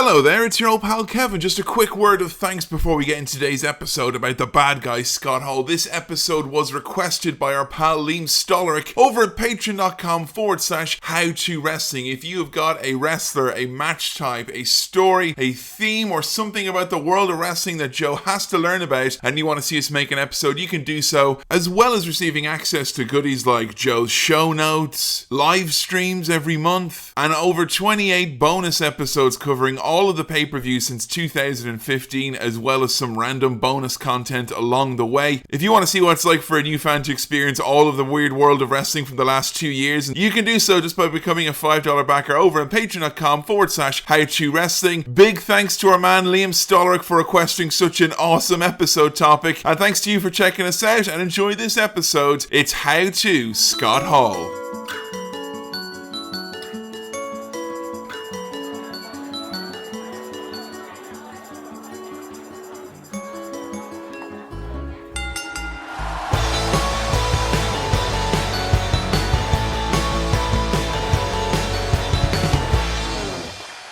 Hello there, it's your old pal Kevin. Just a quick word of thanks before we get into today's episode about the bad guy Scott Hall. This episode was requested by our pal Liam Stolaric over at patreon.com/howtowrestling. If you have got a wrestler, a match type, a story, a theme, or something about the world of wrestling that Joe has to learn about, and you want to see us make an episode, you can do so, as well as receiving access to goodies like Joe's show notes, live streams every month, and over 28 bonus episodes covering all of the pay-per-views since 2015, as well as some random bonus content along the way. If you want to see what it's like for a new fan to experience all of the weird world of wrestling from the last 2 years, you can do so just by becoming a $5 backer over at patreon.com/howtowrestling. Big thanks to our man Liam Stolaric for requesting such an awesome episode topic, and thanks to you for checking us out, and enjoy this episode. It's How To Scott Hall.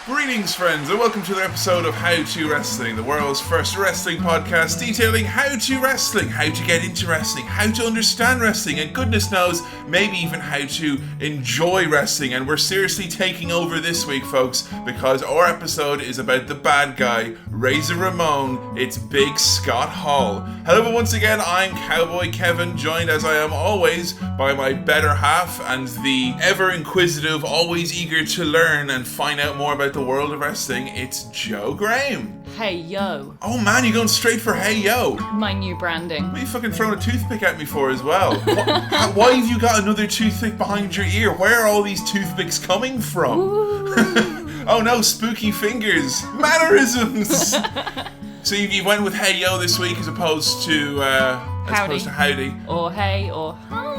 Greetings, friends, and welcome to another episode of How To Wrestling, the world's first wrestling podcast detailing how to wrestling, how to get into wrestling, how to understand wrestling, and goodness knows, maybe even how to enjoy wrestling. And we're seriously taking over this week, folks, because our episode is about the bad guy, Razor Ramon. It's Big Scott Hall. Hello, once again, I'm Cowboy Kevin, joined as I am always by my better half and the ever inquisitive, always eager to learn and find out more about the world of wrestling. It's Joe Graham. Hey yo. Oh man, you're going straight for hey yo. My new branding. What are you fucking throwing a toothpick at me for as well? Why have you got another toothpick behind your ear? Where are all these toothpicks coming from? Oh no, spooky fingers. Mannerisms. So you went with hey yo this week as opposed to howdy. Or hey or hi.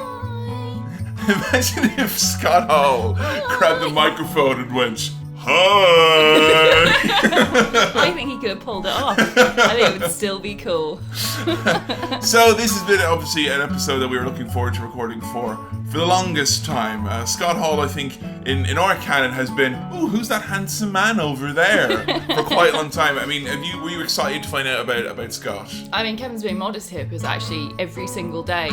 Imagine if Scott Hall grabbed the microphone and went, hi! I think he could have pulled it off. I think it would still be cool. So this has been obviously an episode that we were looking forward to recording for the longest time. Scott Hall, I think, in our canon has been, ooh, who's that handsome man over there? For quite a long time. I mean, were you excited to find out about Scott? I mean, Kevin's being modest here because actually every single day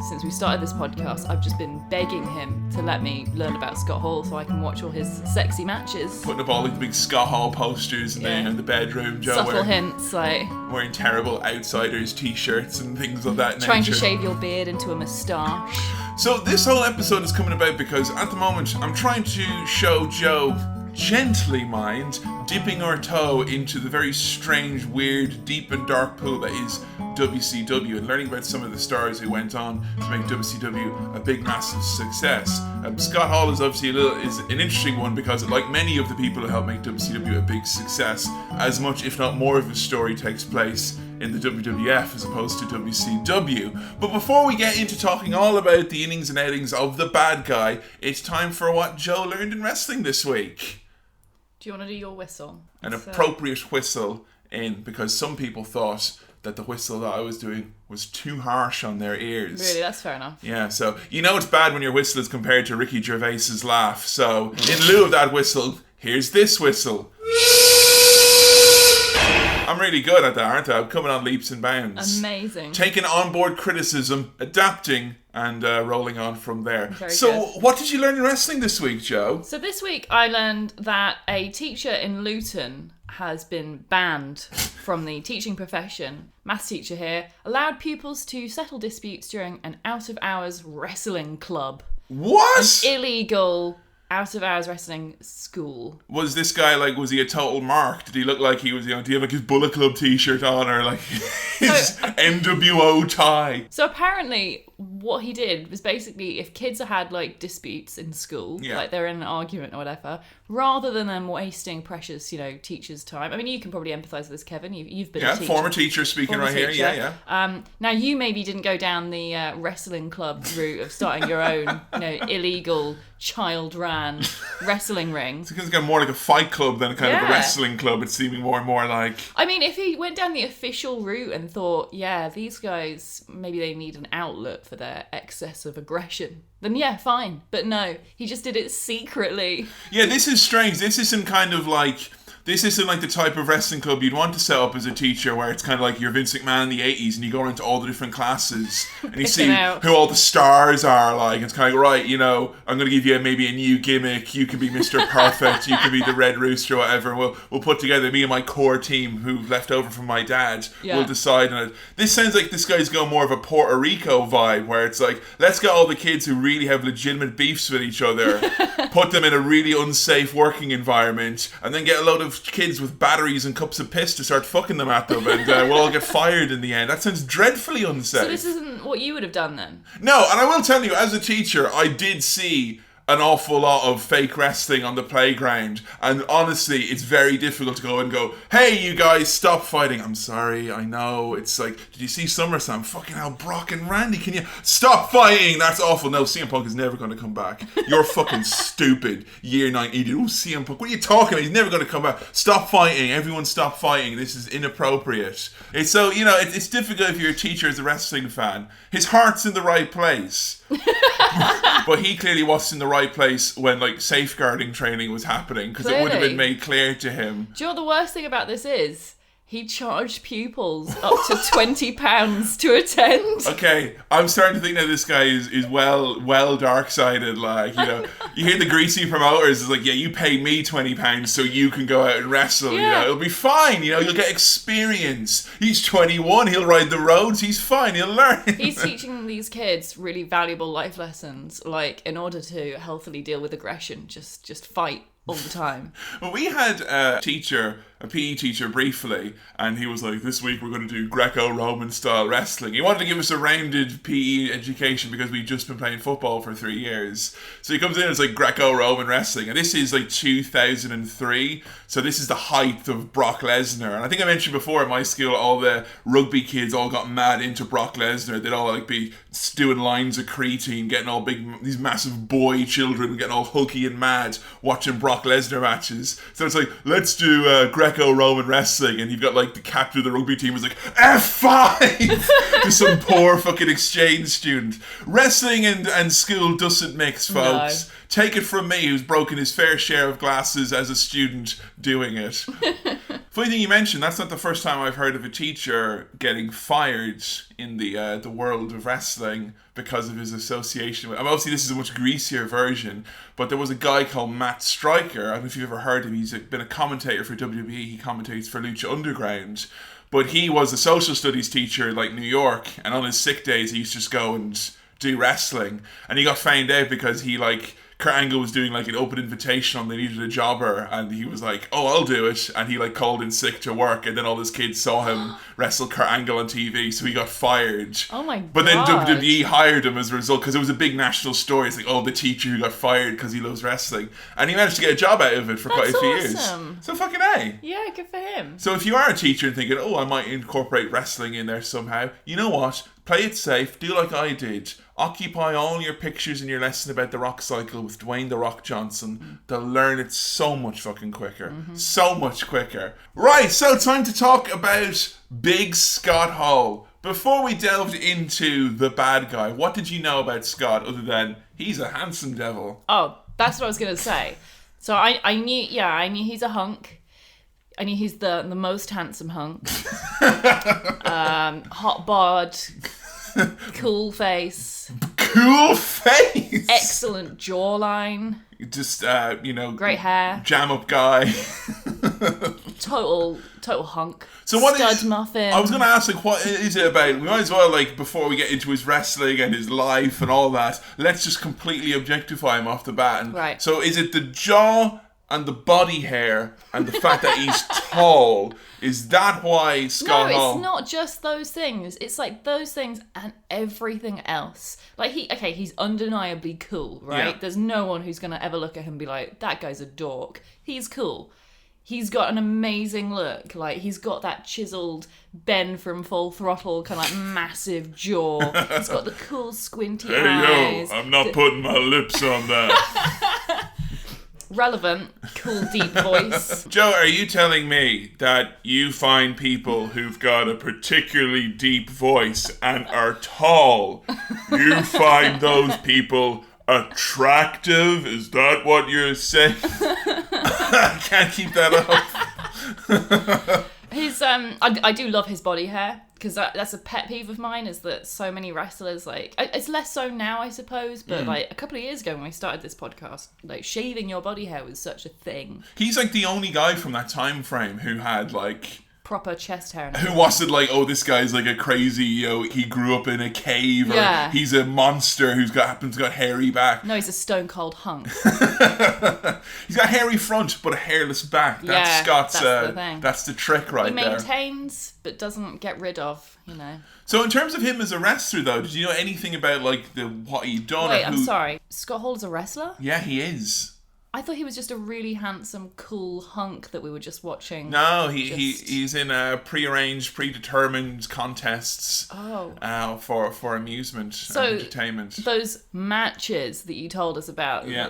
since we started this podcast, I've just been begging him to let me learn about Scott Hall so I can watch all his sexy matches. Putting up all like the big Scott Hall posters in the bedroom, Joe. Subtle hints like wearing terrible Outsiders t-shirts and things of that nature. Trying to shave your beard into a moustache. So this whole episode is coming about because at the moment I'm trying to show Joe, gently mind, dipping our toe into the very strange, weird, deep and dark pool that is WCW and learning about some of the stars who went on to make WCW a big, massive success. Scott Hall is obviously is an interesting one because, like many of the people who helped make WCW a big success, as much if not more of his story takes place in the WWF as opposed to WCW. But before we get into talking all about the innings and outings of the bad guy, it's time for what Joe learned in wrestling this week. Do you want to do your whistle? An appropriate whistle because some people thought that the whistle that I was doing was too harsh on their ears. Really, that's fair enough. Yeah, so you know it's bad when your whistle is compared to Ricky Gervais's laugh. So in lieu of that whistle, here's this whistle. I'm really good at that, aren't I? I'm coming on leaps and bounds. Amazing. Taking on board criticism, adapting, and rolling on from there. Very so good. What did you learn in wrestling this week, Joe? So this week I learned that a teacher in Luton has been banned from the teaching profession. Maths teacher here allowed pupils to settle disputes during an out-of-hours wrestling club. What? An illegal out-of-hours wrestling school. Was this guy was he a total mark? Did he look like he was, do you have his Bullet Club t-shirt on or his NWO tie? So apparently what he did was basically if kids had disputes in school, they're in an argument or whatever, rather than them wasting precious, teachers' time. I mean, you can probably empathise with this, Kevin. You've been a teacher. Former teacher speaking former right teacher. Here. Yeah. Now you maybe didn't go down the wrestling club route of starting your own, illegal child-ran wrestling ring. It's kind of more like a fight club than a kind of a wrestling club. It's seeming more and more like. I mean, if he went down the official route and thought, these guys maybe they need an outlet for their excess of aggression, then fine. But no, he just did it secretly. Yeah, this is strange. This isn't kind of like This isn't like the type of wrestling club you'd want to set up as a teacher, where it's kind of like you're Vince McMahon in the 80s and you go into all the different classes and you see who all the stars are like. It's kind of like, right, you know, I'm going to give you maybe a new gimmick. You can be Mr. Perfect. You can be the Red Rooster or whatever. We'll put together, me and my core team who've left over from my dad. Yeah. We'll decide on it. This sounds like this guy's going more of a Puerto Rico vibe, where it's like, let's get all the kids who really have legitimate beefs with each other, put them in a really unsafe working environment, and then get a load of kids with batteries and cups of piss to start fucking them at them, and we'll all get fired in the end. That sounds dreadfully unsafe. So this isn't what you would have done then? No, and I will tell you, as a teacher, I did see an awful lot of fake wrestling on the playground, and honestly it's very difficult to go and go, hey you guys, stop fighting. I'm sorry, I know, it's like, did you see SummerSlam? Fucking hell, Brock and Randy, can you stop fighting? That's awful. No, CM Punk is never going to come back. You're fucking stupid. Year 9 idiot. Oh, CM Punk, what are you talking about? He's never going to come back. Stop fighting. Everyone stop fighting. This is inappropriate. It's so, you know, it's difficult if you're a teacher as a wrestling fan. His heart's in the right place. But he clearly wasn't in the right place when like safeguarding training was happening, because it would have been made clear to him. Do you know what the worst thing about this is? He charged pupils up to £20 to attend. Okay, I'm starting to think that this guy is well dark-sided. Like, you know, you hear the greasy promoters is like, yeah, you pay me £20 so you can go out and wrestle. Yeah. You know, it'll be fine. You know, you'll get experience. He's 21. He'll ride the roads. He's fine. He'll learn. He's teaching these kids really valuable life lessons. Like, in order to healthily deal with aggression, just fight all the time. Well, we had a PE teacher briefly, and he was like, this week we're going to do Greco-Roman style wrestling. He wanted to give us a rounded PE education because we'd just been playing football for 3 years. So he comes in and it's like Greco-Roman wrestling, and this is like 2003, so this is the height of Brock Lesnar. And I think I mentioned before at my school, all the rugby kids all got mad into Brock Lesnar. They'd all like be doing lines of creatine, getting all big, these massive boy children getting all hulky and mad watching Brock Lesnar matches. So it's like, let's do Greco-Roman wrestling, and you've got like the captain of the rugby team was like, F5 to some poor fucking exchange student. Wrestling and school doesn't mix, folks. No. Take it from me, who's broken his fair share of glasses as a student doing it. Funny thing you mentioned, that's not the first time I've heard of a teacher getting fired in the world of wrestling because of his association with... I mean, obviously this is a much greasier version, but there was a guy called Matt Stryker. I don't know if you've ever heard of him. He's been a commentator for WWE. He commentates for Lucha Underground. But he was a social studies teacher in like New York, and on his sick days he used to just go and do wrestling. And he got found out because he like... Kurt Angle was doing like an open invitation and they needed a jobber, and he was like, oh, I'll do it, and he like called in sick to work, and then all his kids saw him wrestle Kurt Angle on TV, so he got fired. Oh my god. But then WWE hired him as a result, because it was a big national story. It's like, oh, the teacher who got fired because he loves wrestling, and he managed to get a job out of it for quite a few years. So fucking A. Yeah, good for him. So if you are a teacher and thinking, oh, I might incorporate wrestling in there somehow, you know what? Play it safe, do like I did. Occupy all your pictures in your lesson about the rock cycle with Dwayne The Rock Johnson. They'll learn it so much fucking quicker. Mm-hmm. So much quicker. Right, so time to talk about Big Scott Hall. Before we delved into the bad guy, what did you know about Scott other than he's a handsome devil? Oh, that's what I was going to say. So I knew he's a hunk. I knew he's the most handsome hunk. Hot bod. Cool face. Cool face. Excellent jawline. Just great hair. Jam up guy. Total hunk. So what Stud muffin. I was going to ask, like, what is it about? We might as well, like, before we get into his wrestling and his life and all that, let's just completely objectify him off the bat. And right. So is it the jaw and the body hair and the fact that he's tall? Is that why Scott Hall... No, it's not just those things. It's like those things and everything else. Like, he's undeniably cool, right? Yeah. There's no one who's going to ever look at him and be like, that guy's a dork. He's cool. He's got an amazing look. Like, he's got that chiseled Ben from Full Throttle kind of like massive jaw. He's got the cool squinty eyes. Yo, I'm not putting my lips on that. Relevant, cool, deep voice. Joe, are you telling me that you find people who've got a particularly deep voice and are tall, you find those people attractive? Is that what you're saying? I can't keep that up. His I do love his body hair, because that's a pet peeve of mine, is that so many wrestlers, like, it's less so now, I suppose, but like a couple of years ago when we started this podcast, like, shaving your body hair was such a thing. He's like the only guy from that time frame who had like Proper chest hair. Who wasn't like, oh, this guy's like a crazy, he grew up in a cave, or he's a monster who's happens to got hairy back. No, he's a stone cold hunk. He's got hairy front but a hairless back. That's Scott's. That's the thing. That's the trick right there. He maintains but doesn't get rid of, you know. So in terms of him as a wrestler, though, did you know anything about like what he'd done? Wait, I'm sorry. Scott Hall is a wrestler? Yeah, he is. I thought he was just a really handsome, cool hunk that we were just watching. No, he's in prearranged, predetermined contests. Oh. For amusement and entertainment. Those matches that you told us about. Yeah.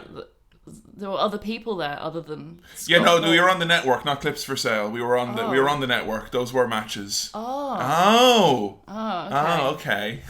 There were other people there other than Scott Yeah, no, Hall. we were on the network, not Clips for Sale. We were on the network. Those were matches. Oh. Okay.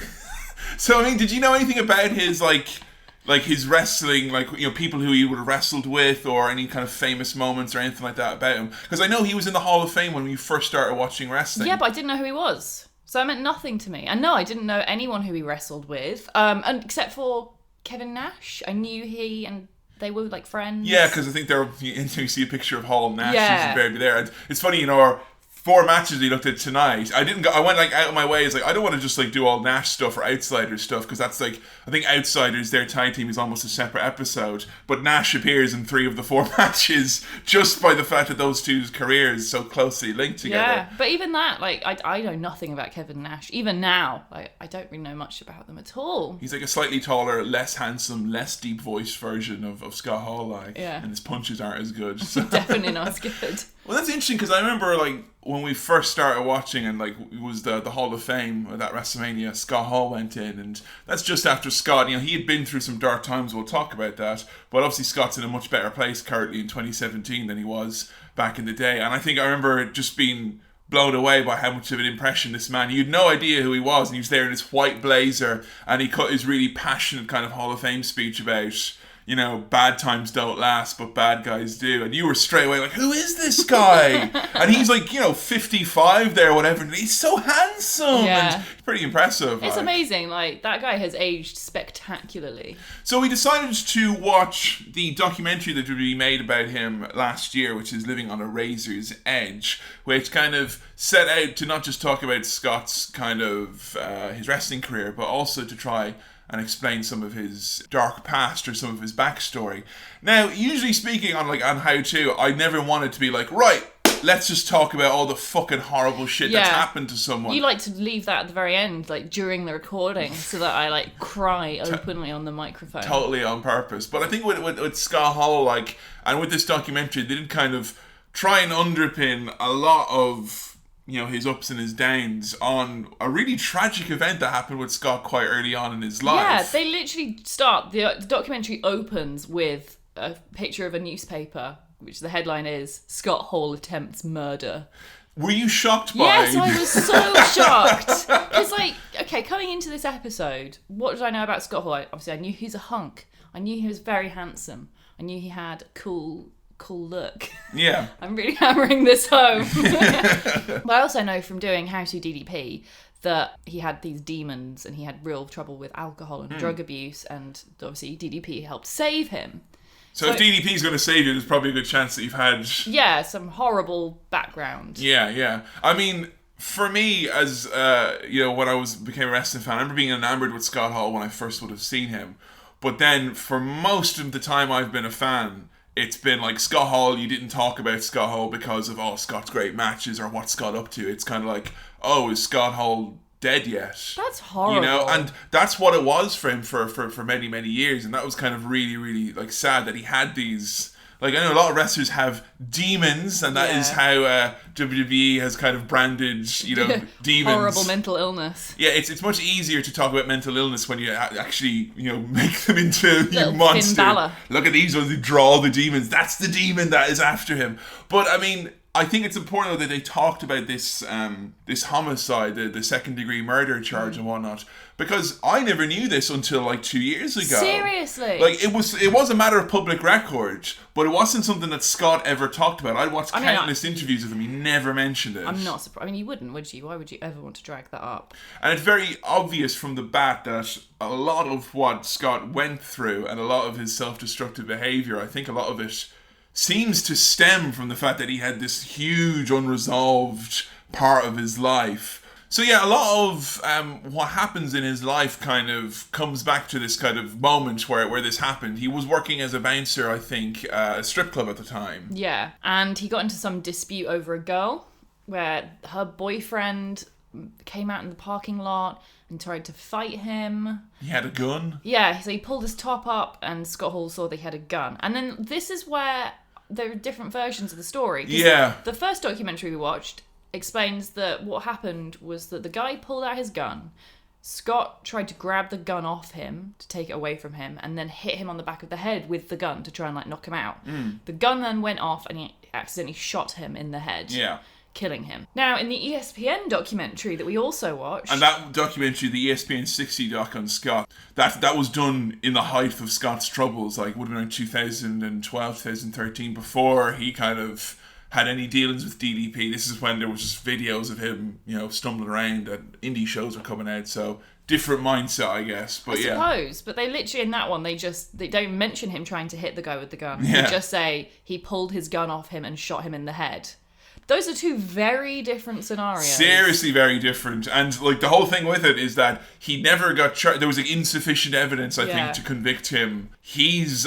So I mean, did you know anything about his like his wrestling, like, you know, people who he would have wrestled with, or any kind of famous moments or anything like that about him? Because I know he was in the Hall of Fame when we first started watching wrestling. Yeah, but I didn't know who he was. So it meant nothing to me. And no, I didn't know anyone who he wrestled with, and except for Kevin Nash. I knew he and they were like friends. Yeah, because I think you see a picture of Hall and Nash, who's buried there. And it's funny, you know, our 4 matches we looked at tonight, I went like out of my way. It's like, I don't want to just like do all Nash stuff or Outsiders stuff, because that's like, I think Outsiders, their tag team, is almost a separate episode, but Nash appears in 3 of the 4 matches just by the fact that those two's careers so closely linked together. Yeah, but even that, like, I know nothing about Kevin Nash. Even now, like, I don't really know much about them at all. He's like a slightly taller, less handsome, less deep voiced version of Scott Hall, like, and his punches aren't as good. So. Definitely not as good. Well, that's interesting, because I remember, like, when we first started watching, and like it was the Hall of Fame, or that WrestleMania, Scott Hall went in, and that's just after Scott, you know, he had been through some dark times, we'll talk about that, but obviously Scott's in a much better place currently in 2017 than he was back in the day, and I think I remember just being blown away by how much of an impression this man, you had no idea who he was, and he was there in his white blazer, and he cut his really passionate kind of Hall of Fame speech about, you know, bad times don't last, but bad guys do. And you were straight away like, who is this guy? And he's like, you know, 55 there, whatever. And he's so handsome. Yeah. And pretty impressive. It's amazing. Like, that guy has aged spectacularly. So we decided to watch the documentary that we made about him last year, which is Living on a Razor's Edge, which kind of set out to not just talk about Scott's kind of his wrestling career, but also to try and explain some of his dark past or some of his backstory. Now, usually speaking on how to, I never wanted to be like, right, let's just talk about all the fucking horrible shit that's happened to someone. You like to leave that at the very end, like during the recording, so that I like cry openly on the microphone. Totally on purpose. But I think with Scott Hall, like, and with this documentary, they did kind of try and underpin a lot of, you know, his ups and his downs on a really tragic event that happened with Scott quite early on in his life. Yeah, they literally start, the documentary opens with a picture of a newspaper, which the headline is, Scott Hall Attempts Murder. Were you shocked by Yes, I was so shocked. Because, like, okay, coming into this episode, what did I know about Scott Hall? Obviously, I knew he's a hunk. I knew he was very handsome. I knew he had a cool look. Yeah. I'm really hammering this home. But I also know from doing How to DDP that he had these demons and he had real trouble with alcohol and drug abuse, and obviously DDP helped save him. So if DDP's going to save you, there's probably a good chance that you've had... Yeah, some horrible background. Yeah. I mean, for me, as, you know, when I became a wrestling fan, I remember being enamored with Scott Hall when I first would have seen him. But then, for most of the time I've been a fan, it's been like, Scott Hall, you didn't talk about Scott Hall because of, Scott's great matches or what's Scott up to. It's kind of like, is Scott Hall dead yet? That's horrible. You know, and that's what it was for him for many, many years. And that was kind of really, really, like, sad that he had these... Like, I know a lot of wrestlers have demons, and that is how WWE has kind of branded, you know, demons. Horrible mental illness. Yeah, it's much easier to talk about mental illness when you actually, you know, make them into Little monster. Finn Balor. Look at these ones who draw the demons. That's the demon that is after him. But, I mean, I think it's important though that they talked about this this homicide, the second degree murder charge and whatnot, because I never knew this until like 2 years ago. Seriously? Like it was a matter of public record, but it wasn't something that Scott ever talked about. I watched countless interviews with him. He never mentioned it. I'm not surprised. I mean, you wouldn't, would you? Why would you ever want to drag that up? And it's very obvious from the bat that a lot of what Scott went through and a lot of his self-destructive behaviour, I think a lot of it seems to stem from the fact that he had this huge unresolved part of his life. So yeah, a lot of what happens in his life kind of comes back to this kind of moment where this happened. He was working as a bouncer, I think, at a strip club at the time. Yeah, and he got into some dispute over a girl where her boyfriend came out in the parking lot and tried to fight him. He had a gun? Yeah, so he pulled his top up and Scott Hall saw that he had a gun. And then this is where there are different versions of the story. Yeah. The first documentary we watched explains that what happened was that the guy pulled out his gun. Scott tried to grab the gun off him to take it away from him and then hit him on the back of the head with the gun to try and like knock him out. The gun then went off and he accidentally shot him in the head. Yeah. Killing him. Now, in the ESPN documentary that we also watched... And that documentary, the ESPN 60 doc on Scott, that was done in the height of Scott's troubles, like would have been in 2012, 2013, before he kind of had any dealings with DDP. This is when there was just videos of him, stumbling around and indie shows were coming out, so different mindset, I guess. But I suppose, but they literally, in that one, they don't mention him trying to hit the guy with the gun. Yeah. They just say he pulled his gun off him and shot him in the head. Those are two very different scenarios. Seriously very different. And like the whole thing with it is that he never got charged. There was like insufficient evidence, I think, to convict him. He's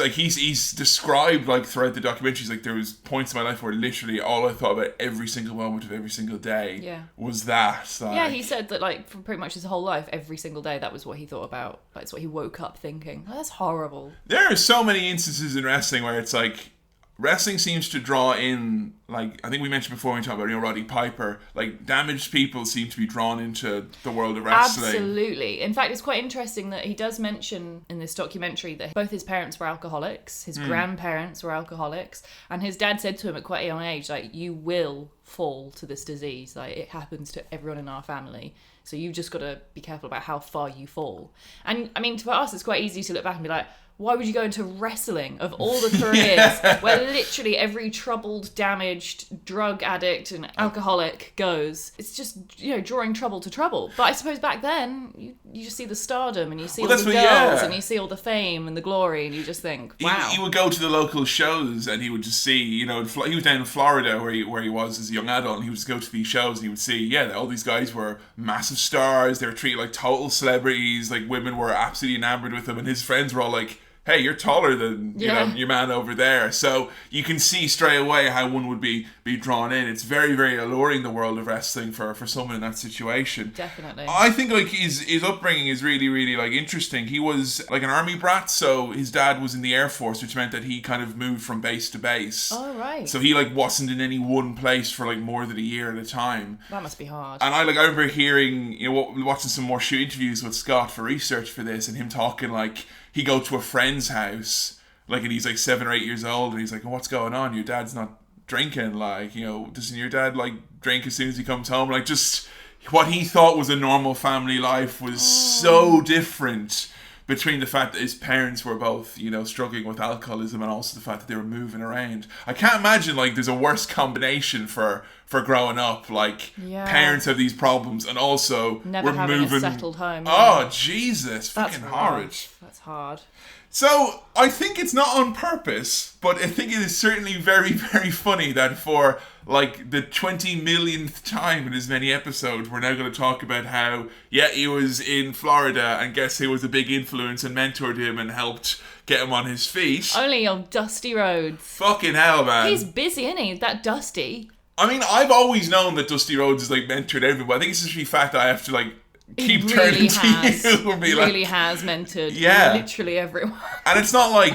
described like throughout the documentary, he's like, there was points in my life where literally all I thought about every single moment of every single day was that. Like, yeah, he said that like for pretty much his whole life, every single day, that was what he thought about. Like, it's what he woke up thinking. Oh, that's horrible. There are so many instances in wrestling where it's like, wrestling seems to draw in, like, I think we mentioned before when we talked about Roddy Piper, like, damaged people seem to be drawn into the world of wrestling. Absolutely. In fact, it's quite interesting that he does mention in this documentary that both his parents were alcoholics, his grandparents were alcoholics, and his dad said to him at quite a young age, like, you will fall to this disease. Like, it happens to everyone in our family. So you've just got to be careful about how far you fall. And, I mean, for us, it's quite easy to look back and be like, why would you go into wrestling of all the careers where literally every troubled, damaged, drug addict and alcoholic goes? It's just, drawing trouble to trouble. But I suppose back then, you just see the stardom and you see all the girls and you see all the fame and the glory and you just think, wow. He would go to the local shows and he would just see, he was down in Florida where he was as a young adult, and he would just go to these shows and he would see, all these guys were massive stars, they were treated like total celebrities, like women were absolutely enamored with them, and his friends were all like, hey, you're taller than your man over there. So you can see straight away how one would be drawn in. It's very, very alluring, the world of wrestling, for someone in that situation. Definitely. I think like his upbringing is really, really like interesting. He was like an army brat, so his dad was in the Air Force, which meant that he kind of moved from base to base. Oh, right. So he like wasn't in any one place for like more than a year at a time. That must be hard. And I remember hearing, watching some more shoot interviews with Scott for research for this, and him talking like, he go to a friend's house, like, and he's like 7 or 8 years old, and he's like, what's going on? Your dad's not drinking, like, doesn't your dad like drink as soon as he comes home? Like, just what he thought was a normal family life was so different between the fact that his parents were both, struggling with alcoholism, and also the fact that they were moving around. I can't imagine, like, there's a worse combination for growing up. Like, parents have these problems, and also never we're having moving. A settled home. Oh, Jesus. That's fucking horrid. That's hard. So, I think it's not on purpose, but I think it is certainly very, very funny that for, like, the 20 millionth time in as many episodes, we're now going to talk about how, he was in Florida, and guess who was a big influence and mentored him and helped get him on his feet? Only on Dusty Rhodes. Fucking hell, man. He's busy, isn't he? That Dusty. I mean, I've always known that Dusty Rhodes is, like, mentored everybody. I think it's just the fact that I have to, like, keep turning to you and be like... He really has mentored literally everyone. And it's not like,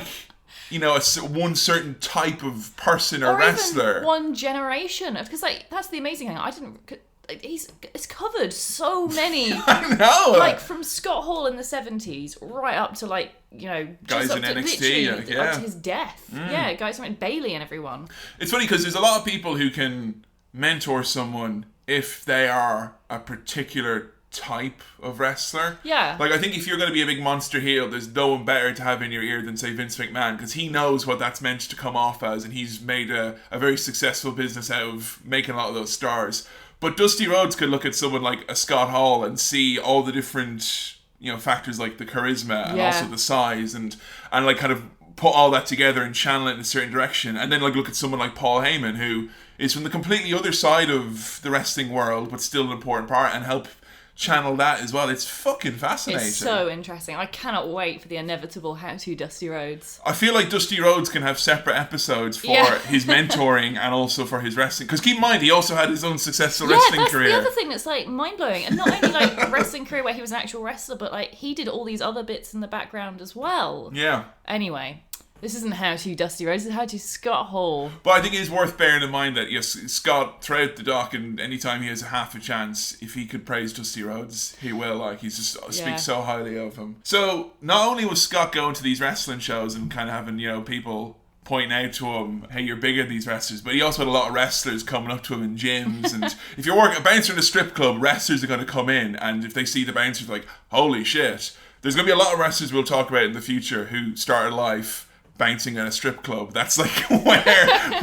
one certain type of person or wrestler. Even one generation. Because, like, that's the amazing thing. it's covered so many. I know. Like from Scott Hall in the 70s right up to like, you know, guys just in up to NXT, literally up to his death. Yeah, guys like Bailey and everyone. It's funny because there's a lot of people who can mentor someone if they are a particular type of wrestler. Yeah. Like, I think if you're going to be a big monster heel, there's no one better to have in your ear than, say, Vince McMahon, because he knows what that's meant to come off as, and he's made a very successful business out of making a lot of those stars. But Dusty Rhodes could look at someone like a Scott Hall and see all the different, you know, factors like the charisma and also the size and like kind of put all that together and channel it in a certain direction. And then like look at someone like Paul Heyman, who is from the completely other side of the wrestling world, but still an important part, and help channel that as well. It's fucking fascinating. It's so interesting. I cannot wait for the inevitable How To Dusty Rhodes. I feel like Dusty Rhodes can have separate episodes for his mentoring and also for his wrestling. Because keep in mind, he also had his own successful wrestling career. Yeah, that's the other thing that's like mind-blowing. And not only like a wrestling career where he was an actual wrestler, but like he did all these other bits in the background as well. Yeah. Anyway, this isn't How To Dusty Rhodes, it's How To Scott Hall. But I think it is worth bearing in mind that, yes, Scott, throughout the doc, and anytime he has a half a chance, if he could praise Dusty Rhodes, he will. Like, he's just speaks so highly of him. So, not only was Scott going to these wrestling shows and kind of having, you know, people pointing out to him, hey, you're bigger than these wrestlers, but he also had a lot of wrestlers coming up to him in gyms. And if you're a bouncer in a strip club, wrestlers are going to come in, and if they see the bouncers, like, holy shit. There's going to be a lot of wrestlers we'll talk about in the future who started life bouncing at a strip club. That's like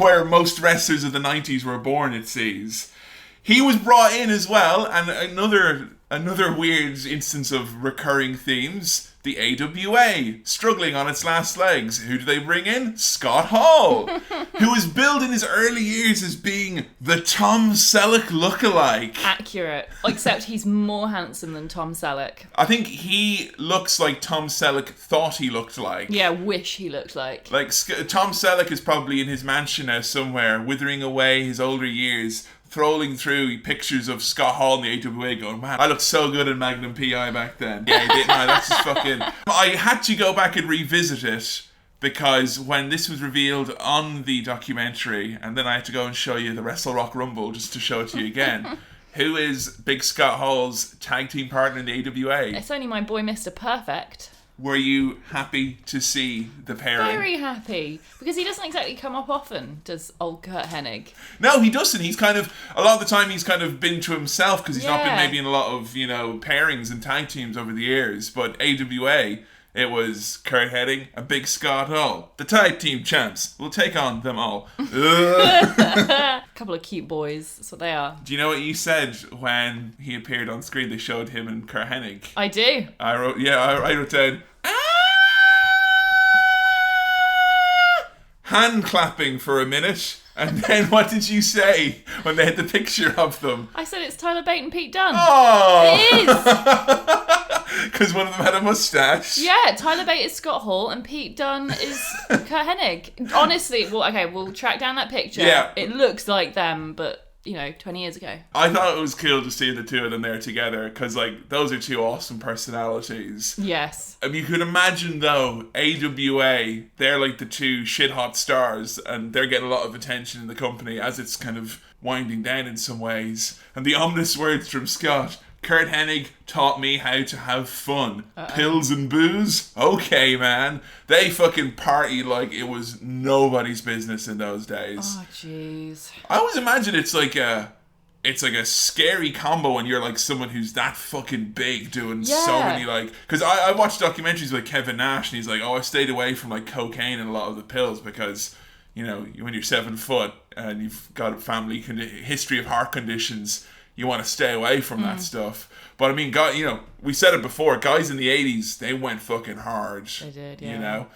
where most wrestlers of the 90s were born, it seems. He was brought in as well, and another weird instance of recurring themes, the AWA, struggling on its last legs. Who do they bring in? Scott Hall, who was billed in his early years as being the Tom Selleck lookalike. Accurate, except he's more handsome than Tom Selleck. I think he looks like Tom Selleck thought he looked like. Yeah, wish he looked like. Like, Tom Selleck is probably in his mansion now somewhere, withering away his older years, throlling through pictures of Scott Hall in the AWA going, man, I looked so good in Magnum P.I. back then. Yeah, didn't I? That's just fucking... I had to go back and revisit it because when this was revealed on the documentary, and then I had to go and show you the Wrestle Rock Rumble just to show it to you again, who is Big Scott Hall's tag team partner in the AWA? It's only my boy Mr. Perfect. Were you happy to see the pairing? Very happy. Because he doesn't exactly come up often, does old Kurt Hennig. No, he doesn't. He's kind of, a lot of the time he's kind of been to himself because he's not been maybe in a lot of, you know, pairings and tag teams over the years. But AWA, it was Kurt Hennig and Big Scott Hall. The tag team champs will take on them all. A couple of cute boys. That's what they are. Do you know what you said when he appeared on screen? They showed him and Kurt Hennig. I do. I wrote down, hand clapping for a minute. And then what did you say when they had the picture of them? I said it's Tyler Bate and Pete Dunne. Oh! It is! Because one of them had a mustache. Yeah, Tyler Bate is Scott Hall and Pete Dunne is Kurt Hennig. Honestly, we'll track down that picture. Yeah. It looks like them, but, 20 years ago. I thought it was cool to see the two of them there together because, like, those are two awesome personalities. Yes. You could imagine, though, AWA, they're like the two shit-hot stars and they're getting a lot of attention in the company as it's kind of winding down in some ways. And the ominous words from Scott, Kurt Hennig taught me how to have fun. Pills and booze? Okay, man. They fucking party like it was nobody's business in those days. Oh, jeez. I always imagine it's like a scary combo when you're like someone who's that fucking big doing so many like... Because I watched documentaries with Kevin Nash and he's like, I stayed away from like cocaine and a lot of the pills because... when you're 7 foot and you've got a family history of heart conditions, you want to stay away from that stuff. But I mean, God, we said it before, guys in the 80s, they went fucking hard. They did, yeah.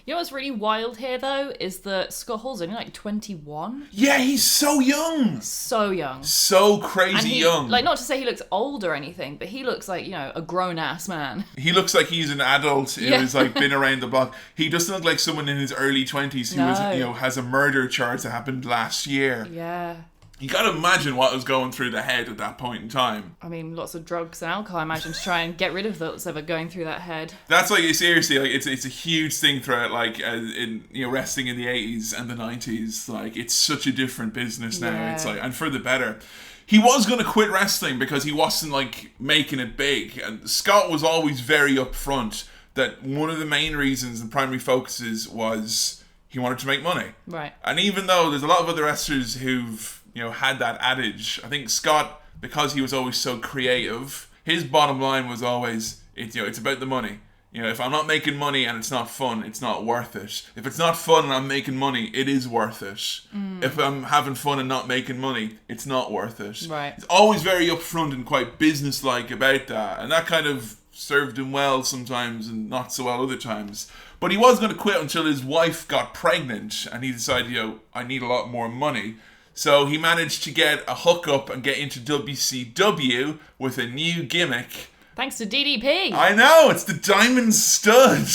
You know what's really wild here, though, is that Scott Hall's only like 21. Yeah, he's so young. So young. So crazy young. Like, not to say he looks old or anything, but he looks like, a grown-ass man. He looks like he's an adult who's like been around the block. He doesn't look like someone in his early 20s who has a murder charge that happened last year. Yeah. You got to imagine what was going through the head at that point in time. I mean, lots of drugs and alcohol, I imagine, to try and get rid of what's ever going through that head. That's like, seriously, like it's a huge thing throughout, like in wrestling in the 80s and the 90s. Like, it's such a different business now. Yeah. It's like, and for the better. He was going to quit wrestling because he wasn't like making it big, and Scott was always very upfront that one of the main reasons and primary focuses was he wanted to make money. Right. And even though there's a lot of other wrestlers who've had that adage, I think Scott, because he was always so creative, his bottom line was always it's about the money. If I'm not making money and it's not fun, it's not worth it. If it's not fun and I'm making money, it is worth it. If I'm having fun and not making money, it's not worth it. Right. He's always very upfront and quite businesslike about that, and that kind of served him well sometimes and not so well other times. But he was going to quit until his wife got pregnant, and he decided, I need a lot more money. So he managed to get a hookup and get into WCW with a new gimmick. Thanks to DDP. I know, it's the Diamond Stud.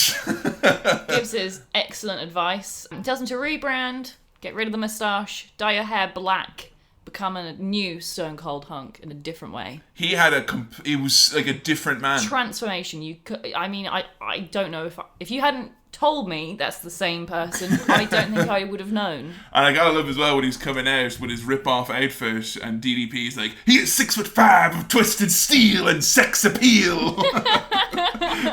Gives his excellent advice. Tells him to rebrand, get rid of the moustache, dye your hair black, become a new Stone Cold Hunk in a different way. He had he was like a different man. Transformation. I don't know if you hadn't told me that's the same person, I don't think I would have known. And I gotta love as well when he's coming out with his rip-off outfit and DDP's like, he is 6'5" of twisted steel and sex appeal.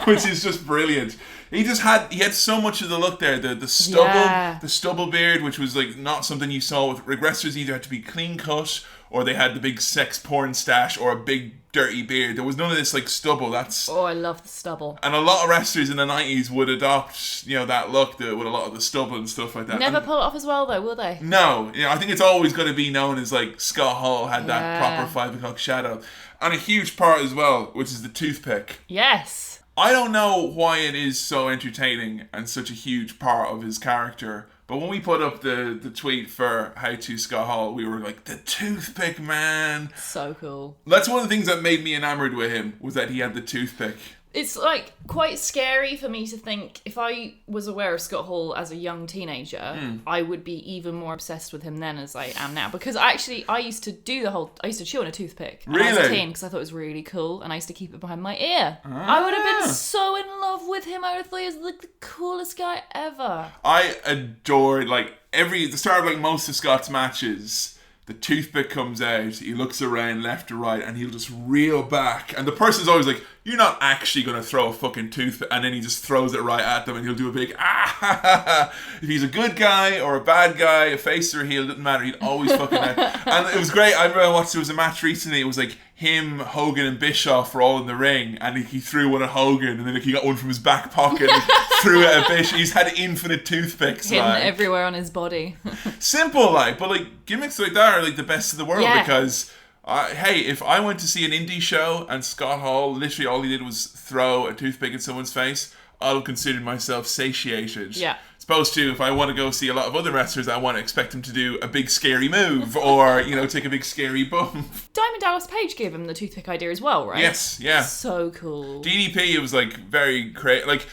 Which is just brilliant. He had so much of the look there, the stubble, the stubble beard, which was like not something you saw with wrestlers. Either had to be clean cut, or they had the big sex porn stash, or a big dirty beard. There was none of this like stubble. I love the stubble. And a lot of wrestlers in the 90s would adopt, that look with a lot of the stubble and stuff like that. Never pull it off as well though, will they? No, I think it's always going to be known as like Scott Hall had that proper 5 o'clock shadow. And a huge part as well, which is the toothpick. Yes. I don't know why it is so entertaining and such a huge part of his character, but when we put up the tweet for How to Scott Hall, we were like, the toothpick, man. So cool. That's one of the things that made me enamored with him, was that he had the toothpick. It's like quite scary for me to think if I was aware of Scott Hall as a young teenager, I would be even more obsessed with him then as I am now. Because I used to chew on a toothpick when I was a teen because I thought it was really cool, and I used to keep it behind my ear. I would have been so in love with him. I would have thought he was like the coolest guy ever. I adored the start of most of Scott's matches. The toothpick comes out, he looks around left to right, and he'll just reel back. And the person's always like, you're not actually going to throw a fucking toothpick. And then he just throws it right at them, and he'll do a big, ah. If he's a good guy or a bad guy, a face or a heel, it doesn't matter. He'd always fucking out. And it was great. I remember there was a match recently. It was like him, Hogan, and Bischoff were all in the ring, and he threw one at Hogan, and then he got one from his back pocket and threw it at Bischoff. He's had infinite toothpicks. Hidden everywhere on his body. Simple, but gimmicks like that are the best in the world because, hey, if I went to see an indie show and Scott Hall, literally all he did was throw a toothpick at someone's face, I'll have considered myself satiated. Yeah. Opposed to if I want to go see a lot of other wrestlers, I want to expect him to do a big scary move or, take a big scary bump. Diamond Dallas Page gave him the toothpick idea as well, right? Yes, yeah. So cool. DDP, it was very creative.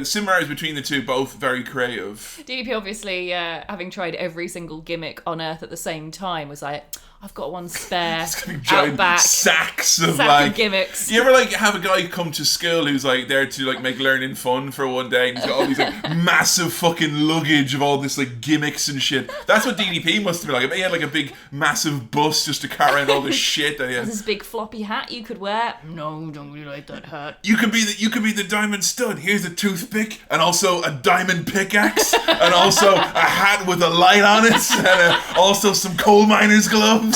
Similarities between the two, both very creative. DDP obviously, having tried every single gimmick on Earth at the same time, was like, I've got one spare out back. Sacks of gimmicks. You ever have a guy come to school who's there to make learning fun for one day, and he's got all these massive fucking luggage of all this gimmicks and shit. That's what DDP must have been like. He had a big massive bus just to carry around all this shit that he had. This big floppy hat you could wear. No, don't really like that hat. You could be the Diamond Stud. Here's a toothpick and also a diamond pickaxe and also a hat with a light on it and also some coal miner's gloves.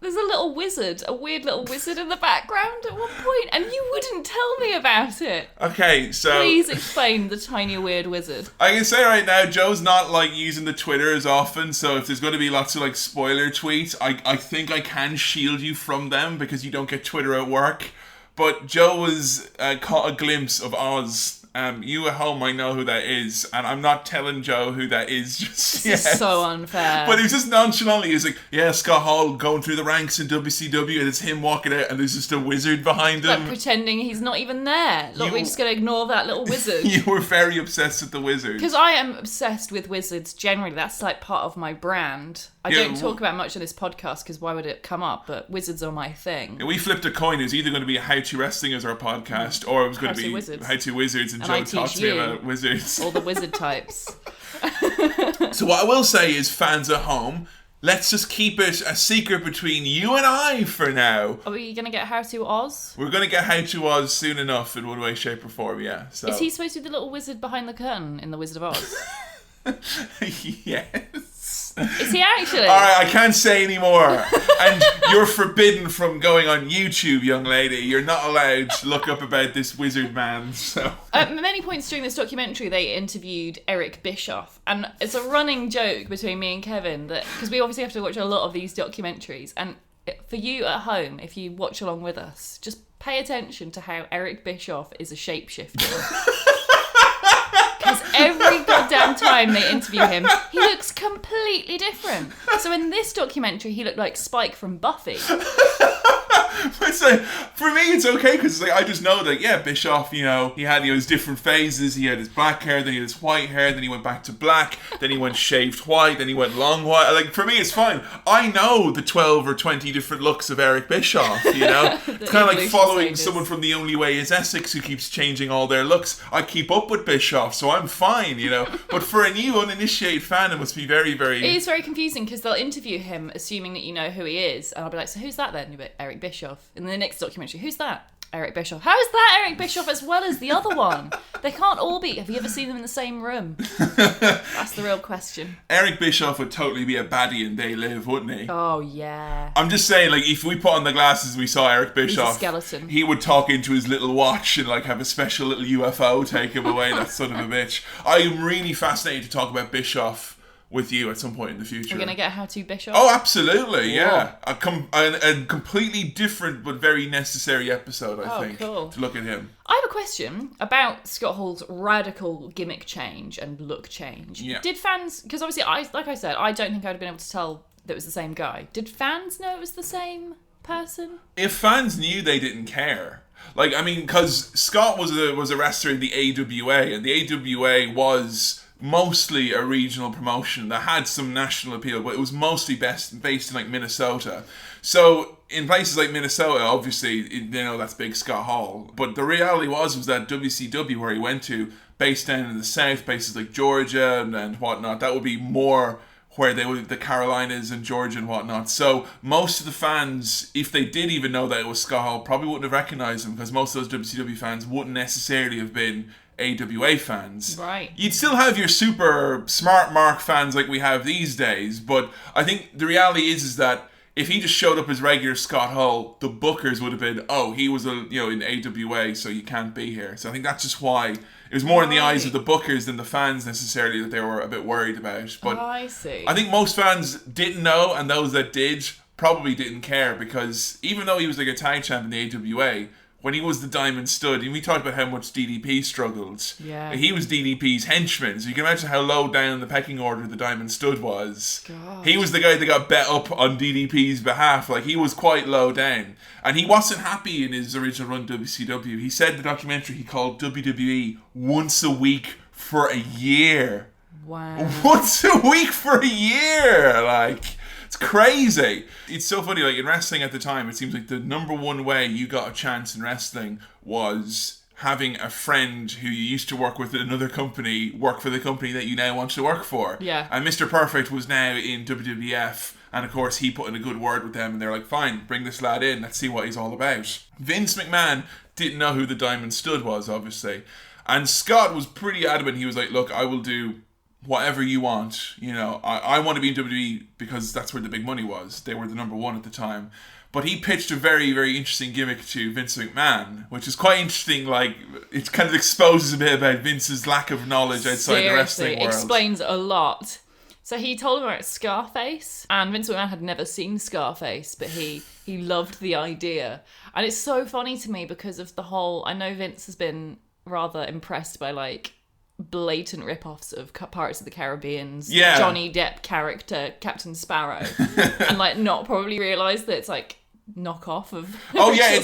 There's a weird little wizard in the background at one point, and you wouldn't tell me about it. Okay, so please explain the tiny weird wizard. I can say right now, Joe's not using the Twitter as often, so if there's going to be lots of spoiler tweets, I think I can shield you from them because you don't get Twitter at work. But Joe was caught a glimpse of Oz. You at home might know who that is, and I'm not telling Joe who that is just yet. This is so unfair. But he was just nonchalantly, he was like, yeah, Scott Hall going through the ranks in WCW, and it's him walking out, and there's just a wizard behind him. Pretending he's not even there. Look, we're just going to ignore that little wizard. You were very obsessed with the wizard. Because I am obsessed with wizards generally. That's part of my brand. I don't talk about much on this podcast because why would it come up? But wizards are my thing. We flipped a coin. It was either going to be How to Wrestling as our podcast, or it was going to be How to Wizards, and Joe talks to me about wizards. All the wizard types. So what I will say is, fans at home, let's just keep it a secret between you and I for now. Are we going to get How to Oz? We're going to get How to Oz soon enough in one way, shape or form, yeah. So. Is he supposed to be the little wizard behind the curtain in The Wizard of Oz? Yes. Is he actually? Alright, I can't say anymore. And you're forbidden from going on YouTube, young lady. You're not allowed to look up about this wizard man. So At many points during this documentary, they interviewed Eric Bischoff. And it's a running joke between me and Kevin that, because we obviously have to watch a lot of these documentaries. And for you at home, if you watch along with us, just pay attention to how Eric Bischoff is a shapeshifter. Because every goddamn time they interview him, he looks completely different. So in this documentary, he looked like Spike from Buffy. It's like, for me, it's okay because like, I just know that, yeah, Bischoff, he had his different phases. He had his black hair, then he had his white hair, then he went back to black, then he went shaved white, then he went long white. Like, for me, it's fine. I know the 12 or 20 different looks of Eric Bischoff, It's kind of like following stages. someone from The Only Way is Essex who keeps changing all their looks. I keep up with Bischoff, so I'm fine, But for a new, uninitiated fan, it must be very, very... It is very confusing because they'll interview him assuming that you know who he is. And I'll be like, so who's that then? You'll be like, Eric Bischoff. In the next documentary, who's that? Eric Bischoff. How is that Eric Bischoff as well as the other one? They can't all be. Have you ever seen them in the same room? That's the real question. Eric Bischoff would totally be a baddie in They Live, wouldn't he? Oh, yeah. I'm just saying, like, if we put on the glasses and we saw Eric Bischoff, He's a skeleton. He would talk into his little watch and, like, have a special little UFO take him away, that son of a bitch. I am really fascinated to talk about Bischoff with you at some point in the future. We're going to get How to Bischoff? Oh, absolutely, yeah. A completely different but very necessary episode, I think, cool. to look at him. I have a question about Scott Hall's radical gimmick change and look change. Yeah. Did fans, because obviously, like I said, I don't think I'd have been able to tell that it was the same guy. Did fans know it was the same person? If fans knew, they didn't care. Like, I mean, because Scott was a wrestler in the AWA, and the AWA was mostly a regional promotion that had some national appeal, but it was mostly based in like Minnesota. So in places like Minnesota, obviously, that's big Scott Hall. But the reality was that WCW, where he went to, based down in the South, places like Georgia and whatnot, that would be more where they would, the Carolinas and Georgia and whatnot. So most of the fans, if they did even know that it was Scott Hall, probably wouldn't have recognized him, because most of those WCW fans wouldn't necessarily have been AWA fans. Right. You'd still have your super smart mark fans like we have these days, but I think the reality is that if he just showed up as regular Scott Hall, the bookers would have been, oh, he was in AWA, so you can't be here. So I think that's just why it was more in the eyes of the bookers than the fans necessarily that they were a bit worried about. But I see. I think most fans didn't know, and those that did probably didn't care, because even though he was like a tag champ in the AWA, when he was the Diamond Stud, and we talked about how much DDP struggled. Yeah. He was DDP's henchman, so you can imagine how low down the pecking order the Diamond Stud was. God. He was the guy that got bet up on DDP's behalf. Like, he was quite low down. And he wasn't happy in his original run WCW. He said the documentary he called WWE Once a Week for a Year. Wow. Once a week for a year! Like, it's crazy. It's so funny, like in wrestling at the time, it seems like the number one way you got a chance in wrestling was having a friend who you used to work with at another company work for the company that you now want to work for. Yeah. And Mr. Perfect was now in WWF, and of course he put in a good word with them, and they're like, fine, bring this lad in, let's see what he's all about. Vince McMahon didn't know who the Diamond Stud was, obviously. And Scott was pretty adamant. He was like, look, I will do whatever you want, I want to be in WWE because that's where the big money was. They were the number one at the time. But he pitched a very, very interesting gimmick to Vince McMahon, which is quite interesting. Like, it kind of exposes a bit about Vince's lack of knowledge outside the wrestling world. Explains a lot. So he told him about Scarface, and Vince McMahon had never seen Scarface, but he loved the idea. And it's so funny to me because of the whole, I know Vince has been rather impressed by, like, blatant rip-offs of Pirates of the Caribbean's Johnny Depp character Captain Sparrow, and like not probably realised that it's like knockoff of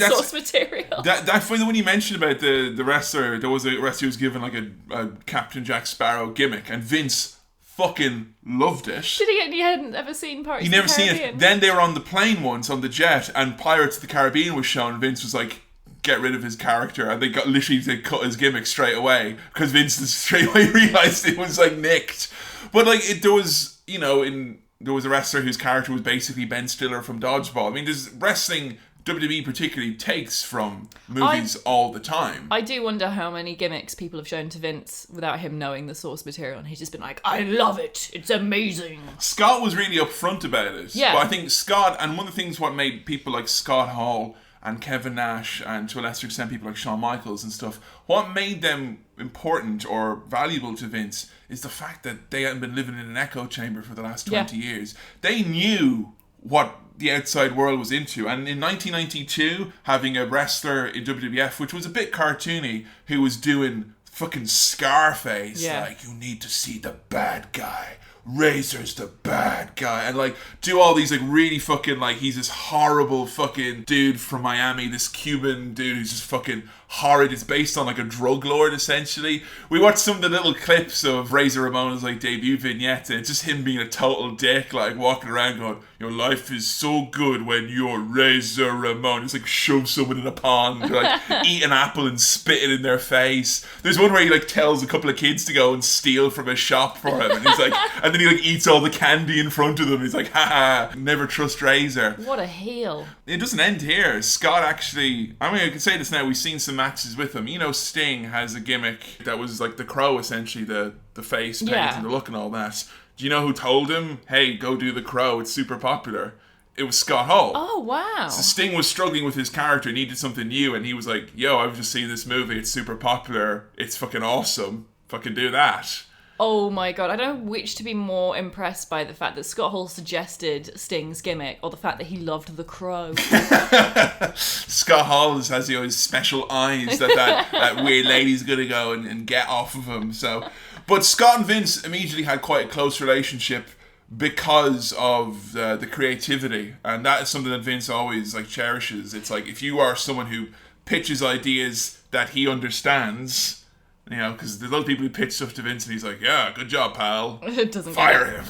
source material. That funny when you mentioned about the wrestler, there was a wrestler who was given like a Captain Jack Sparrow gimmick, and Vince fucking loved it. Did he? He hadn't ever seen Pirates of the Never Caribbean? seen it. Then they were on the plane once, on the jet, and Pirates of the Caribbean was shown, and Vince was like, get rid of his character, and they cut his gimmick straight away, because Vince straight away realised it was like nicked. But like, there was a wrestler whose character was basically Ben Stiller from Dodgeball. I mean, there's wrestling, WWE particularly, takes from movies all the time. I do wonder how many gimmicks people have shown to Vince without him knowing the source material, and he's just been like, I love it, it's amazing. Scott was really upfront about it. Yeah. But I think Scott, and one of the things what made people like Scott Hall and Kevin Nash, and to a lesser extent people like Shawn Michaels and stuff, what made them important or valuable to Vince is the fact that they hadn't been living in an echo chamber for the last 20 years. They knew what the outside world was into, and in 1992, having a wrestler in WWF, which was a bit cartoony, who was doing fucking Scarface, like, you need to see the bad guy, Razor's the bad guy, and like do all these like really fucking, like, he's this horrible fucking dude from Miami, this Cuban dude who's just fucking horrid. It's based on like a drug lord essentially. We watched some of the little clips of Razor Ramon's like debut vignette, and it's just him being a total dick, like walking around going, your life is so good when you're Razor Ramon. It's like shove someone in a pond, or like eat an apple and spit it in their face. There's one where he like tells a couple of kids to go and steal from a shop for him, and he's like, and then he like eats all the candy in front of them. He's like, haha, never trust Razor. What a heel. It doesn't end here. Scott actually, I mean, I can say this now, we've seen some matches with him. Sting has a gimmick that was like the Crow, essentially, the face paint and the look and all that. Do you know who told him, hey, go do the Crow, it's super popular? It was Scott Hall. Oh, wow. So Sting was struggling with his character, needed something new, and he was like, yo, I've just seen this movie, it's super popular, it's fucking awesome, fucking do that. Oh my god, I don't know which to be more impressed by, the fact that Scott Hall suggested Sting's gimmick, or the fact that he loved the Crow. Scott Hall has those special eyes that weird lady's gonna go and get off of him. So, but Scott and Vince immediately had quite a close relationship because of the creativity, and that is something that Vince always like cherishes. It's like, if you are someone who pitches ideas that he understands, because there's a lot of people who pitch stuff to Vince and he's like, yeah, good job, pal. It doesn't fire him.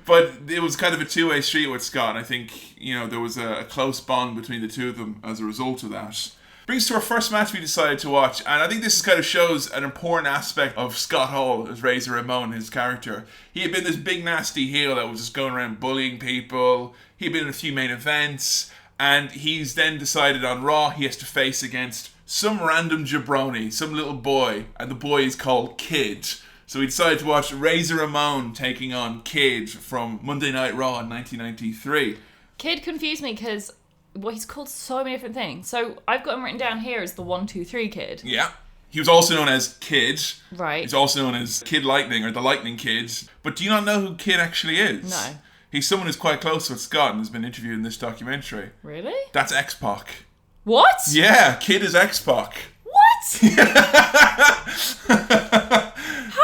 But it was kind of a two-way street with Scott, and I think, there was a close bond between the two of them as a result of that. Brings us to our first match we decided to watch, and I think this kind of shows an important aspect of Scott Hall as Razor Ramon, his character. He had been this big nasty heel that was just going around bullying people. He'd been in a few main events, and he's then decided on Raw he has to face against some random jabroni, some little boy, and the boy is called Kid. So we decided to watch Razor Ramon taking on Kid from Monday Night Raw in 1993. Kid confused me because, he's called so many different things. So I've got him written down here as the 1-2-3 Kid. Yeah. He was also known as Kid. Right. He's also known as Kid Lightning, or the Lightning Kid. But do you not know who Kid actually is? No. He's someone who's quite close with Scott and has been interviewed in this documentary. Really? That's X-Pac. What? Yeah, Kid is X-Pac. What? How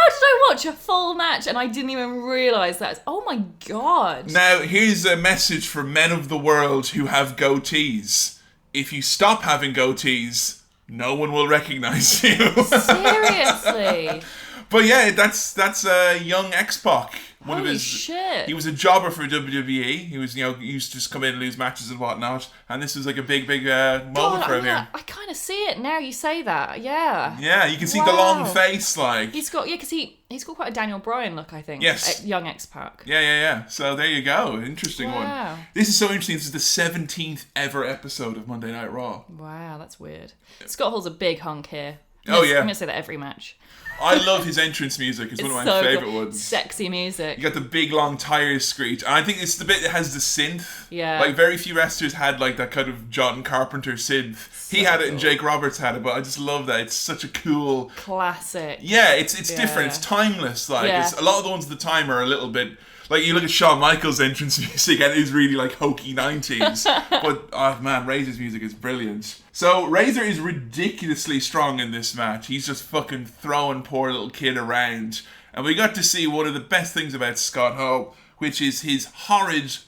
did I watch a full match and I didn't even realise that? Oh my god. Now, here's a message for men of the world who have goatees. If you stop having goatees, no one will recognise you. Seriously? But yeah, that's young X-Pac. Holy shit. He was a jobber for WWE. He was, he used to just come in and lose matches and whatnot. And this was like a big moment for him here. I kind of see it now you say that. Yeah. Yeah, you can see the long face, like. He's got, because he's got quite a Daniel Bryan look, I think. Yes. Young X-Pac. Yeah. So there you go. Interesting one. This is so interesting. This is the 17th ever episode of Monday Night Raw. Wow, that's weird. Scott Hall's a big hunk here. Yeah. I'm going to say that every match. I love his entrance music. It's one of my favourite ones. Sexy music. You got the big long tires screech. And I think it's the bit that has the synth. Yeah. Like, very few wrestlers had like that kind of John Carpenter synth. He had it and Jake Roberts had it, but I just love that. It's such a cool... Classic. Yeah, it's different. It's timeless. Like, a lot of the ones at the time are a little bit... Like, you look at Shawn Michaels' entrance music and it's really like hokey 90s. But, oh man, Razor's music is brilliant. So, Razor is ridiculously strong in this match. He's just fucking throwing poor little Kid around. And we got to see one of the best things about Scott Hall, which is his horrid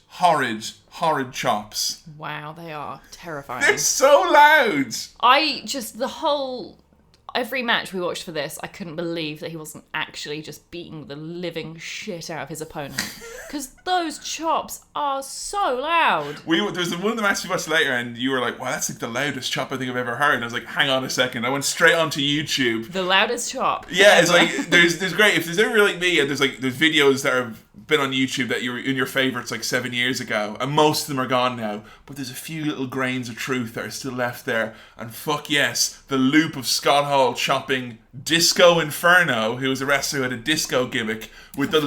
chops. Wow, they are terrifying. They're so loud! every match we watched for this, I couldn't believe that he wasn't actually just beating the living shit out of his opponent. Because those chops are so loud. There's one of the matches we watched later, and you were like, wow, that's like the loudest chop I think I've ever heard. And I was like, hang on a second. I went straight onto YouTube. The loudest chop. Yeah, it's like, there's great, if there's ever like me, and there's videos that have been on YouTube that you're in your favourites like 7 years ago, and most of them are gone now, but there's a few little grains of truth that are still left there. And fuck yes, the loop of Scott Hall chopping Disco Inferno, who was a wrestler who had a disco gimmick, with the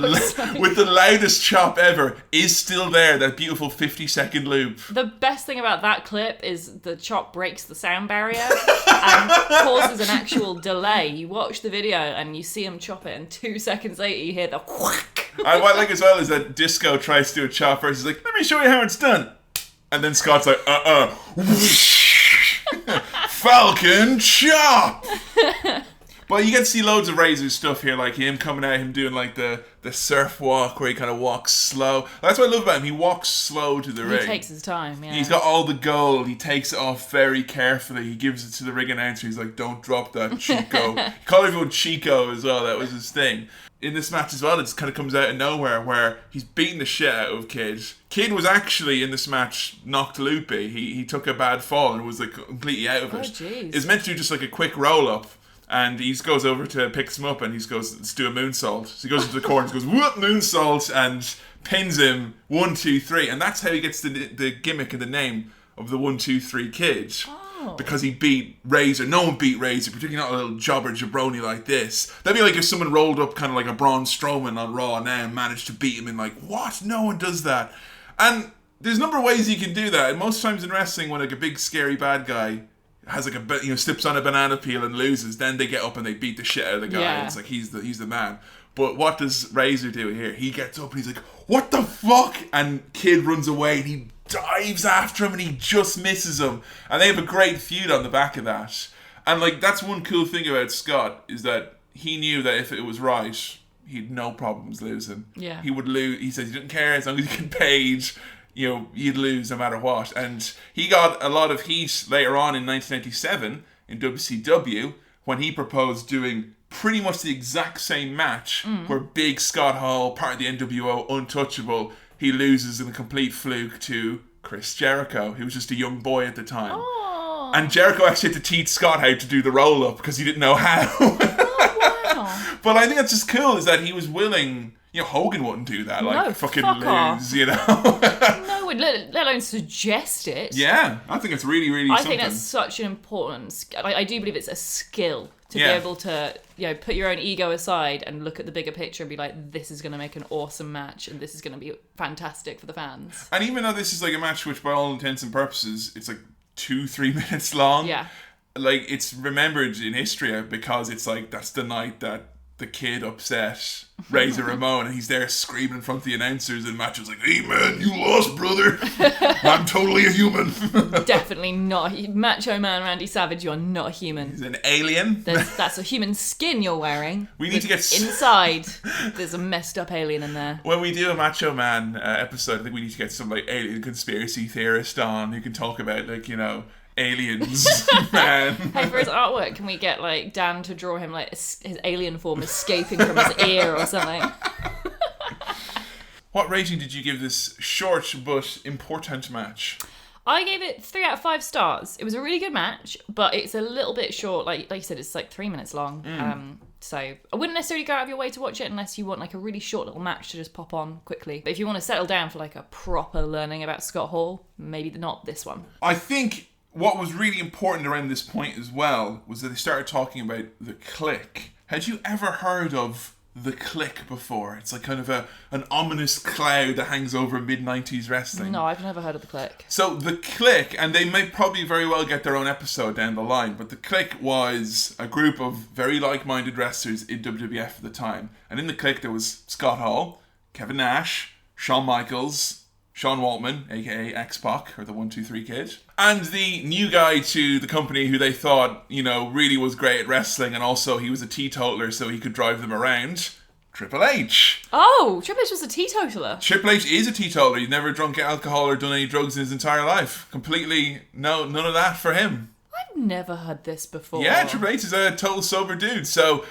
loudest chop ever, is still there. That beautiful 50-second loop. The best thing about that clip is the chop breaks the sound barrier and causes an actual delay. You watch the video and you see him chop it, and 2 seconds later you hear the whack. And what I like as well is that Disco tries to do a chop first. He's like, let me show you how it's done. And then Scott's like, Falcon chop! But you get to see loads of Razor stuff here, like him coming out, him doing like the surf walk where he kind of walks slow. That's what I love about him. He walks slow to the ring. He takes his time, yeah. He's got all the gold. He takes it off very carefully. He gives it to the ring announcer. He's like, don't drop that, Chico. He called everyone Chico as well. That was his thing. In this match as well, it just kind of comes out of nowhere where he's beating the shit out of Kid. Kid was actually, in this match, knocked loopy. He took a bad fall and was like completely out of it. Oh, jeez. It's meant to do just like a quick roll-up. And he goes over to pick him up and he goes, let's do a moonsault. So he goes into the corner and goes, whoop, moonsault, and pins him 1, 2, 3. And that's how he gets the gimmick and the name of the 1, 2, 3 Kid. Oh. Because he beat Razor. No one beat Razor, particularly not a little jobber jabroni like this. That'd be like if someone rolled up kind of like a Braun Strowman on Raw now and managed to beat him, and like, what? No one does that. And there's a number of ways you can do that. And most times in wrestling, when like a big scary bad guy has like slips on a banana peel and loses, then they get up and they beat the shit out of the guy. Yeah. And it's like he's the man. But what does Razor do here? He gets up and he's like, what the fuck? And Kid runs away and he dives after him and he just misses him. And they have a great feud on the back of that. And like, that's one cool thing about Scott, is that he knew that if it was right, he'd no problems losing. Yeah. He would lose. He says he didn't care as long as he get paid. You'd lose no matter what. And he got a lot of heat later on in 1997 in WCW when he proposed doing pretty much the exact same match where big Scott Hall, part of the NWO, untouchable, he loses in a complete fluke to Chris Jericho, who was just a young boy at the time. Oh. And Jericho actually had to teach Scott how to do the roll-up because he didn't know how. Oh, wow. But I think that's just cool, is that he was willing. Hogan wouldn't do that. Like, No, fucking fuck lose, off. No, let alone suggest it. Yeah, I think it's really, really I something. think that's such an important... I do believe it's a skill to be Yeah. able to put your own ego aside and look at the bigger picture and be like, this is going to make an awesome match and this is going to be fantastic for the fans. And even though this is like a match which, by all intents and purposes, it's like 2-3 minutes long. Yeah. Like, it's remembered in history because it's like, that's the night that the Kid upset Razor Ramon, and he's there screaming in front of the announcers, and Macho's like, hey man, you lost, brother. I'm totally a human. Definitely not. Macho Man Randy Savage, you're not a human. He's an alien. That's a human skin you're wearing. We need to get... Inside, there's a messed up alien in there. When we do a Macho Man episode, I think we need to get some like alien conspiracy theorist on who can talk about aliens, man. Hey, for his artwork, can we get like Dan to draw him like his alien form escaping from his ear or something? What rating did you give this short but important match? I gave it 3 out of 5 stars. It was a really good match, but it's a little bit short. Like you said, it's like 3 minutes long. So I wouldn't necessarily go out of your way to watch it unless you want like a really short little match to just pop on quickly. But if you want to settle down for like a proper learning about Scott Hall, maybe not this one. I think what was really important around this point as well was that they started talking about the Click. Had you ever heard of the Click before? It's like kind of an ominous cloud that hangs over mid-90s wrestling. No, I've never heard of the Click. So the Click, and they may probably very well get their own episode down the line, but the Click was a group of very like-minded wrestlers in WWF at the time. And in the Click there was Scott Hall, Kevin Nash, Shawn Michaels, Sean Waltman, aka X-Pac, or the 1, 2, 3 Kid. And the new guy to the company who they thought, really was great at wrestling, and also he was a teetotaler so he could drive them around, Triple H. Oh, Triple H was a teetotaler. Triple H is a teetotaler. He's never drunk alcohol or done any drugs in his entire life. Completely, none of that for him. I've never heard this before. Yeah, Triple H is a total sober dude. So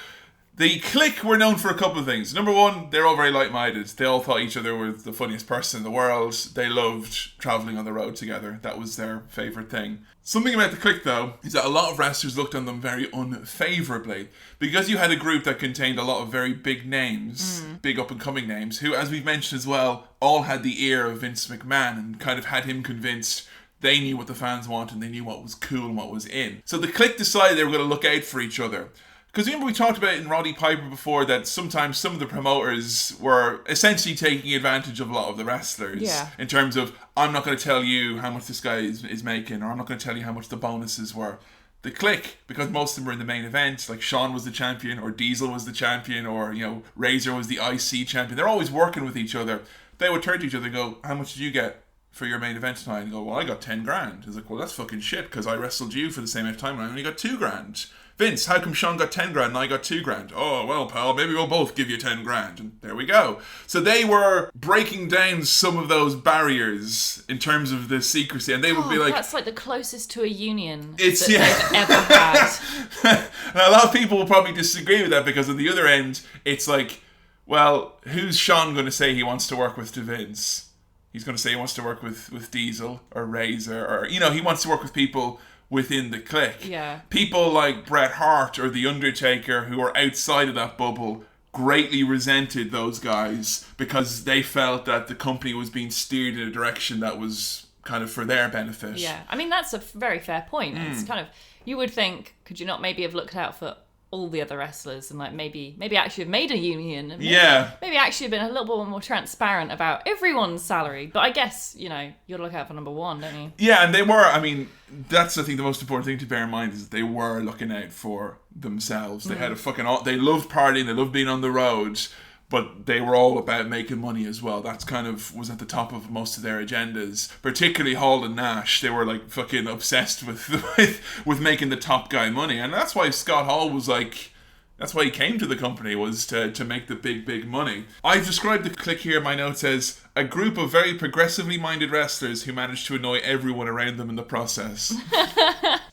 the Clique were known for a couple of things. Number one, they're all very like-minded. They all thought each other were the funniest person in the world. They loved travelling on the road together. That was their favourite thing. Something about the Clique, though, is that a lot of wrestlers looked on them very unfavourably. Because you had a group that contained a lot of very big names, big up-and-coming names, who, as we've mentioned as well, all had the ear of Vince McMahon and kind of had him convinced they knew what the fans wanted and they knew what was cool and what was in. So the Clique decided they were going to look out for each other. Because remember we talked about in Roddy Piper before that sometimes some of the promoters were essentially taking advantage of a lot of the wrestlers. Yeah. In terms of, I'm not going to tell you how much this guy is making, or I'm not going to tell you how much the bonuses were. The Clique, because most of them were in the main event, like Shawn was the champion, or Diesel was the champion, or, Razor was the IC champion. They're always working with each other. They would turn to each other and go, how much did you get for your main event tonight? And go, well, I got 10 grand. It's like, well, that's fucking shit, because I wrestled you for the same amount of time and I only got 2 grand. Vince, how come Shawn got 10 grand and I got 2 grand? Oh, well, pal, maybe we'll both give you 10 grand. And there we go. So they were breaking down some of those barriers in terms of the secrecy. And they would be like... That's like the closest to a union they've ever had. And a lot of people will probably disagree with that because on the other end, it's like, well, who's Shawn going to say he wants to work with to Vince? He's going to say he wants to work with Diesel or Razor or, he wants to work with people within the Clique. Yeah. People like Bret Hart or The Undertaker who are outside of that bubble greatly resented those guys because they felt that the company was being steered in a direction that was kind of for their benefit. Yeah. I mean, that's a very fair point. It's kind of, you would think, could you not maybe have looked out for all the other wrestlers and like maybe actually have made a union and maybe actually have been a little bit more transparent about everyone's salary. But I guess, you gotta look out for number one, don't you? Yeah, and they were, I mean, that's I think the most important thing to bear in mind is that they were looking out for themselves. They had they loved partying, they loved being on the road, but they were all about making money as well. That's kind of was at the top of most of their agendas. Particularly Hall and Nash, they were like fucking obsessed with making the top guy money, and that's why Scott Hall was like. That's why he came to the company, was to make the big money. I've described the Clique here in my notes as a group of very progressively minded wrestlers who managed to annoy everyone around them in the process.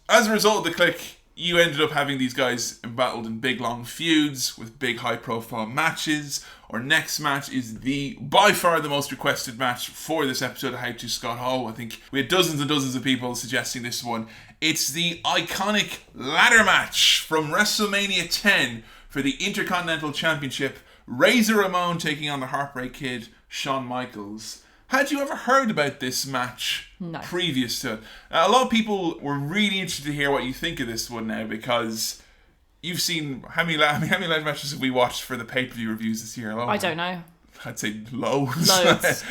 As a result of the Clique, you ended up having these guys embattled in big long feuds with big high profile matches. Our next match is by far the most requested match for this episode of How to Scott Hall. I think we had dozens and dozens of people suggesting this one. It's the iconic ladder match from WrestleMania 10 for the Intercontinental Championship. Razor Ramon taking on the Heartbreak Kid, Shawn Michaels. Had you ever heard about this match previous to it? A lot of people were really interested to hear what you think of this one now because you've seen how many ladder matches have we watched for the pay-per-view reviews this year? I don't know. I'd say loads. Loads.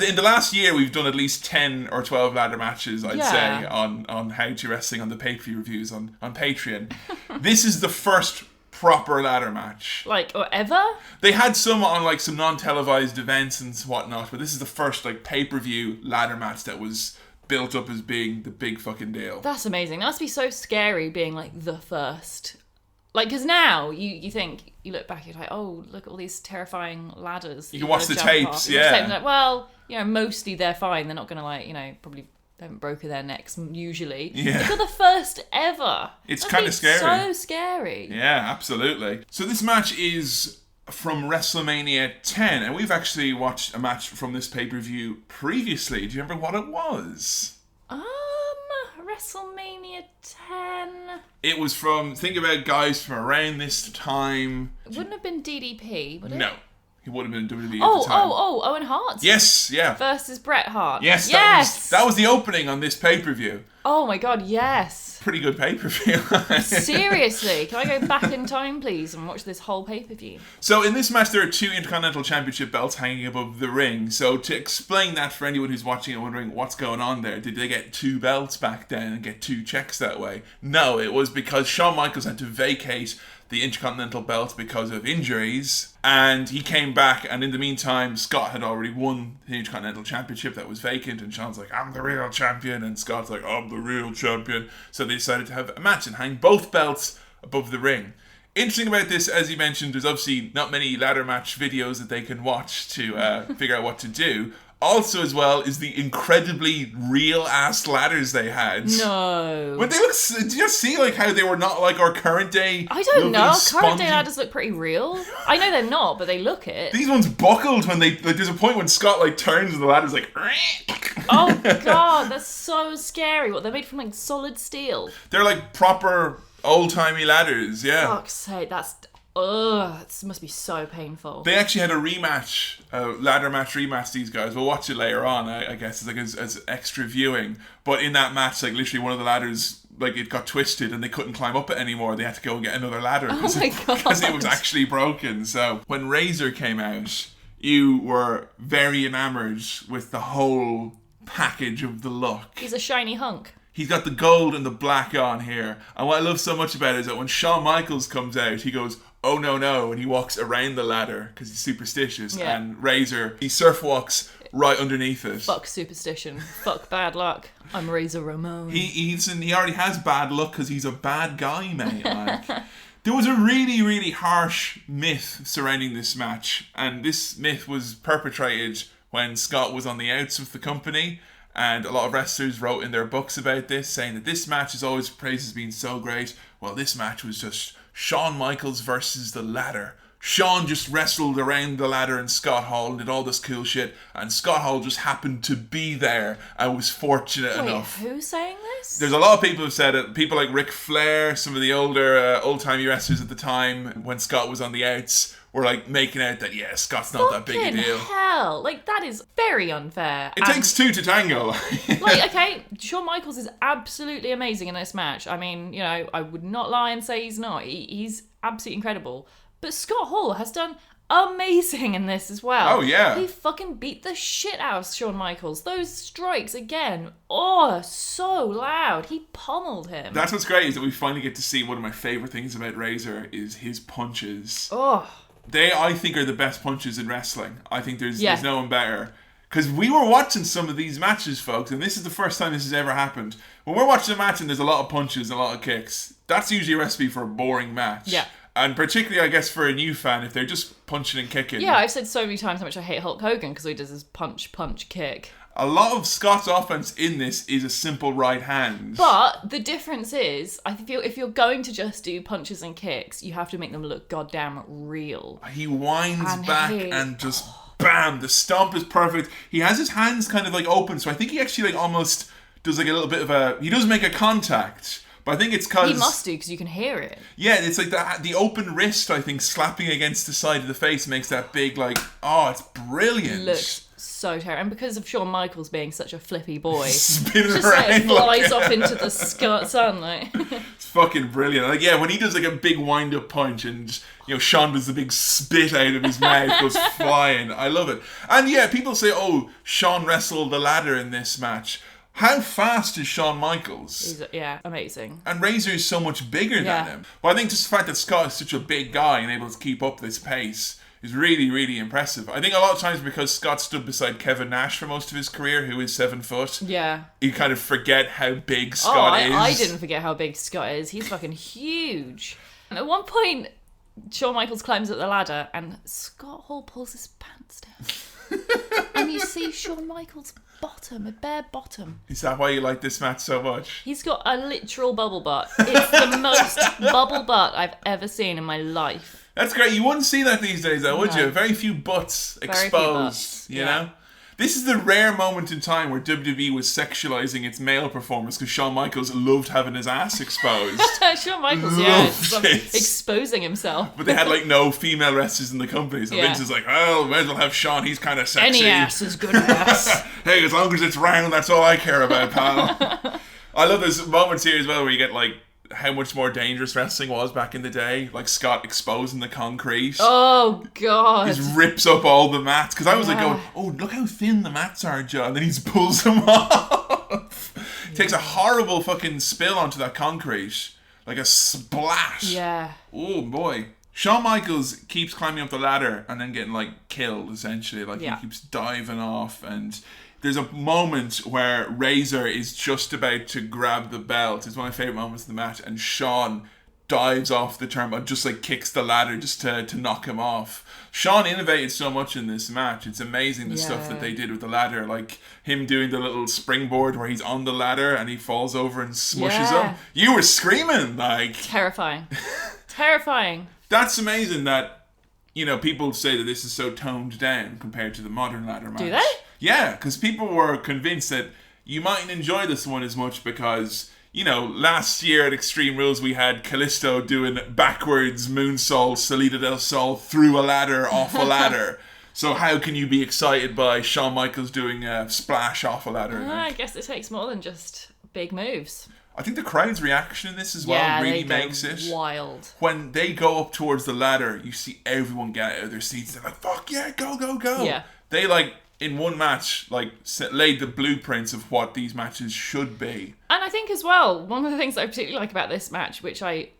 In the last year, we've done at least 10 or 12 ladder matches, I'd say, on How to Wrestling on the pay-per-view reviews on Patreon. This is the first proper ladder match. Like, or ever? They had some on like some non-televised events and whatnot, but this is the first like pay-per-view ladder match that was built up as being the big fucking deal. That's amazing. That must be so scary being like the first. Like, because now you think, you look back, you're like, oh, look at all these terrifying ladders. You can watch the tapes, yeah. Like, well, mostly they're fine. They're not going to probably haven't broken their necks usually. Yeah. You're the first ever. It's kind of scary. So scary. Yeah, absolutely. So this match is from WrestleMania 10, and we've actually watched a match from this pay-per-view previously. Do you remember what it was? WrestleMania 10. It was think about guys from around this time. It wouldn't have been DDP, would it? No. He would have been in WWE at the time. Owen Hart. Yes, yeah. Versus Bret Hart. Yes, that was the opening on this pay-per-view. Oh my god, yes. Pretty good pay-per-view. Seriously, can I go back in time, please, and watch this whole pay-per-view? So in this match, there are 2 Intercontinental Championship belts hanging above the ring. So to explain that for anyone who's watching and wondering what's going on there, did they get 2 belts back then and get 2 checks that way? No, it was because Shawn Michaels had to vacate the Intercontinental belt because of injuries, and he came back, and in the meantime Scott had already won the Intercontinental Championship that was vacant, and Shawn's like, I'm the real champion, and Scott's like, I'm the real champion. So they decided to have a match and hang both belts above the ring. Interesting about this, as you mentioned, there's obviously not many ladder match videos that they can watch to figure out what to do. Also, as well, is the incredibly real-ass ladders they had. No. When they look... Did you see, like, how they were not like our current day... I don't know. Current spongy? day ladders look pretty real. I know they're not, but they look it. These ones buckled when they... Like, there's a point when Scott, like, turns and the ladder's like... Oh, God. That's so scary. What, they're made from, like, solid steel? They're, like, proper old-timey ladders, yeah. Fuck's sake, that's... Ugh, this must be so painful. They actually had a rematch, a ladder match rematch, these guys. We'll watch it later on, I guess, as extra viewing. But in that match, like, literally one of the ladders, like, it got twisted and they couldn't climb up it anymore. They had to go and get another ladder because it was actually broken. So when Razor came out, you were very enamoured with the whole package of the look. He's a shiny hunk. He's got the gold and the black on here. And what I love so much about it is that when Shawn Michaels comes out, he goes, "Oh no, no," and he walks around the ladder because he's superstitious. Yeah. And Razor, he surf walks right underneath it. Fuck superstition. Fuck bad luck. I'm Razor Ramon. He already has bad luck because he's a bad guy, mate. Like, there was a really, really harsh myth surrounding this match, and this myth was perpetrated when Scott was on the outs of the company. And a lot of wrestlers wrote in their books about this, saying that this match is always praised as being so great. Well, this match was just Shawn Michaels versus the ladder. Shawn just wrestled around the ladder in Scott Hall and did all this cool shit. And Scott Hall just happened to be there and was fortunate enough. Who's saying this? There's a lot of people who've said it. People like Ric Flair, some of the older, old-timey wrestlers at the time, when Scott was on the outs, were like making out that, yeah, Scott's not that big a deal. Hell, like, that is very unfair. It takes two to tango. Like, okay, Shawn Michaels is absolutely amazing in this match. I mean, you know, I would not lie and say he's not. He's absolutely incredible. But Scott Hall has done amazing in this as well. Oh, yeah. He fucking beat the shit out of Shawn Michaels. Those strikes, again, so loud. He pummeled him. That's what's great, is that we finally get to see one of my favourite things about Razor is his punches. Oh. They, I think, are the best punches in wrestling. I think there's no one better. Because we were watching some of these matches, folks, and this is the first time this has ever happened. When we're watching a match and there's a lot of punches and a lot of kicks, that's usually a recipe for a boring match. Yeah. And particularly, I guess, for a new fan, if they're just punching and kicking. Yeah, I've said so many times how much I hate Hulk Hogan because he does his punch, kick. A lot of Scott's offense in this is a simple right hand. But the difference is, I feel if you're going to just do punches and kicks, you have to make them look goddamn real. He winds back and just bam, the stomp is perfect. He has his hands kind of like open, so I think he actually like almost does like a little bit of he does make a contact. But I think it's because... He must do, because you can hear it. Yeah, it's like the open wrist, I think, slapping against the side of the face makes that big, like, oh, it's brilliant. Looks so terrible. And because of Shawn Michaels being such a flippy boy, spinning just around like flies off into the sun, like... It's fucking brilliant. Like, yeah, when he does like a big wind-up punch and, you know, Shawn does the big spit out of his mouth, goes flying. I love it. And yeah, people say, oh, Shawn wrestled the ladder in this match. How fast is Shawn Michaels? He's, amazing. And Razor is so much bigger than him. But I think just the fact that Scott is such a big guy and able to keep up this pace is really, really impressive. I think a lot of times because Scott stood beside Kevin Nash for most of his career, who is 7 foot, you kind of forget how big Scott is. I didn't forget how big Scott is. He's fucking huge. And at one point, Shawn Michaels climbs up the ladder and Scott Hall pulls his pants down. And you see Shawn Michaels' bottom, a bare bottom. Is that why you like this match so much? He's got a literal bubble butt. It's the most bubble butt I've ever seen in my life. That's great. You wouldn't see that these days, though, would you? Very few butts exposed, you know? This is the rare moment in time where WWE was sexualizing its male performers because Shawn Michaels loved having his ass exposed. Shawn Michaels, exposing himself. But they had like no female wrestlers in the company, so Vince is like, well, might as well have Shawn, he's kind of sexy. Any ass is good ass. Hey, as long as it's round, that's all I care about, pal. I love those moments here as well where you get like how much more dangerous wrestling was back in the day, like Scott exposing the concrete. Oh god, he just rips up all the mats, because I was like going, oh, look how thin the mats are, Joe, and then he pulls them off. He takes a horrible fucking spill onto that concrete, like a splash. Oh boy. Shawn Michaels keeps climbing up the ladder and then getting like killed, essentially. Like he keeps diving off, and there's a moment where Razor is just about to grab the belt. It's one of my favourite moments in the match, and Shawn dives off the turnbuckle, just like kicks the ladder just to knock him off. Sean innovated so much in this match. It's amazing the stuff that they did with the ladder, like him doing the little springboard where he's on the ladder and he falls over and smushes him. You were screaming like terrifying. Terrifying. That's amazing that, you know, people say that this is so toned down compared to the modern ladder match. Do they? Yeah, because people were convinced that you mightn't enjoy this one as much because, you know, last year at Extreme Rules we had Kalisto doing backwards moonsault Salida del Sol through a ladder, off a ladder. So how can you be excited by Shawn Michaels doing a splash off a ladder? I guess it takes more than just big moves. I think the crowd's reaction in this as well really makes it wild. When they go up towards the ladder, you see everyone get out of their seats. They're like, fuck yeah, go, go, go. Yeah. They, like, in one match, like, laid the blueprints of what these matches should be. And I think as well, one of the things that I particularly like about this match, which I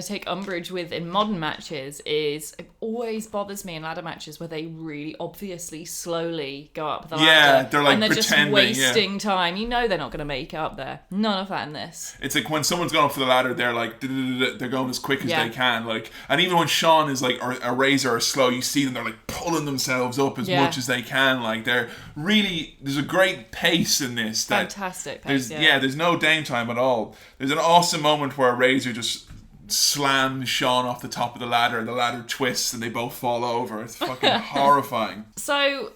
take umbrage with in modern matches, is it always bothers me in ladder matches where they really obviously slowly go up the ladder. Yeah, they're like and they're pretending, just wasting time. You know they're not going to make it up there. None of that in this. It's like when someone's gone up for the ladder, they're like, they're going as quick as they can. Like, and even when Sean is like, or a Razor are slow, you see them, they're like pulling themselves up as much as they can. Like, they're really, there's a great pace in this. Fantastic pace, there's no downtime at all. There's an awesome moment where a Razor just slams Sean off the top of the ladder and the ladder twists and they both fall over. It's fucking horrifying. So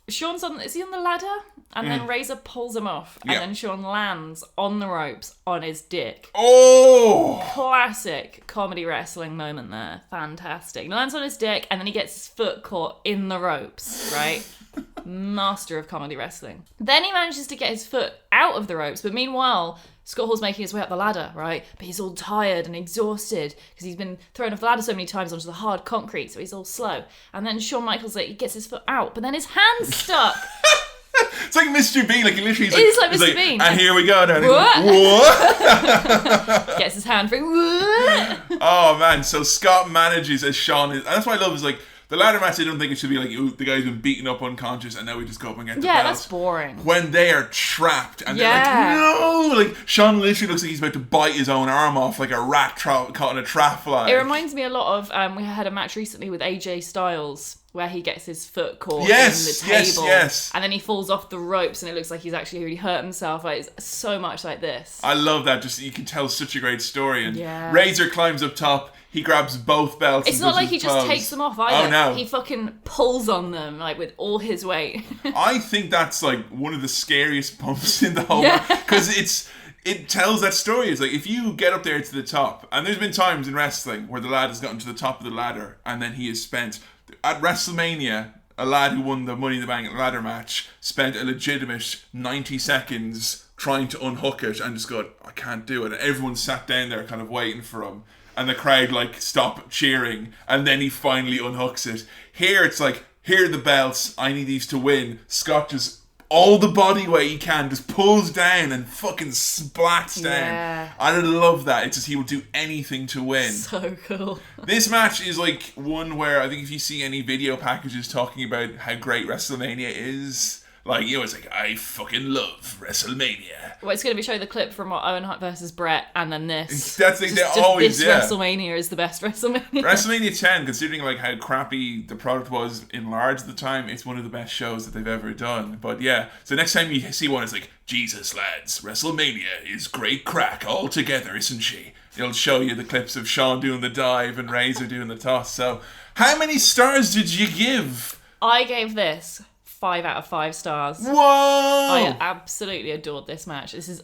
Sean's is he on the ladder? And then Razor pulls him off and then Sean lands on the ropes on his dick. Oh! Classic comedy wrestling moment there. Fantastic. He lands on his dick and then he gets his foot caught in the ropes, right? Master of comedy wrestling. Then he manages to get his foot out of the ropes, but meanwhile Scott Hall's making his way up the ladder, right? But he's all tired and exhausted because he's been thrown off the ladder so many times onto the hard concrete, so he's all slow. And then Shawn Michaels, like, he gets his foot out, but then his hand's stuck. It's like Mr. Bean, like he literally It is like Mr. Bean. And here we go. Now. What? Gets his hand free. What? Oh man, so Scott manages as Sean is, and that's what I love is like the ladder match. I don't think it should be like, ooh, the guy's been beaten up unconscious and now we just go up and get the belt. Yeah, that's boring. When they are trapped and they're like, no! Like, Sean literally looks like he's about to bite his own arm off like a rat caught in a trap. Like. It reminds me a lot of, we had a match recently with AJ Styles where he gets his foot caught in the table. Yes. And then he falls off the ropes and it looks like he's actually really hurt himself. Like, it's so much like this. I love that. Just, you can tell such a great story. And Razor climbs up top. He grabs both belts. It's not like he just takes them off either. Oh, no. He fucking pulls on them, like, with all his weight. I think that's, like, one of the scariest bumps in the whole match. Because it tells that story. It's like, if you get up there to the top, and there's been times in wrestling where the lad has gotten to the top of the ladder, and then he is spent... At WrestleMania, a lad who won the Money in the Bank ladder match spent a legitimate 90 seconds trying to unhook it and just go, I can't do it. And everyone sat down there kind of waiting for him. And the crowd, like, stop cheering. And then he finally unhooks it. Here, it's like, here are the belts. I need these to win. Scott just, all the body weight he can, just pulls down and fucking splats down. Yeah. I love that. It's just he will do anything to win. So cool. This match is, like, one where I think if you see any video packages talking about how great WrestleMania is... Like, you know, it's like, I fucking love WrestleMania. Well, it's going to be showing the clip from Owen Hart versus Brett, and then this. That's like, they're always, this WrestleMania is the best WrestleMania. WrestleMania 10, considering like how crappy the product was in large at the time, it's one of the best shows that they've ever done. But yeah, so next time you see one, it's like, Jesus, lads, WrestleMania is great crack all together, isn't she? It'll show you the clips of Sean doing the dive and Razor doing the toss. So, how many stars did you give? I gave this 5 out of 5 stars. Whoa! I absolutely adored this match. This is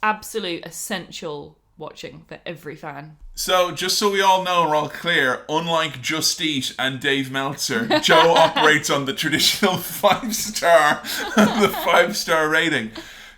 absolute essential watching for every fan. So, just so we all know, we're all clear, unlike Just Eat and Dave Meltzer, Joe operates on the traditional 5-star, the 5-star rating.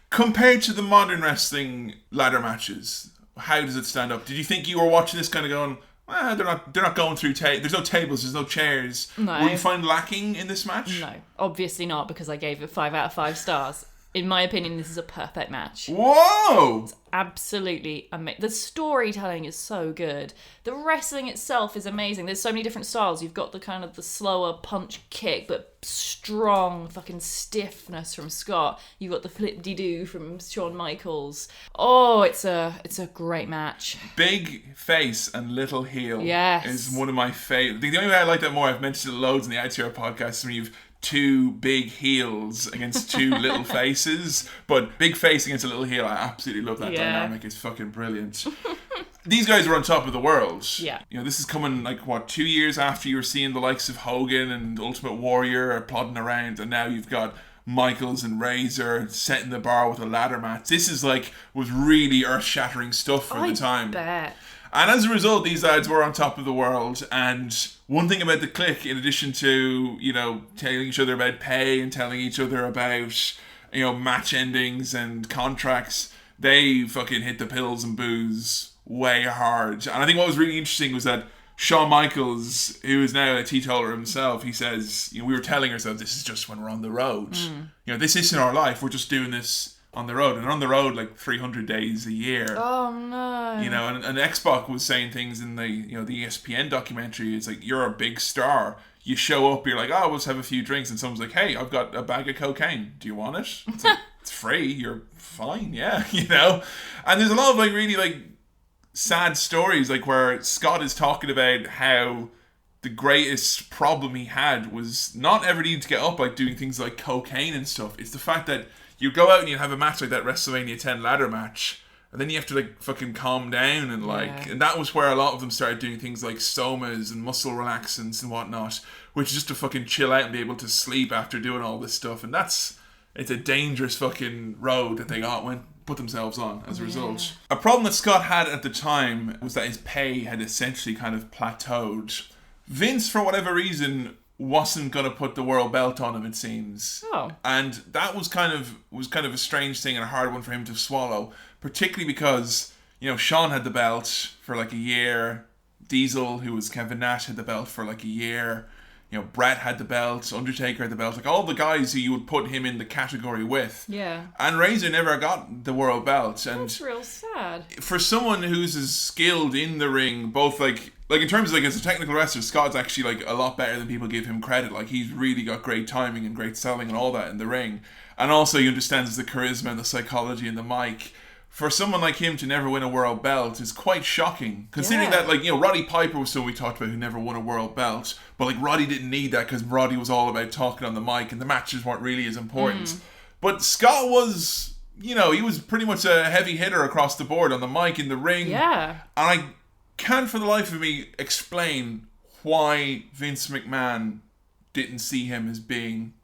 Compared to the modern wrestling ladder matches, how does it stand up? Did you think you were watching this kind of going, they're not going through there's no tables, there's no chairs. No. Were you find lacking in this match? No, obviously not, because I gave it 5 out of 5 stars. In my opinion, this is a perfect match. Whoa! Absolutely amazing. The storytelling is so good. The wrestling itself is amazing. There's so many different styles. You've got the kind of the slower punch kick, but strong fucking stiffness from Scott. You've got the flip-de-doo from Shawn Michaels. Oh, it's a great match. Big face and little heel. Yes. Is one of my favorite. The only way I like that more, I've mentioned it loads in the ITR podcast, is when you've two big heels against two little faces, but big face against a little heel. I absolutely love that dynamic. It's fucking brilliant. These guys were on top of the world. Yeah. You know, this is coming 2 years after you were seeing the likes of Hogan and Ultimate Warrior plodding around, and now you've got Michaels and Razor setting the bar with a ladder match. This is was really earth-shattering stuff for the time. Bet. And as a result, these lads were on top of the world. And one thing about the Clique, in addition to, telling each other about pay and telling each other about, match endings and contracts, they fucking hit the pills and booze way hard. And I think what was really interesting was that Shawn Michaels, who is now a teetotaler himself, he says, we were telling ourselves, this is just when we're on the road. This isn't our life. We're just doing this on the road, and on the road 300 days a year. Oh no! And X-Pac was saying things in the the ESPN documentary. It's you're a big star. You show up, you're oh, let's have a few drinks, and someone's hey, I've got a bag of cocaine. Do you want it? It's it's free. You're fine. Yeah, And there's a lot of really sad stories where Scott is talking about how the greatest problem he had was not ever needing to get up doing things like cocaine and stuff. It's the fact that you go out and you have a match like that WrestleMania 10 ladder match, and then you have to fucking calm down and and that was where a lot of them started doing things like somas and muscle relaxants and whatnot, which is just to fucking chill out and be able to sleep after doing all this stuff. And it's a dangerous fucking road that they put themselves on as a result. A problem that Scott had at the time was that his pay had essentially kind of plateaued. Vince, for whatever reason, wasn't going to put the world belt on him, it seems. Oh. And that was kind of a strange thing and a hard one for him to swallow, particularly because, Shawn had the belt for a year. Diesel, who was Kevin Nash, had the belt for a year. Bret had the belt, Undertaker had the belt, all the guys who you would put him in the category with. Yeah. And Razor never got the world belt. And that's real sad. For someone who's as skilled in the ring, both in terms of as a technical wrestler, Scott's actually a lot better than people give him credit. He's really got great timing and great selling and all that in the ring. And also he understands the charisma and the psychology and the mic. For someone like him to never win a world belt is quite shocking. Considering that, Roddy Piper was someone we talked about who never won a world belt. But, Roddy didn't need that because Roddy was all about talking on the mic and the matches weren't really as important. But Scott was, he was pretty much a heavy hitter across the board on the mic, in the ring. Yeah. And I can't for the life of me explain why Vince McMahon didn't see him as being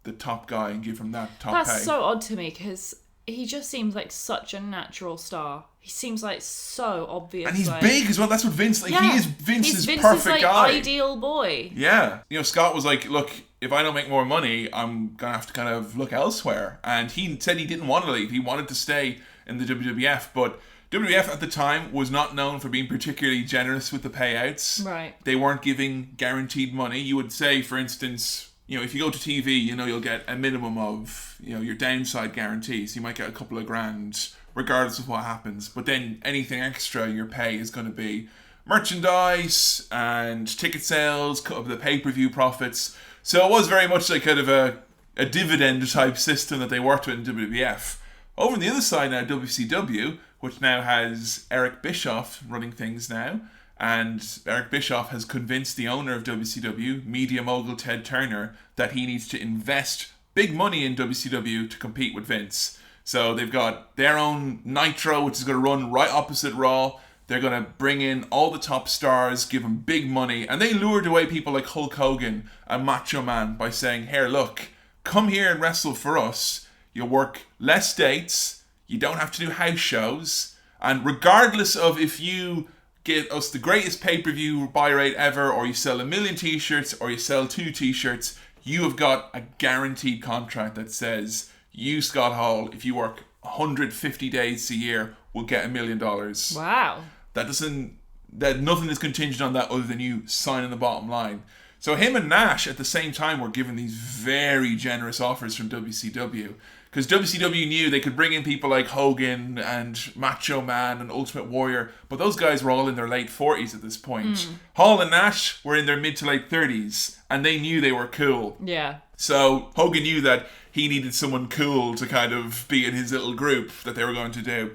the top guy and give him that top pay. That's so odd to me because he just seems like such a natural star. He seems so obvious. And he's big as well. That's what Vince... he is Vince's Vince's perfect guy. Ideal boy. Yeah. Scott was look, if I don't make more money, I'm going to have to kind of look elsewhere. And he said he didn't want to leave. He wanted to stay in the WWF. But WWF at the time was not known for being particularly generous with the payouts. Right. They weren't giving guaranteed money. You would say, for instance... if you go to TV, you'll get a minimum of, your downside guarantees. You might get a couple of grand, regardless of what happens. But then anything extra in your pay is going to be merchandise and ticket sales, cut of the pay-per-view profits. So it was very much kind of a dividend type system that they worked with in WWF. Over on the other side now, WCW, which now has Eric Bischoff running things now. And Eric Bischoff has convinced the owner of WCW, media mogul Ted Turner, that he needs to invest big money in WCW to compete with Vince. So they've got their own Nitro, which is going to run right opposite Raw. They're going to bring in all the top stars, give them big money. And they lured away people like Hulk Hogan and Macho Man by saying, here, look, come here and wrestle for us. You'll work less dates. You don't have to do house shows. And regardless of if you... get us the greatest pay-per-view buy rate ever, or you sell 1 million t-shirts, or you sell 2 t-shirts, you have got a guaranteed contract that says, you, Scott Hall, if you work 150 days a year, will get $1 million. Wow. That nothing is contingent on that other than you signing the bottom line. So him and Nash at the same time were given these very generous offers from WCW. Because WCW knew they could bring in people like Hogan and Macho Man and Ultimate Warrior, but those guys were all in their late 40s at this point. Hall and Nash were in their mid to late 30s, and they knew they were cool. Yeah. So Hogan knew that he needed someone cool to kind of be in his little group that they were going to do.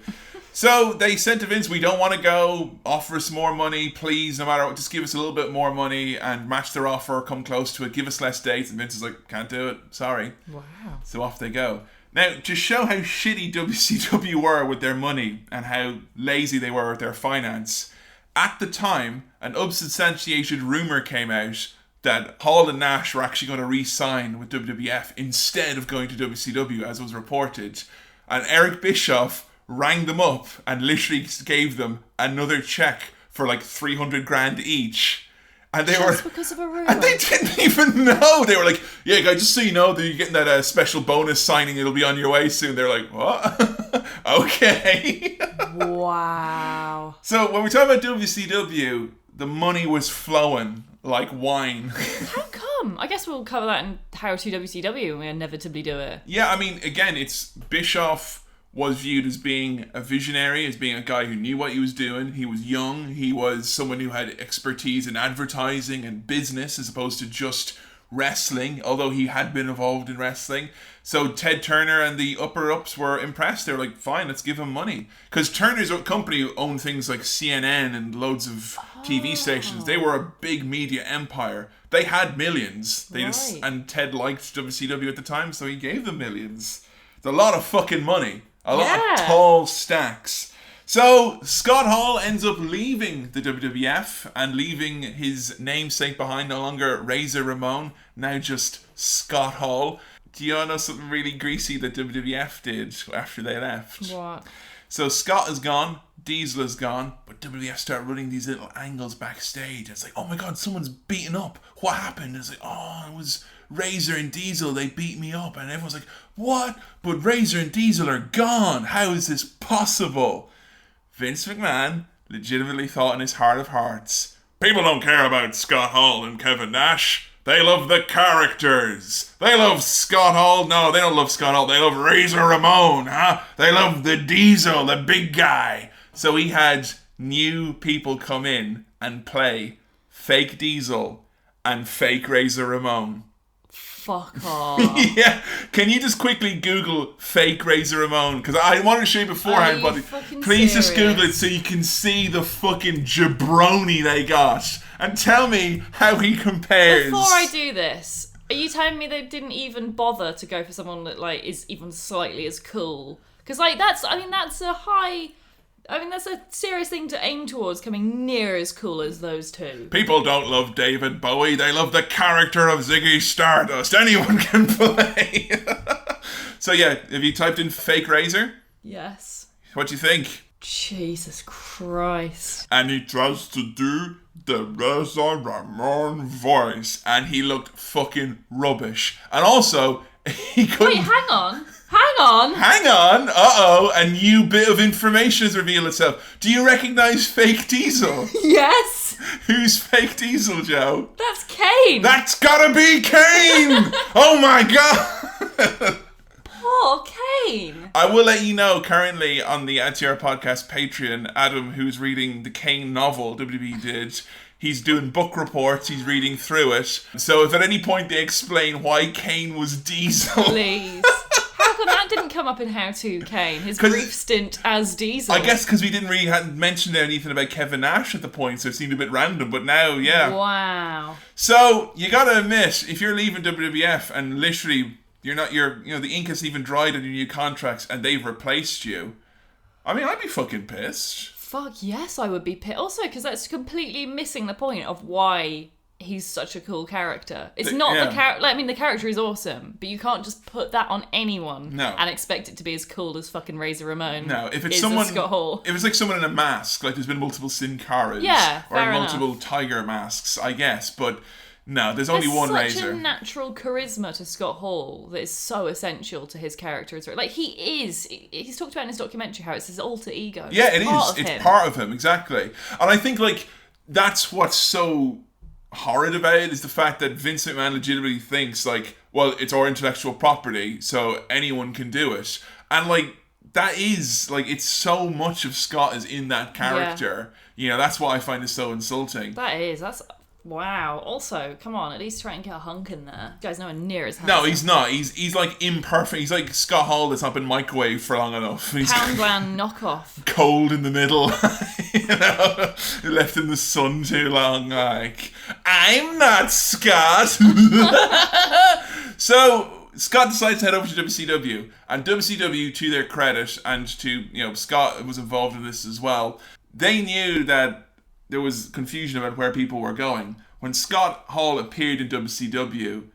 So they said to Vince, we don't want to go, offer us more money, please, no matter what, just give us a little bit more money and match their offer, come close to it, give us less dates. And Vince is like, can't do it, sorry. Wow. So off they go. Now, to show how shitty WCW were with their money and how lazy they were with their finance, at the time, an unsubstantiated rumour came out that Hall and Nash were actually going to re-sign with WWF instead of going to WCW, as was reported. And Eric Bischoff rang them up and literally gave them another check for like 300 grand each. And they Just because of a rumour. And they didn't even know. They were like, yeah, guys, just so you know that you're getting that special bonus signing. It'll be on your way soon. They're like, what? Okay. Wow. So when we talk about WCW, the money was flowing like wine. How come? I guess we'll cover that in How to WCW when we inevitably do it. Yeah, I mean, again, it's Bischoff was viewed as being a visionary, as being a guy who knew what he was doing. He was young. He was someone who had expertise in advertising and business as opposed to just wrestling, although he had been involved in wrestling. So Ted Turner and the upper-ups were impressed. They were like, fine, let's give him money. Because Turner's company owned things like CNN and loads of TV stations. They were a big media empire. They had millions. And Ted liked WCW at the time, so he gave them millions. It's a lot of fucking money. A lot of tall stacks. So Scott Hall ends up leaving the WWF and leaving his namesake behind, no longer Razor Ramon, now just Scott Hall. Do you know something really greasy that WWF did after they left? What? So Scott is gone, Diesel is gone, but WWF start running these little angles backstage. It's like, oh my god, someone's beaten up. What happened? It's like, oh, it was Razor and Diesel, they beat me up. And everyone's like, what? But Razor and Diesel are gone. How is this possible? Vince McMahon legitimately thought in his heart of hearts, people don't care about Scott Hall and Kevin Nash. They love the characters. They love Scott Hall. No, they don't love Scott Hall. They love Razor Ramon, huh? They love the Diesel, the big guy. So he had new people come in and play fake Diesel and fake Razor Ramon. Fuck off. Yeah. Can you just quickly Google fake Razor Ramon? Because I wanted to show you beforehand, but please just Google it so you can see the fucking jabroni they got. And tell me how he compares. Before I do this, are you telling me they didn't even bother to go for someone that like is even slightly as cool? Because like that's a serious thing to aim towards, coming near as cool as those two. People don't love David Bowie. They love the character of Ziggy Stardust. Anyone can play. So yeah, have you typed in fake Razor? Yes. What do you think? Jesus Christ. And he tries to do the Razor Ramon voice. And he looked fucking rubbish. And also, he couldn't... Wait, hang on. Uh-oh. A new bit of information has revealed itself. Do you recognise fake Diesel? Yes. Who's fake Diesel, Joe? That's Kane. That's gotta be Kane! Oh my god! Poor Kane. I will let you know, currently on the ATR Podcast Patreon, Adam, who's reading the Kane novel WWE did, he's doing book reports, he's reading through it. So if at any point they explain why Kane was Diesel... Please. How come that didn't come up in How to Kane? His brief stint as Diesel. I guess because we hadn't mentioned anything about Kevin Nash at the point, so it seemed a bit random, but now, yeah. Wow. So, you gotta admit, if you're leaving WWF and literally the ink has even dried on your new contracts and they've replaced you, I mean, I'd be fucking pissed. Fuck yes, I would be pissed. Also, because that's completely missing the point of why he's such a cool character. It's not the character. I mean, the character is awesome, but you can't just put that on anyone and expect it to be as cool as fucking Razor Ramon. No, if it's someone, Scott Hall. If it's like someone in a mask, like there's been multiple Sin Caras, or multiple tiger masks, I guess. But no, there's only one Razor. There's such a natural charisma to Scott Hall that is so essential to his character. Like he's talked about in his documentary how it's his alter ego. Yeah, it is. It's part of him, exactly. And I think like that's what's so horrid about it is the fact that Vince McMahon legitimately thinks like, well, it's our intellectual property, so anyone can do it. And like, that is, like, it's so much of Scott is in that character. You know, that's why I find it so insulting. That's... Wow. Also, come on, at least try and get a hunk in there. You guys nowhere near as handsome. No, he's not. He's like imperfect. He's like Scott Hall that's not been microwaved for long enough. He's Poundland knockoff. Cold in the middle. You know, left in the sun too long. Like, I'm not Scott. So Scott decides to head over to WCW, and WCW, to their credit, and to, you know, Scott was involved in this as well. They knew that there was confusion about where people were going. When Scott Hall appeared in WCW,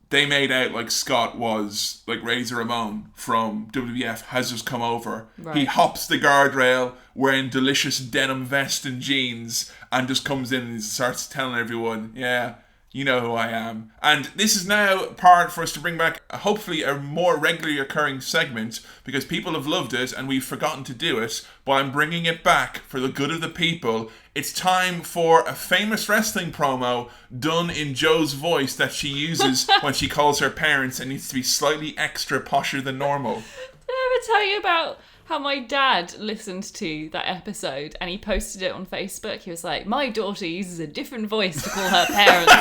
they made out like Scott was like Razor Ramon from WWF has just come over. Right. He hops the guardrail wearing delicious denim vest and jeans and just comes in and starts telling everyone, yeah, you know who I am. And this is now part for us to bring back, hopefully, a more regularly occurring segment, because people have loved it and we've forgotten to do it, but I'm bringing it back for the good of the people. It's time for a famous wrestling promo done in Joe's voice that she uses when she calls her parents and needs to be slightly extra posher than normal. Did I ever tell you about how my dad listened to that episode and he posted it on Facebook? He was like, my daughter uses a different voice to call her parents.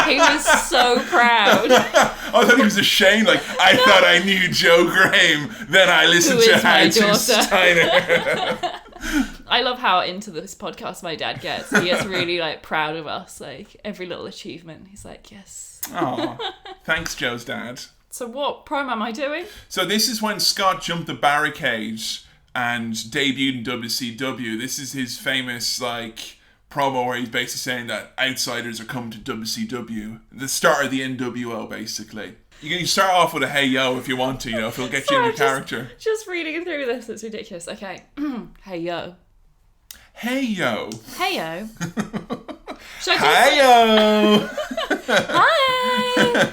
He was so proud. I thought he was ashamed. Like, I thought I knew Joe Graham, then I listened to Hans Steiner. I love how into this podcast my dad gets. He gets really like proud of us, like every little achievement. He's like, yes. Oh, thanks, Joe's dad. So what promo am I doing? So this is when Scott jumped the barricades and debuted in WCW. This is his famous like promo where he's basically saying that outsiders are coming to WCW. The start of the NWO, basically. You can start off with a hey yo if you want to, you know, if it'll get you in the character. Just reading through this, it's ridiculous. Okay. Hey yo. Hey yo. Hey yo. Hey yo. Hi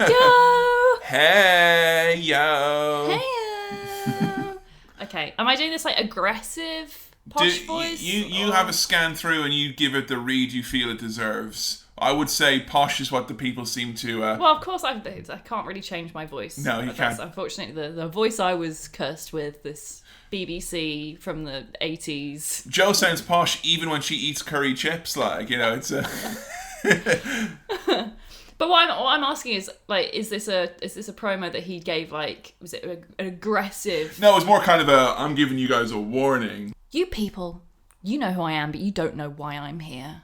yo. Hey yo. Hey yo. Okay. Am I doing this like aggressive posh voice? You have a scan through and you give it the read you feel it deserves. I would say posh is what the people seem to... Well, of course, I can't really change my voice. No, you can't. Unfortunately, the voice I was cursed with, this BBC from the 80s. Joe sounds posh even when she eats curry chips, like, you know, it's a... But what I'm asking is, like, is this a promo that he gave, like, was it an aggressive... No, it was more kind of I'm giving you guys a warning. You people, you know who I am, but you don't know why I'm here.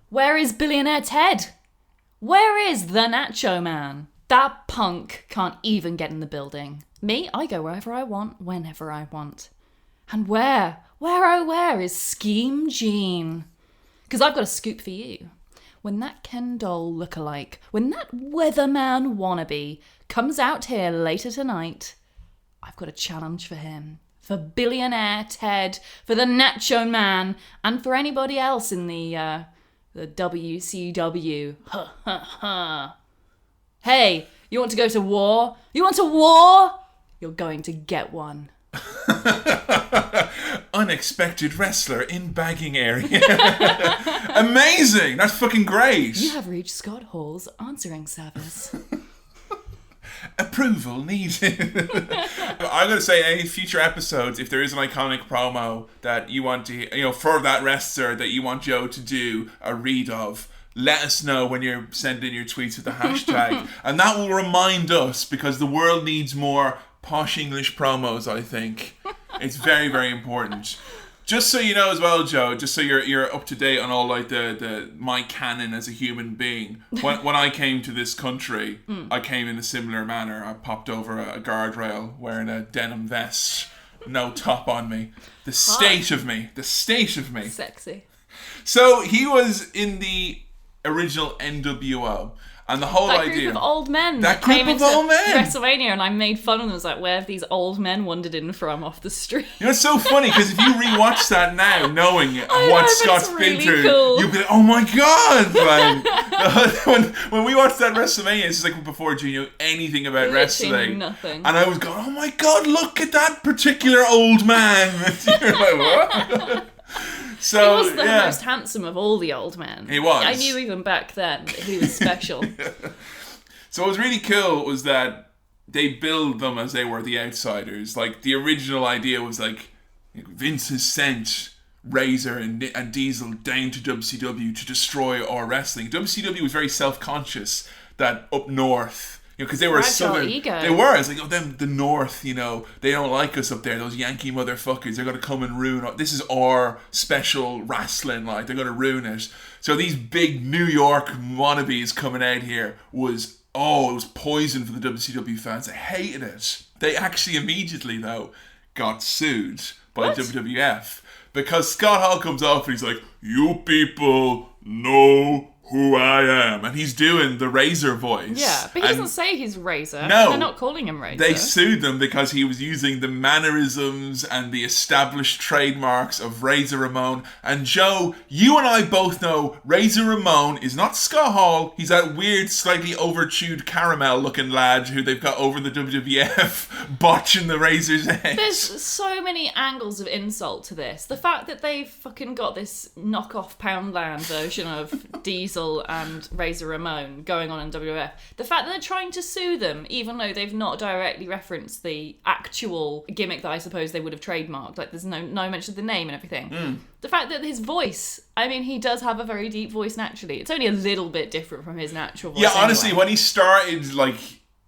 Where is Billionaire Ted? Where is the Nacho Man? That punk can't even get in the building. Me, I go wherever I want, whenever I want. And where is Scheme Jean? Because I've got a scoop for you. When that Ken doll lookalike, when that weatherman wannabe comes out here later tonight, I've got a challenge for him. For Billionaire Ted, for the Nacho Man, and for anybody else in the WCW. Ha ha ha. Hey, you want to go to war? You want a war? You're going to get one. Unexpected wrestler in bagging area. Amazing! That's fucking great. You have reached Scott Hall's answering service. Approval needed. I'm going to say any future episodes, if there is an iconic promo that you want to, you know, for that wrestler that you want Joe to do a read of, let us know when you're sending your tweets with the hashtag. And that will remind us, because the world needs more posh English promos, I think. It's very, very important. Just so you know as well, Joe, just so you're up to date on all like the my canon as a human being. When I came to this country, I came in a similar manner. I popped over a guardrail wearing a denim vest, no top on me. The state of me. Sexy. So he was in the original NWO. And the whole idea... That group of old men that came into WrestleMania, and I made fun of them. I was like, where have these old men wandered in from off the street? You know, it's so funny, because if you rewatch that now, knowing what Scott's been through, you'll be like, oh my god! Like, when we watched that WrestleMania, it's like before you knew anything about wrestling. Nothing. And I was going, oh my god, look at that particular old man! You're like, what? So, he was the most handsome of all the old men. He was. I knew even back then that he was special. So what was really cool was that they billed them as they were the outsiders. Like, the original idea was like, Vince has sent Razor and Diesel down to WCW to destroy our wrestling. WCW was very self-conscious that up north, because they were a southern ego. They were. It's like, oh, them the north, they don't like us up there. Those Yankee motherfuckers, they're gonna come and ruin this is our special wrestling. Like, they're gonna ruin it. So these big New York wannabes coming out here was poison for the WCW fans. They hated it. They actually immediately though got sued by WWF because Scott Hall comes off and he's like, "You people know who I am," and he's doing the Razor voice. Yeah, but he doesn't say he's Razor. No, they're not calling him Razor. They sued them because he was using the mannerisms and the established trademarks of Razor Ramon. And Joe, you and I both know Razor Ramon is not Scott Hall. He's that weird, slightly over-chewed caramel-looking lad who they've got over the WWF botching the Razor's head. There's so many angles of insult to this. The fact that they've fucking got this knockoff Poundland version of Diesel and Razor Ramon going on in WWF. The fact that they're trying to sue them, even though they've not directly referenced the actual gimmick that I suppose they would have trademarked. Like, there's no mention of the name and everything. The fact that his voice, I mean, he does have a very deep voice naturally. It's only a little bit different from his natural voice. Yeah, honestly, anyway. when he started, like,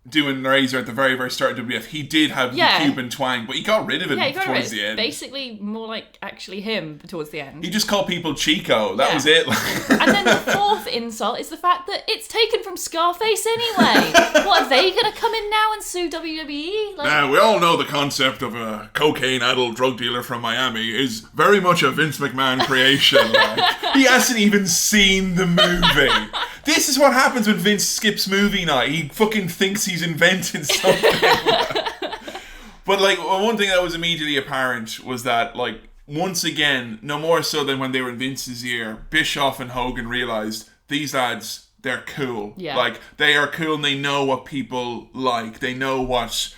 doing Razor at the very, very start of WWF, he did have the Cuban twang, but he got rid of it towards the end. Basically, more like actually him towards the end. He just called people Chico. That was it. And then the fourth insult is the fact that it's taken from Scarface anyway. What, are they going to come in now and sue WWE? Now, we all know the concept of a cocaine-addled drug dealer from Miami is very much a Vince McMahon creation. He hasn't even seen the movie. This is what happens when Vince skips movie night. He fucking thinks he's invented something. But, like, one thing that was immediately apparent was that, like, once again, no more so than when they were in Vince's ear, Bischoff and Hogan realised these lads, they're cool. Yeah. Like, they are cool and they know what people like. They know what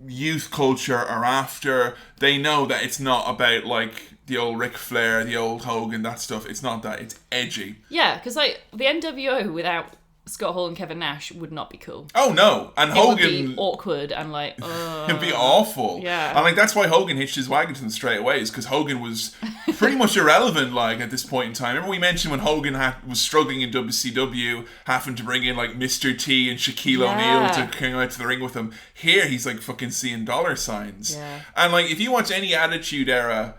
youth culture are after. They know that it's not about, like, the old Ric Flair, the old Hogan, that stuff. It's not that. It's edgy. Yeah, because, like, the NWO without Scott Hall and Kevin Nash would not be cool. Oh, no. And Hogan... It would be awkward and, like, it'd be awful. Yeah. And, like, that's why Hogan hitched his wagon to them straight away, is because Hogan was pretty much irrelevant, like, at this point in time. Remember we mentioned when Hogan was struggling in WCW, having to bring in, like, Mr. T and Shaquille O'Neal to come out to the ring with him. Here, he's, like, fucking seeing dollar signs. Yeah. And, like, if you watch any Attitude Era...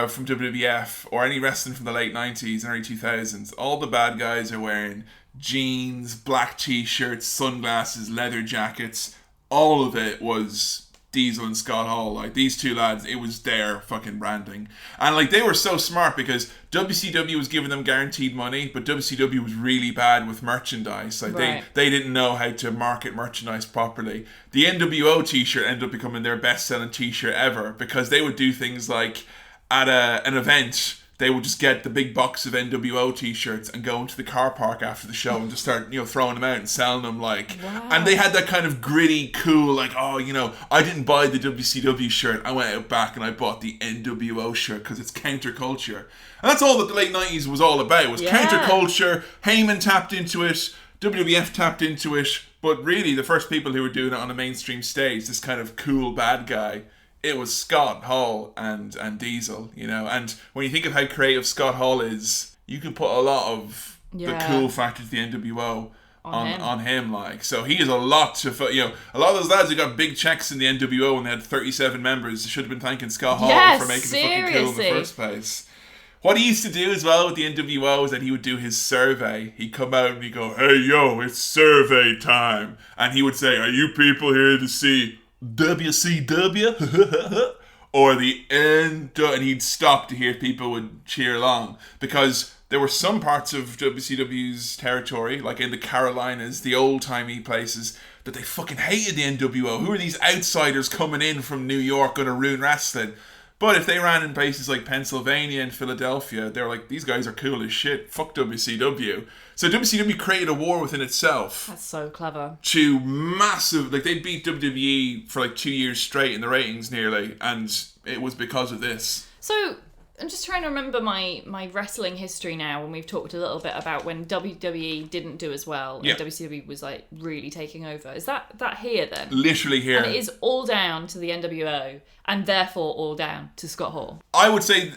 from WWF or any wrestling from the late 90s and early 2000s, all the bad guys are wearing jeans, black t-shirts, sunglasses, leather jackets. All of it was Diesel and Scott Hall. Like, these two lads, it was their fucking branding. And, like, they were so smart because WCW was giving them guaranteed money, but WCW was really bad with merchandise. Like, they didn't know how to market merchandise properly. The NWO t-shirt ended up becoming their best-selling t-shirt ever because they would do things like, at an event, they would just get the big box of NWO t-shirts and go into the car park after the show and just start, throwing them out and selling them, like. Wow. And they had that kind of gritty, cool, like, I didn't buy the WCW shirt. I went out back and I bought the NWO shirt because it's counterculture. And that's all that the late 90s was all about, was counterculture. Heyman tapped into it. WWF tapped into it. But really, the first people who were doing it on a mainstream stage, this kind of cool bad guy, it was Scott Hall and Diesel, and when you think of how creative Scott Hall is, you can put a lot of the cool factor to the NWO on him, like. So he is a lot to, a lot of those lads who got big checks in the NWO when they had 37 members should have been thanking Scott Hall for making it fucking cool in the first place. What he used to do as well with the NWO is that he would do his survey. He'd come out and he'd go, "Hey, yo, it's survey time." And he would say, "Are you people here to see WCW or the end?" And he'd stop to hear if people would cheer along, because there were some parts of WCW's territory, like in the Carolinas, the old-timey places, that they fucking hated the NWO. Who are these outsiders coming in from New York going to ruin wrestling? But if they ran in places like Pennsylvania and Philadelphia, they were like, these guys are cool as shit. Fuck WCW. So WCW created a war within itself. That's so clever. To massive... Like, they beat WWE for like 2 years straight in the ratings nearly. And it was because of this. So, I'm just trying to remember my wrestling history now, when we've talked a little bit about when WWE didn't do as well and WCW was like really taking over. Is that here then? Literally here. And it is all down to the NWO and therefore all down to Scott Hall. I would say,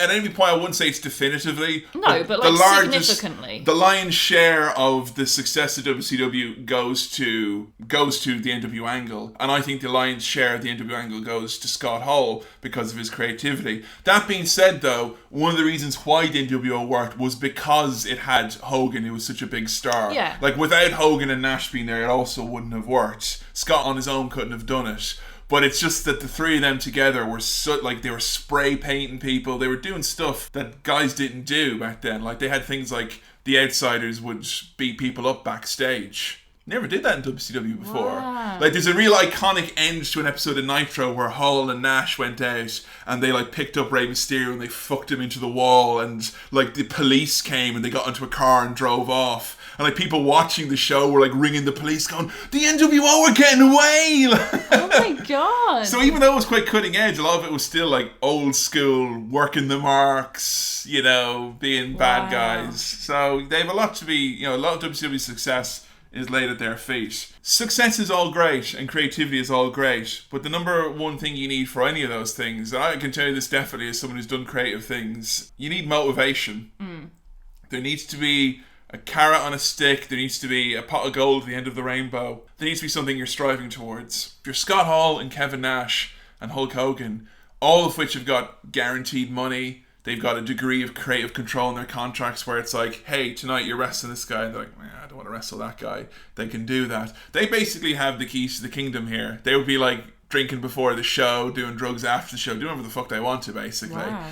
at any point, I wouldn't say it's definitively. No, but like significantly. The lion's share of the success of WCW goes to the NWO angle. And I think the lion's share of the NWO angle goes to Scott Hall because of his creativity. That being said, though, one of the reasons why the NWO worked was because it had Hogan, who was such a big star. Yeah. Like, without Hogan and Nash being there, it also wouldn't have worked. Scott on his own couldn't have done it. But it's just that the three of them together were they were spray painting people. They were doing stuff that guys didn't do back then. Like, they had things like the Outsiders would beat people up backstage. Never did that in WCW before. Wow. Like, there's a real iconic end to an episode of Nitro where Hall and Nash went out and they like picked up Rey Mysterio and they fucked him into the wall, and like the police came and they got into a car and drove off. And like people watching the show were like ringing the police going, the NWO are getting away! Oh my god. So even though it was quite cutting edge, a lot of it was still like old school, working the marks, you know, being bad guys. So they have a lot to be, a lot of WCW's success is laid at their feet. Success is all great and creativity is all great, but the number one thing you need for any of those things, and I can tell you this definitely as someone who's done creative things, you need motivation. There needs to be a carrot on a stick. There needs to be a pot of gold at the end of the rainbow. There needs to be something you're striving towards. If you're Scott Hall and Kevin Nash and Hulk Hogan, all of which have got guaranteed money, they've got a degree of creative control in their contracts where it's like, hey, tonight you're wrestling this guy. And they're like, I don't want to wrestle that guy. They can do that. They basically have the keys to the kingdom here. They would be like drinking before the show, doing drugs after the show, doing whatever the fuck they want to, basically. Wow.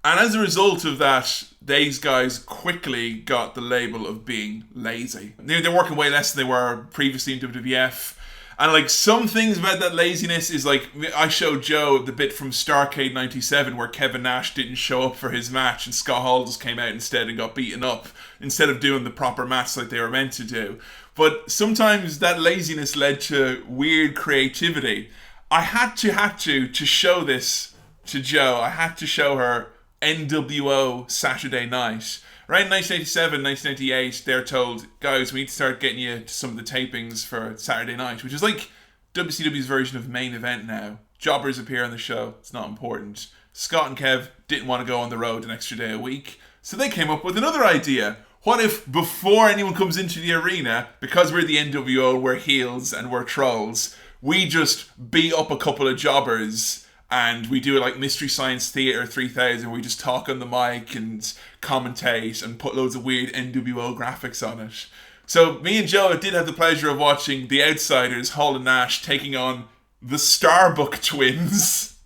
And as a result of that, these guys quickly got the label of being lazy. They're working way less than they were previously in WWF. And like some things about that laziness is like, I showed Joe the bit from Starrcade 97 where Kevin Nash didn't show up for his match and Scott Hall just came out instead and got beaten up instead of doing the proper match like they were meant to do. But sometimes that laziness led to weird creativity. I had to show this to Joe. I had to show her NWO Saturday Night. Around 1987, 1998, they're told, guys, we need to start getting you to some of the tapings for Saturday Night, which is like WCW's version of Main Event now. Jobbers appear on the show. It's not important. Scott and Kev didn't want to go on the road an extra day a week, so they came up with another idea. What if before anyone comes into the arena, because we're the NWO, we're heels and we're trolls, we just beat up a couple of jobbers and we do it like Mystery Science Theater 3000, where we just talk on the mic and commentate and put loads of weird NWO graphics on it. So me and Joe did have the pleasure of watching the Outsiders, Hall and Nash, taking on the Starbuck twins.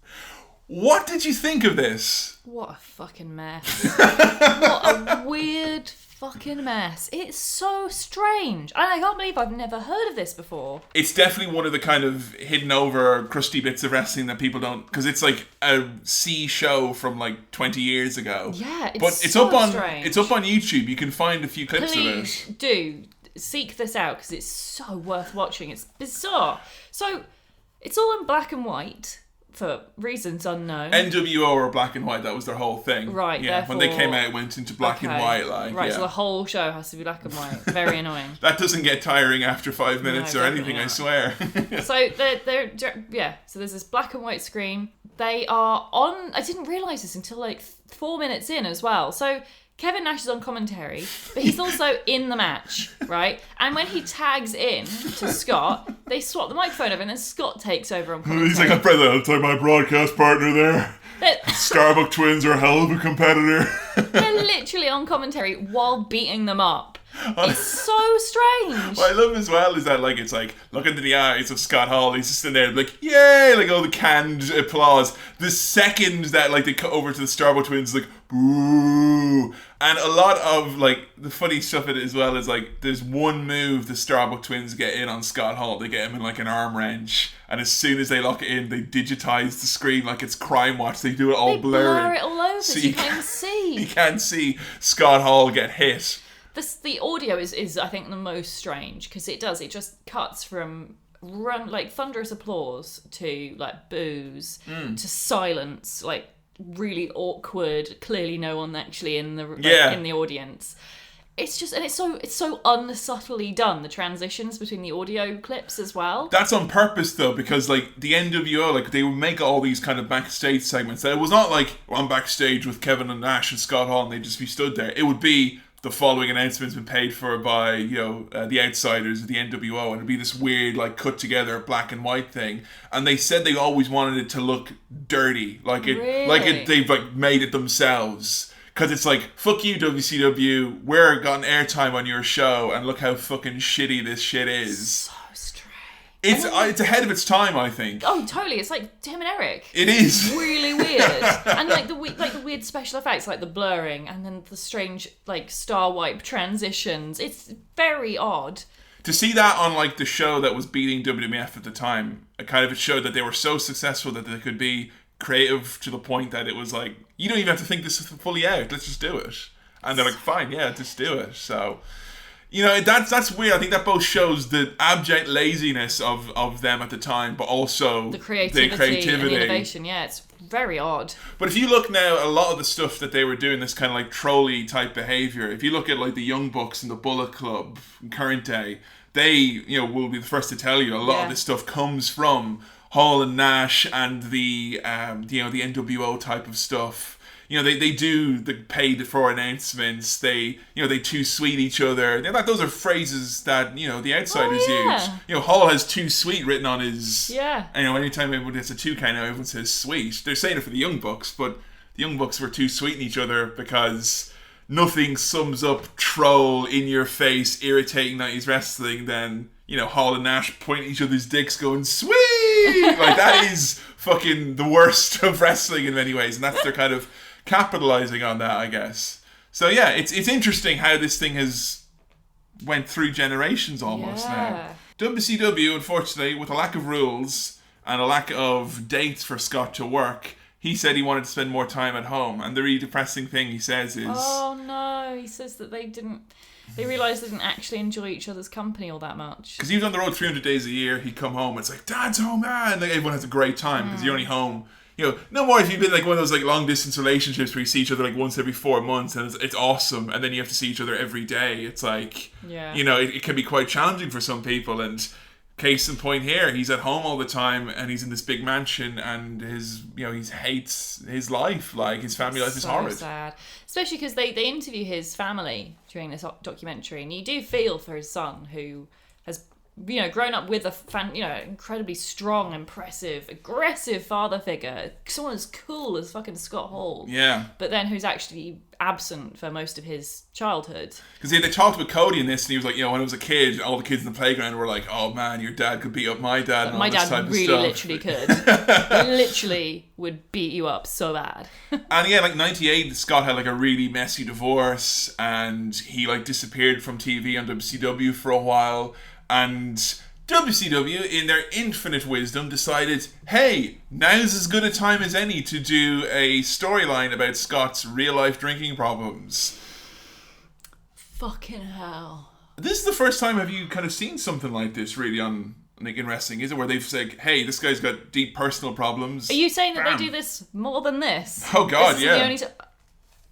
What did you think of this? What a fucking mess. What a weird fucking mess. It's so strange. And I can't believe I've never heard of this before. It's definitely one of the kind of hidden over crusty bits of wrestling that people don't, because it's like a C show from like 20 years ago. Yeah, it's but so strange. It's up on YouTube. You can find a few clips of it. Please do seek this out because it's so worth watching. It's bizarre. So it's all in black and white. For reasons unknown. NWO or black and white, that was their whole thing. Right, yeah. therefore, when they came out, it went into black and white. Right, so the whole show has to be black and white. Very annoying. That doesn't get tiring after 5 minutes or anything, I swear. So so there's this black and white screen. They are on, I didn't realise this until like 4 minutes in as well. So Kevin Nash is on commentary, but he's also in the match, right? And when he tags in to Scott, they swap the microphone over and then Scott takes over on commentary. He's like, I'll tell my broadcast partner there. Starbuck twins are a hell of a competitor. They're literally on commentary while beating them up. It's so strange. What I love as well is that like it's like look into the eyes of Scott Hall. He's just in there like yay, like all the canned applause. The second that like they cut over to the Starbuck twins, like boo. And a lot of like the funny stuff in it as well is like there's one move the Starbuck twins get in on Scott Hall. They get him in like an arm wrench, and as soon as they lock it in, they digitize the screen like it's Crime Watch. They do it all blurry. Blur it all over so you can't see. You can't see Scott Hall get hit. The audio is I think the most strange because it just cuts from like thunderous applause to like boos to silence, like really awkward, clearly no one actually in the in the audience. It's just, and it's so unsubtly done, the transitions between the audio clips as well. That's on purpose though, because like the NWO, like they would make all these kind of backstage segments. It was not like, well, I'm backstage with Kevin and Nash and Scott Hall and they'd just be stood there. It would be, the following announcement's been paid for by, the Outsiders of the NWO, and it'd be this weird, like, cut together black and white thing. And they said they always wanted it to look dirty, they've like made it themselves. Because it's like, fuck you, WCW, we're gotten airtime on your show, and look how fucking shitty this shit is. So strange. It's ahead of its time, I think. Oh, totally. It's like Tim and Eric. It is. Really weird. And like the weird special effects, like the blurring, and then the strange, like, star wipe transitions. It's very odd. To see that on, like, the show that was beating WWF at the time, it showed that they were so successful that they could be creative to the point that it was like, you don't even have to think this fully out, let's just do it. And they're like, fine, yeah, just do it. So, that's weird. I think that both shows the abject laziness of them at the time, but also the creativity and the innovation. Yeah, it's very odd. But if you look now, a lot of the stuff that they were doing, this kind of like trolley type behavior, if you look at like the Young Bucks and the Bullet Club in current day, they will be the first to tell you a lot of this stuff comes from Hall and Nash and the the NWO type of stuff. They do the paid for announcements. They too sweet each other. Those are phrases that the Outsiders use. Hall has too sweet written on his. Yeah. Anytime anyone gets a 2 count, everyone says sweet. They're saying it for the Young Bucks, but the Young Bucks were too sweet in each other because nothing sums up troll in your face, irritating 90s wrestling than Hall and Nash pointing each other's dicks, going sweet. Like, that is fucking the worst of wrestling in many ways, and that's their kind of capitalizing on that, I guess. So yeah, it's interesting how this thing has went through generations almost now. WCW, unfortunately, with a lack of rules and a lack of dates for Scott to work, he said he wanted to spend more time at home. And the really depressing thing he says is... Oh no, he says that they realised they didn't actually enjoy each other's company all that much. Because he was on the road 300 days a year, he'd come home, it's like, Dad's home, man! And everyone has a great time, because you're only home... no more if you've been like one of those like long distance relationships where you see each other like once every 4 months and it's awesome, and then you have to see each other every day. It's like, it can be quite challenging for some people. And case in point here, he's at home all the time and he's in this big mansion, and his he hates his life. Like, his family life is horrid. So sad, especially because they interview his family during this documentary, and you do feel for his son who has grown up with a incredibly strong, impressive, aggressive father figure. Someone as cool as fucking Scott Hall. Yeah. But then who's actually absent for most of his childhood. Because they talked with Cody in this, and he was like, when I was a kid, all the kids in the playground were like, oh man, your dad could beat up my dad. And my all this dad type really of stuff. literally could. He literally would beat you up so bad. And yeah, like 98, Scott had like a really messy divorce, and he like disappeared from TV on WCW for a while. And WCW, in their infinite wisdom, decided, hey, now's as good a time as any to do a storyline about Scott's real-life drinking problems. Fucking hell. This is the first time have you kind of seen something like this, really, on in wrestling, is it? Where they've said, hey, this guy's got deep personal problems. Are you saying that they do this more than this? Oh, God, yeah.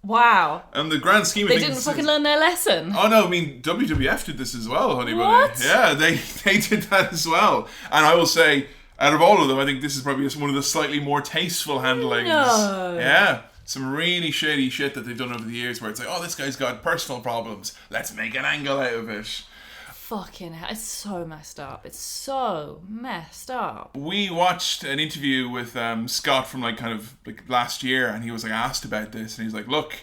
Wow. And the grand scheme of things... They didn't fucking learn their lesson. Oh no, I mean, WWF did this as well, honey What? bunny. Yeah, they did that as well. And I will say, out of all of them, I think this is probably just one of the slightly more tasteful handlings. No. Yeah. Some really shady shit that they've done over the years where it's like, oh, this guy's got personal problems. Let's make an angle out of it. Fucking hell. It's so messed up. It's so messed up. We watched an interview with Scott from like kind of like last year, and he was like asked about this, and he's like, look,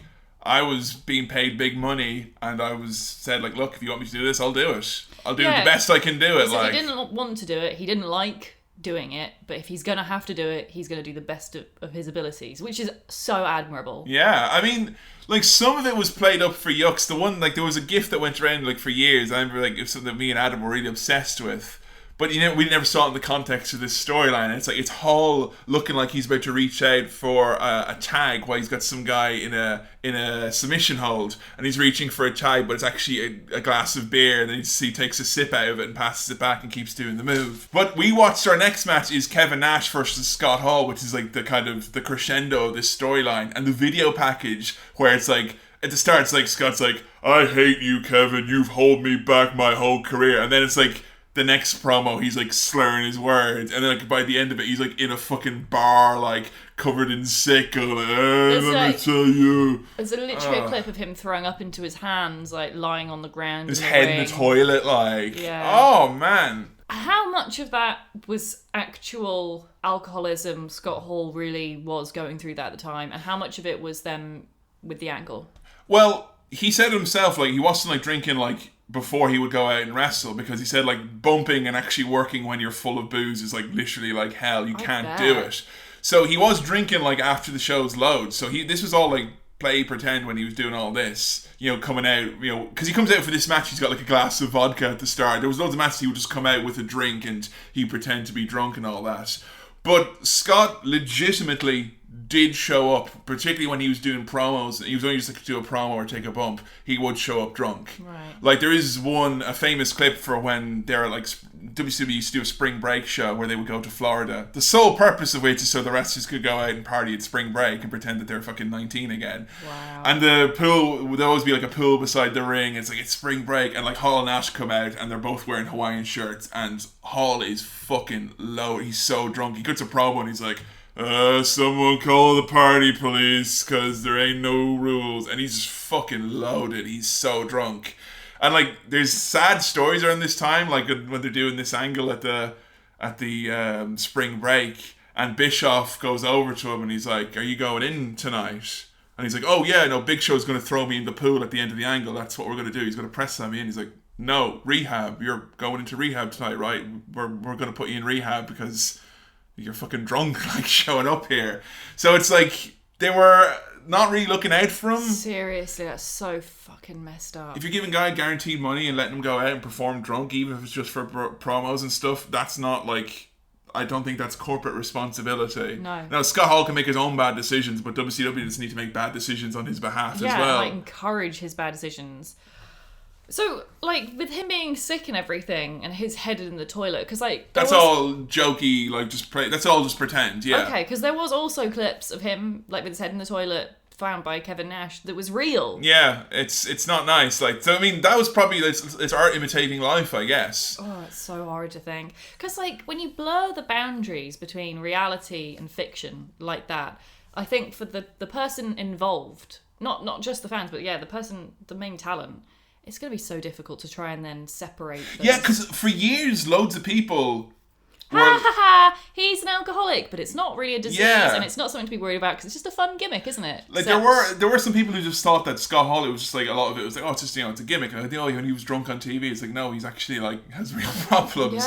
I was being paid big money, and I was said like, look, if you want me to do this, I'll do it. I'll do it the best I can do it. So like, he didn't want to do it. He didn't like doing it, but if he's gonna have to do it, he's gonna do the best of his abilities, which is so admirable. Yeah, I mean, like, some of it was played up for yucks. The one, like, there was a gif that went around like for years. I remember, like, it's something that me and Adam were really obsessed with. But we never saw it in the context of this storyline. It's like it's Hall looking like he's about to reach out for a tag while he's got some guy in a submission hold, and he's reaching for a tag, but it's actually a glass of beer, and then he takes a sip out of it and passes it back and keeps doing the move. But we watched our next match is Kevin Nash versus Scott Hall, which is like the kind of the crescendo of this storyline, and the video package where it's like at the start it's like Scott's like, "I hate you, Kevin. You've held me back my whole career," and then it's like the next promo, he's like slurring his words, and then like by the end of it, he's like in a fucking bar, like covered in sick, going like, "Hey, let me tell you." There's literally a clip of him throwing up into his hands, like lying on the ground. His head in the toilet, like. Yeah. Oh man. How much of that was actual alcoholism Scott Hall really was going through that at the time, and how much of it was them with the angle? Well, he said himself, like, he wasn't like drinking like before he would go out and wrestle, because he said like bumping and actually working when you're full of booze is like literally like hell. You can't do it. So he was drinking like after the show's load. So this was all like play pretend when he was doing all this, coming out, because he comes out for this match, he's got like a glass of vodka at the start. There was loads of matches he would just come out with a drink and he'd pretend to be drunk and all that. But Scott legitimately did show up, particularly when he was doing promos. He was only just like to do a promo or take a bump. He would show up drunk. Right. Like there is a famous clip for when they're like WCW used to do a spring break show where they would go to Florida. The sole purpose of which is so the wrestlers could go out and party at spring break and pretend that they're fucking 19 again. Wow. And the pool would always be like a pool beside the ring. It's like it's spring break, and like Hall and Nash come out and they're both wearing Hawaiian shirts, and Hall is fucking low. He's so drunk. He cuts a promo and he's like, someone call the party police, cause there ain't no rules. And he's just fucking loaded. He's so drunk. And like there's sad stories around this time, like when they're doing this angle at the spring break, and Bischoff goes over to him and he's like, "Are you going in tonight?" And he's like, "Oh yeah, no, Big Show's gonna throw me in the pool at the end of the angle. That's what we're gonna do. He's gonna press me in." He's like, "No, rehab. You're going into rehab tonight, right? We're gonna put you in rehab because you're fucking drunk, like showing up here." So it's like they were not really looking out for him. Seriously, that's so fucking messed up. If you're giving a guy guaranteed money and letting him go out and perform drunk, even if it's just for promos and stuff, that's not like, I don't think that's corporate responsibility. No. Now, Scott Hall can make his own bad decisions, but WCW doesn't need to make bad decisions on his behalf as well. Yeah, like encourage his bad decisions. So, like, with him being sick and everything, and his head in the toilet, because, like... That's all jokey, like, that's all just pretend, yeah. Okay, because there was also clips of him, like, with his head in the toilet, found by Kevin Nash, that was real. Yeah, it's not nice. Like, so, I mean, that was probably, it's art imitating life, I guess. Oh, it's so hard to think. Because, like, when you blur the boundaries between reality and fiction like that, I think for the person involved, not just the fans, but, yeah, the main talent... It's going to be so difficult to try and then separate those. Yeah, because for years, loads of people were... He's an alcoholic, but it's not really a disease, and it's not something to be worried about, because it's just a fun gimmick, isn't it? Like, there were some people who just thought that Scott Hall, it was just like, a lot of it was like, oh, it's just, it's a gimmick. And like, oh, when he was drunk on TV, it's like, no, he's actually, like, has real problems.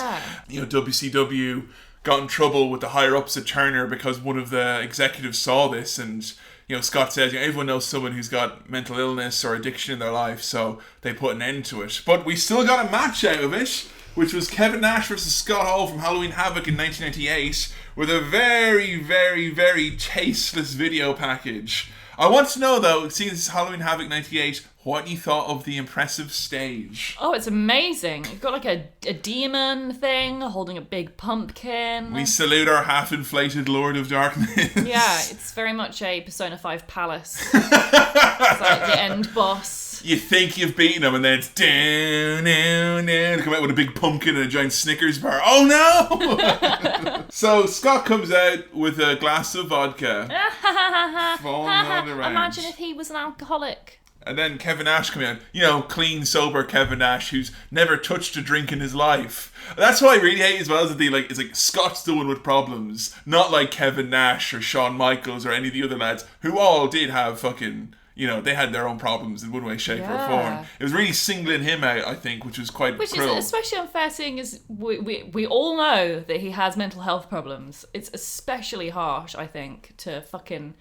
Yeah. WCW got in trouble with the higher-ups at Turner because one of the executives saw this, and... Scott says, everyone knows someone who's got mental illness or addiction in their life, so they put an end to it. But we still got a match out of it, which was Kevin Nash versus Scott Hall from Halloween Havoc in 1998, with a very, very, very tasteless video package. I want to know, though, seeing this is Halloween Havoc 98, what you thought of the impressive stage. Oh, it's amazing. You've got like a demon thing holding a big pumpkin. We salute our half-inflated Lord of Darkness. Yeah, it's very much a Persona 5 palace. It's like the end boss. You think you've beaten him, and then it's they come out with a big pumpkin and a giant Snickers bar. Oh no! So Scott comes out with a glass of vodka. Imagine if he was an alcoholic. And then Kevin Nash coming out, clean, sober Kevin Nash, who's never touched a drink in his life. That's what I really hate as well, is that it's like Scott's the one with problems, not like Kevin Nash or Shawn Michaels or any of the other lads, who all did have fucking, they had their own problems in one way, shape or form. It was really singling him out, I think, which was quite cruel. Is especially unfair, seeing as we all know that he has mental health problems. It's especially harsh, I think, to fucking...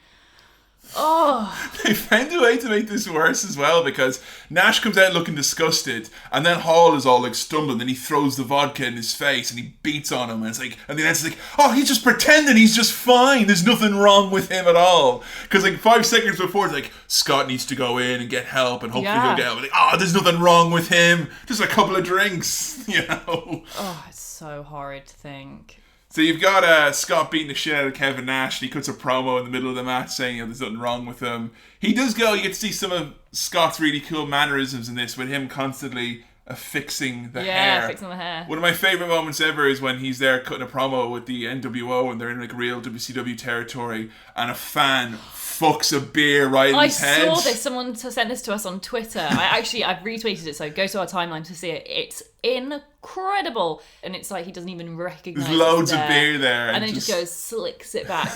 Oh. They found a way to make this worse as well, because Nash comes out looking disgusted, and then Hall is all like stumbling, and he throws the vodka in his face and he beats on him, and it's like, and the announcer's like, oh, he's just pretending, he's just fine, there's nothing wrong with him at all. Because like 5 seconds before, it's like, Scott needs to go in and get help, and hopefully he'll get help. Like, oh, there's nothing wrong with him, just a couple of drinks, you know. Oh, it's so horrid to think. So you've got Scott beating the shit out of Kevin Nash. And he cuts a promo in the middle of the match saying, there's nothing wrong with him. He does go, you get to see some of Scott's really cool mannerisms in this, with him constantly fixing the hair. Yeah, fixing the hair. One of my favourite moments ever is when he's there cutting a promo with the NWO and they're in like real WCW territory, and a fan fucks a beer right in his head. I saw this. Someone sent this to us on Twitter. I've retweeted it, so go to our timeline to see it. It's incredible, and it's like he doesn't even recognise. There's loads of beer there, and then he just goes, slicks it back.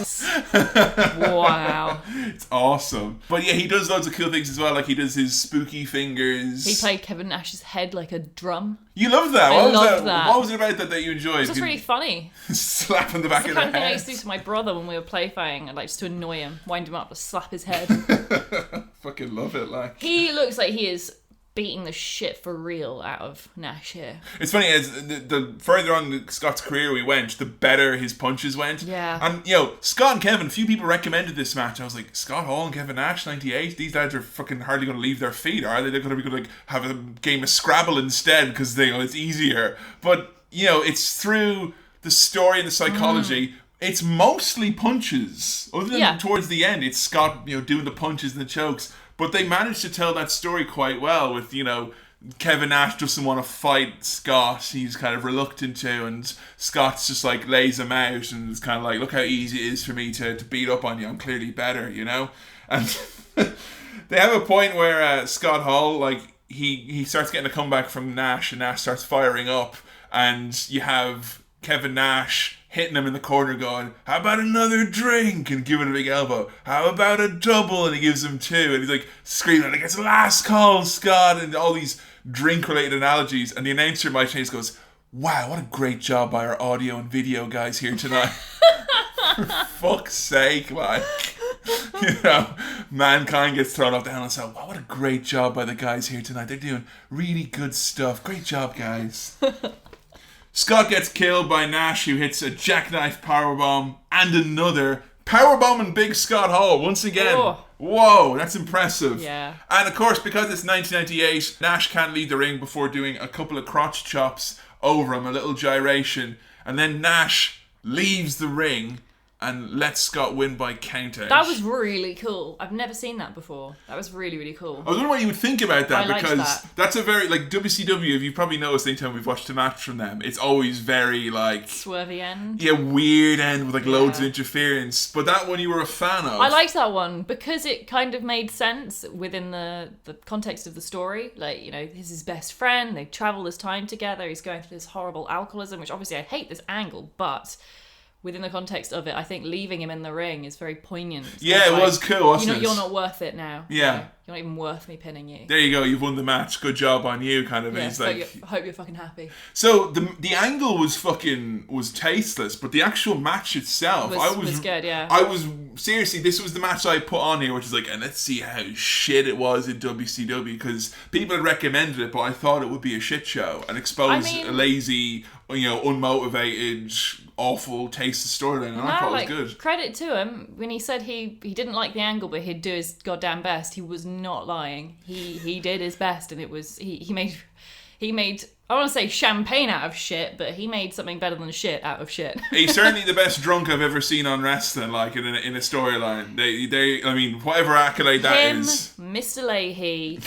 Wow, it's awesome. But yeah, he does loads of cool things as well. Like he does his spooky fingers. He played Kevin Nash's head like a drum. You love that. I love that. What was it about that you enjoyed? It was really funny. Slapping the back of the head. It's the kind of thing I used to do to my brother when we were play fighting, like just to annoy him, wind him up, just slap his head. Fucking love it, like. He looks like he is beating the shit for real out of Nash here. It's funny, as the further on Scott's career we went, the better his punches went. Yeah. And, Scott and Kevin, a few people recommended this match. I was like, Scott Hall and Kevin Nash, 98? These lads are fucking hardly going to leave their feet, are they? They're going to be going to have a game of Scrabble instead, because it's easier. But, it's through the story and the psychology. It's mostly punches. Other than towards the end, it's Scott, doing the punches and the chokes. But they managed to tell that story quite well with, Kevin Nash doesn't want to fight Scott. He's kind of reluctant to, and Scott's just like lays him out and it's kind of like, look how easy it is for me to beat up on you. I'm clearly better, And they have a point where Scott Hall, like, he starts getting a comeback from Nash, and Nash starts firing up, and you have Kevin Nash hitting him in the corner going, how about another drink? And giving a big elbow. How about a double? And he gives him 2. And he's like screaming, like, it's last call, Scott. And all these drink-related analogies. And the announcer, Mike Chase, goes, wow, what a great job by our audio and video guys here tonight. For fuck's sake, like. Mankind gets thrown off the handle and says, wow, what a great job by the guys here tonight. They're doing really good stuff. Great job, guys. Scott gets killed by Nash, who hits a jackknife powerbomb and another powerbombing Big Scott Hall once again. Oh. Whoa, that's impressive. Yeah. And of course, because it's 1998, Nash can't leave the ring before doing a couple of crotch chops over him, a little gyration, and then Nash leaves the ring and lets Scott win by countout. That was really cool. I've never seen that before. That was really, really cool. I was wondering what you would think about that, because that. That's a very, like, WCW, if you've probably noticed anytime we've watched a match from them, it's always very, like... swervy end. Yeah, weird end with, like, loads of interference. But that one you were a fan of. I liked that one because it kind of made sense within the context of the story. Like, he's his best friend. They travel this time together. He's going through this horrible alcoholism, which obviously I hate this angle, but... within the context of it, I think leaving him in the ring is very poignant. Yeah, it was cool, wasn't it? You're not worth it now. Yeah. You're not even worth me pinning you. There you go, you've won the match. Good job on you, kind of. Yeah, He's like, I hope you're fucking happy. So the angle was tasteless, but the actual match itself, was good, yeah. I was seriously, this was the match I put on here, which is like, and let's see how shit it was in WCW, because people had recommended it, but I thought it would be a shit show and expose a lazy, unmotivated, awful taste of storyline, and I thought it was good. Credit to him, when he said he didn't like the angle, but he'd do his goddamn best, he was not lying. He did his best, and it was he made I don't want to say champagne out of shit, but he made something better than shit out of shit. He's certainly the best drunk I've ever seen on wrestling, like in a storyline. I mean, whatever accolade that is. Mr. Leahy,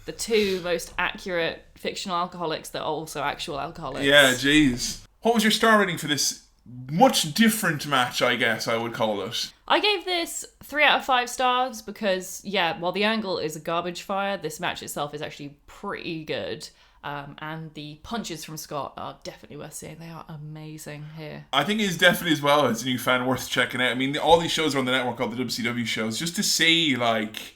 the two most accurate fictional alcoholics that are also actual alcoholics. Yeah, jeez. What was your star rating for this much different match, I guess I would call it? I gave this 3 out of 5 stars because, while the angle is a garbage fire, this match itself is actually pretty good. And the punches from Scott are definitely worth seeing. They are amazing here. I think it's definitely, as well, as a new fan, worth checking out. I mean, all these shows are on the network, all the WCW shows, just to see, like,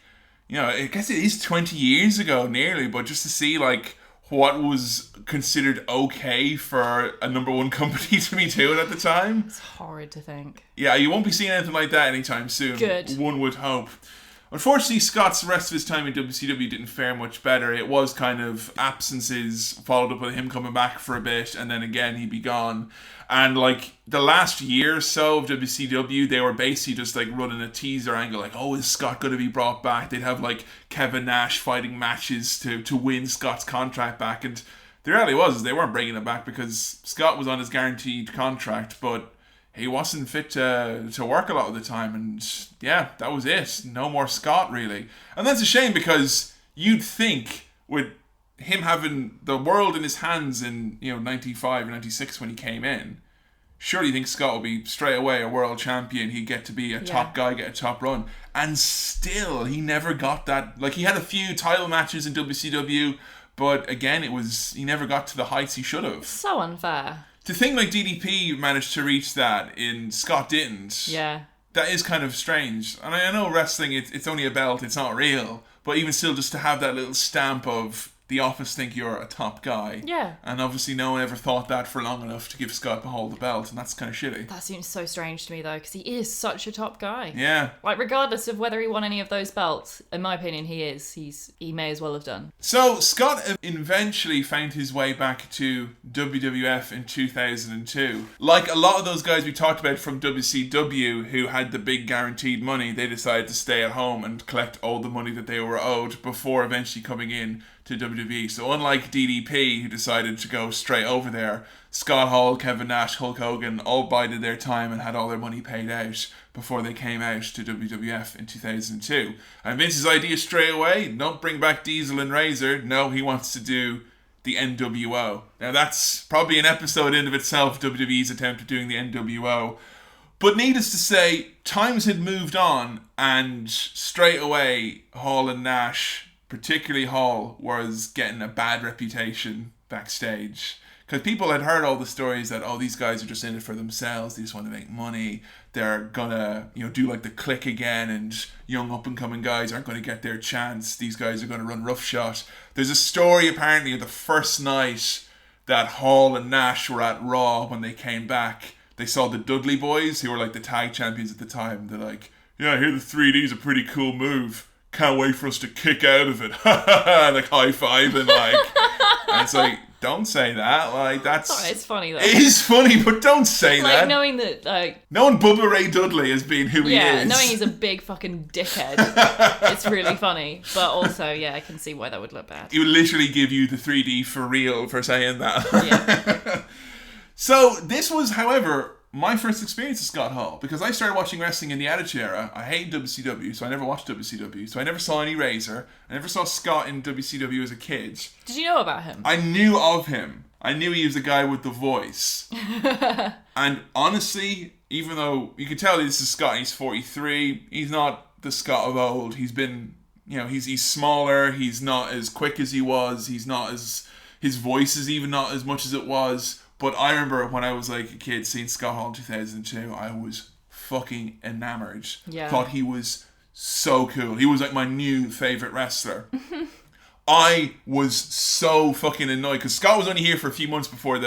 I guess it is 20 years ago, nearly, but just to see, like, what was considered okay for a number one company to be doing at the time. It's horrid to think. Yeah, you won't be seeing anything like that anytime soon. Good. One would hope. Unfortunately, Scott's rest of his time in WCW didn't fare much better. It was kind of absences followed up with him coming back for a bit, and then again he'd be gone. And like the last year or so of WCW, they were basically just like running a teaser angle, like, oh, is Scott going to be brought back? They'd have like Kevin Nash fighting matches to win Scott's contract back. And the reality was they weren't bringing him back because Scott was on his guaranteed contract, but he wasn't fit to work a lot of the time. And yeah, that was it. No more Scott, really. And that's a shame because you'd think with him having the world in his hands in 95 or 96 when he came in, surely you think Scott will be straight away a world champion. He'd get to be a top guy, get a top run. And still, he never got that. Like, he had a few title matches in WCW, but again, he never got to the heights he should have. So unfair. To think like DDP managed to reach that and Scott didn't. Yeah. That is kind of strange. And I know wrestling, it's only a belt, it's not real. But even still, just to have that little stamp of the office think you're a top guy. Yeah. And obviously no one ever thought that for long enough to give Scott Hall the belt, and that's kind of shitty. That seems so strange to me, though, because he is such a top guy. Yeah. Like, regardless of whether he won any of those belts, in my opinion, he may as well have done. So, Scott eventually found his way back to WWF in 2002. Like a lot of those guys we talked about from WCW who had the big guaranteed money, they decided to stay at home and collect all the money that they were owed before eventually coming in to WWE. So unlike DDP, who decided to go straight over there, Scott Hall, Kevin Nash, Hulk Hogan all bided their time and had all their money paid out before they came out to WWF in 2002. And Vince's idea straight away, don't bring back Diesel and Razor. No, he wants to do the NWO. Now that's probably an episode in of itself, WWE's attempt at doing the NWO. But needless to say, times had moved on, and straight away, Hall and Nash, particularly Hall, was getting a bad reputation backstage. Because people had heard all the stories that, oh, these guys are just in it for themselves, they just want to make money, they're gonna, do like the click again, and young up-and-coming guys aren't going to get their chance, these guys are going to run roughshod. There's a story, apparently, of the first night that Hall and Nash were at Raw when they came back. They saw the Dudley Boys, who were like the tag champions at the time. They're like, yeah, I hear the 3D's a pretty cool move. Can't wait for us to kick out of it. Like high-fiving, like. And it's like, don't say that. Like, that's... Sorry, it's funny, though. It is funny, but don't say that. Like, knowing that, like... Knowing Bubba Ray Dudley as being who he is. Yeah, knowing he's a big fucking dickhead. It's really funny. But also, yeah, I can see why that would look bad. He would literally give you the 3D for real for saying that. Yeah. So, this was, however, my first experience with Scott Hall, because I started watching wrestling in the Attitude Era. I hated WCW, so I never watched WCW. So I never saw any Razor. I never saw Scott in WCW as a kid. Did you know about him? I knew of him. I knew he was the guy with the voice. And honestly, even though you can tell this is Scott, he's 43, he's not the Scott of old. He's been, he's smaller, he's not as quick as he was, his voice is even not as much as it was. But I remember when I was like a kid seeing Scott Hall in 2002, I was fucking enamored. Yeah. Thought he was so cool. He was like my new favourite wrestler. I was so fucking annoyed because Scott was only here for a few months before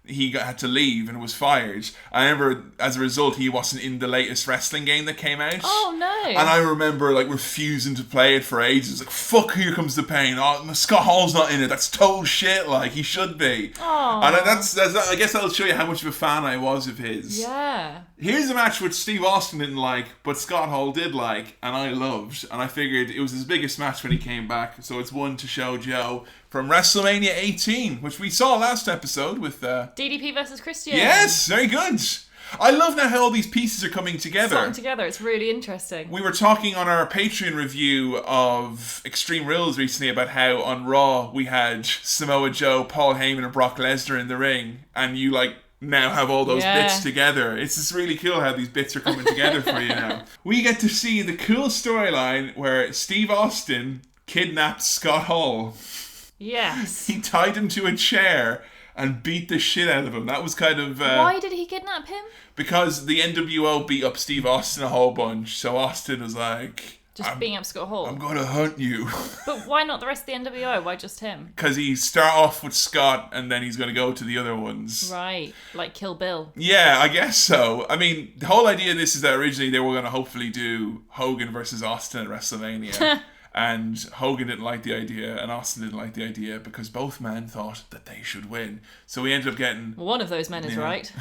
he had to leave and was fired. I remember as a result he wasn't in the latest wrestling game that came out. Oh no. And I remember like refusing to play it for ages. Like, fuck, here comes the pain. Oh, Scott Hall's not in it. That's total shit. Like, he should be. Oh. And I guess that'll show you how much of a fan I was of his. Yeah. Here's a match which Steve Austin didn't like, but Scott Hall did like, and I loved. And I figured it was his biggest match when he came back, so it's one to show Joe from WrestleMania 18, which we saw last episode with... DDP versus Christian. Yes, very good. I love now how all these pieces are coming together. It's really interesting. We were talking on our Patreon review of Extreme Rules recently about how on Raw we had Samoa Joe, Paul Heyman, and Brock Lesnar in the ring, and you now have all those bits together. It's just really cool how these bits are coming together for you now. We get to see the cool storyline where Steve Austin kidnapped Scott Hall. Yes. He tied him to a chair and beat the shit out of him. That was kind of... Why did he kidnap him? Because the NWO beat up Steve Austin a whole bunch. So Austin was like, Just beating up Scott Hall. I'm going to hunt you. But why not the rest of the NWO? Why just him? Because he start off with Scott and then he's going to go to the other ones. Right, like Kill Bill. Yeah, I guess so. I mean, the whole idea of this is that originally they were going to hopefully do Hogan versus Austin at WrestleMania. And Hogan didn't like the idea and Austin didn't like the idea because both men thought that they should win. So we ended up getting... Well, one of those men is right.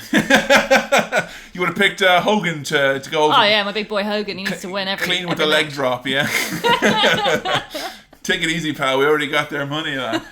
You would have picked Hogan to go over... Oh yeah, my big boy Hogan. He needs to win every Clean with the leg drop, yeah. Take it easy, pal. We already got their money on.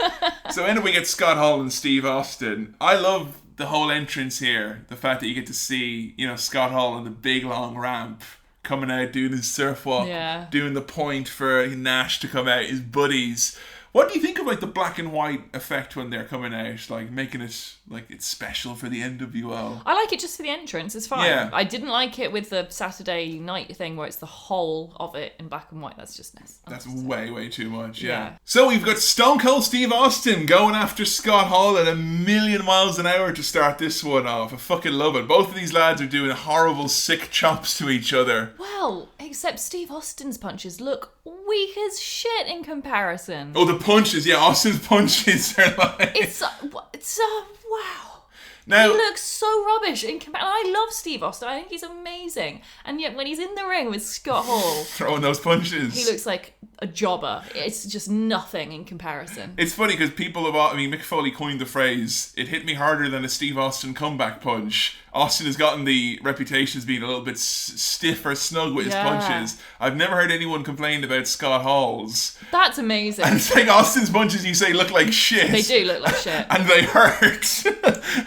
So then we get Scott Hall and Steve Austin. I love the whole entrance here. The fact that you get to see, Scott Hall on the big long ramp coming out, doing his surf walk, doing the point for Nash to come out, his buddies. What do you think of like the black and white effect when they're coming out, like making it like it's special for the NWO? I like it just for the entrance. It's fine. Yeah. I didn't like it with the Saturday night thing where it's the whole of it in black and white. That's just That's way too much. Yeah. So we've got Stone Cold Steve Austin going after Scott Hall at 1,000,000 miles an hour to start this one off. I fucking love it. Both of these lads are doing horrible, sick chops to each other. Well, except Steve Austin's punches look weak as shit in comparison. Oh, the punches, yeah, Austin's punches are like... It's wow. Now, he looks so rubbish in comparison. I love Steve Austin. I think he's amazing. And yet when he's in the ring with Scott Hall... throwing those punches. He looks like a jobber. It's just nothing in comparison. It's funny because Mick Foley coined the phrase, it hit me harder than a Steve Austin comeback punch. Austin has gotten the reputation as being a little bit stiff or snug with his punches. I've never heard anyone complain about Scott Hall's. That's amazing. And it's like Austin's punches, you say, look like shit. They do look like shit. And they hurt.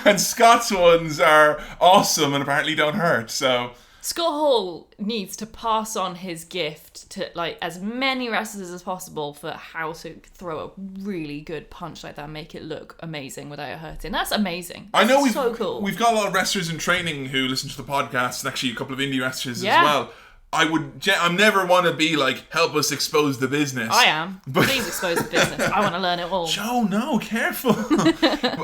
And Scott's ones are awesome and apparently don't hurt, so... Scott Hall needs to pass on his gift to like as many wrestlers as possible for how to throw a really good punch like that and make it look amazing without it hurting. That's amazing. I know so cool. We've got a lot of wrestlers in training who listen to the podcast and actually a couple of indie wrestlers as well. I never want to be like, help us expose the business. I am. Please expose the business. I want to learn it all. Joe, no, careful.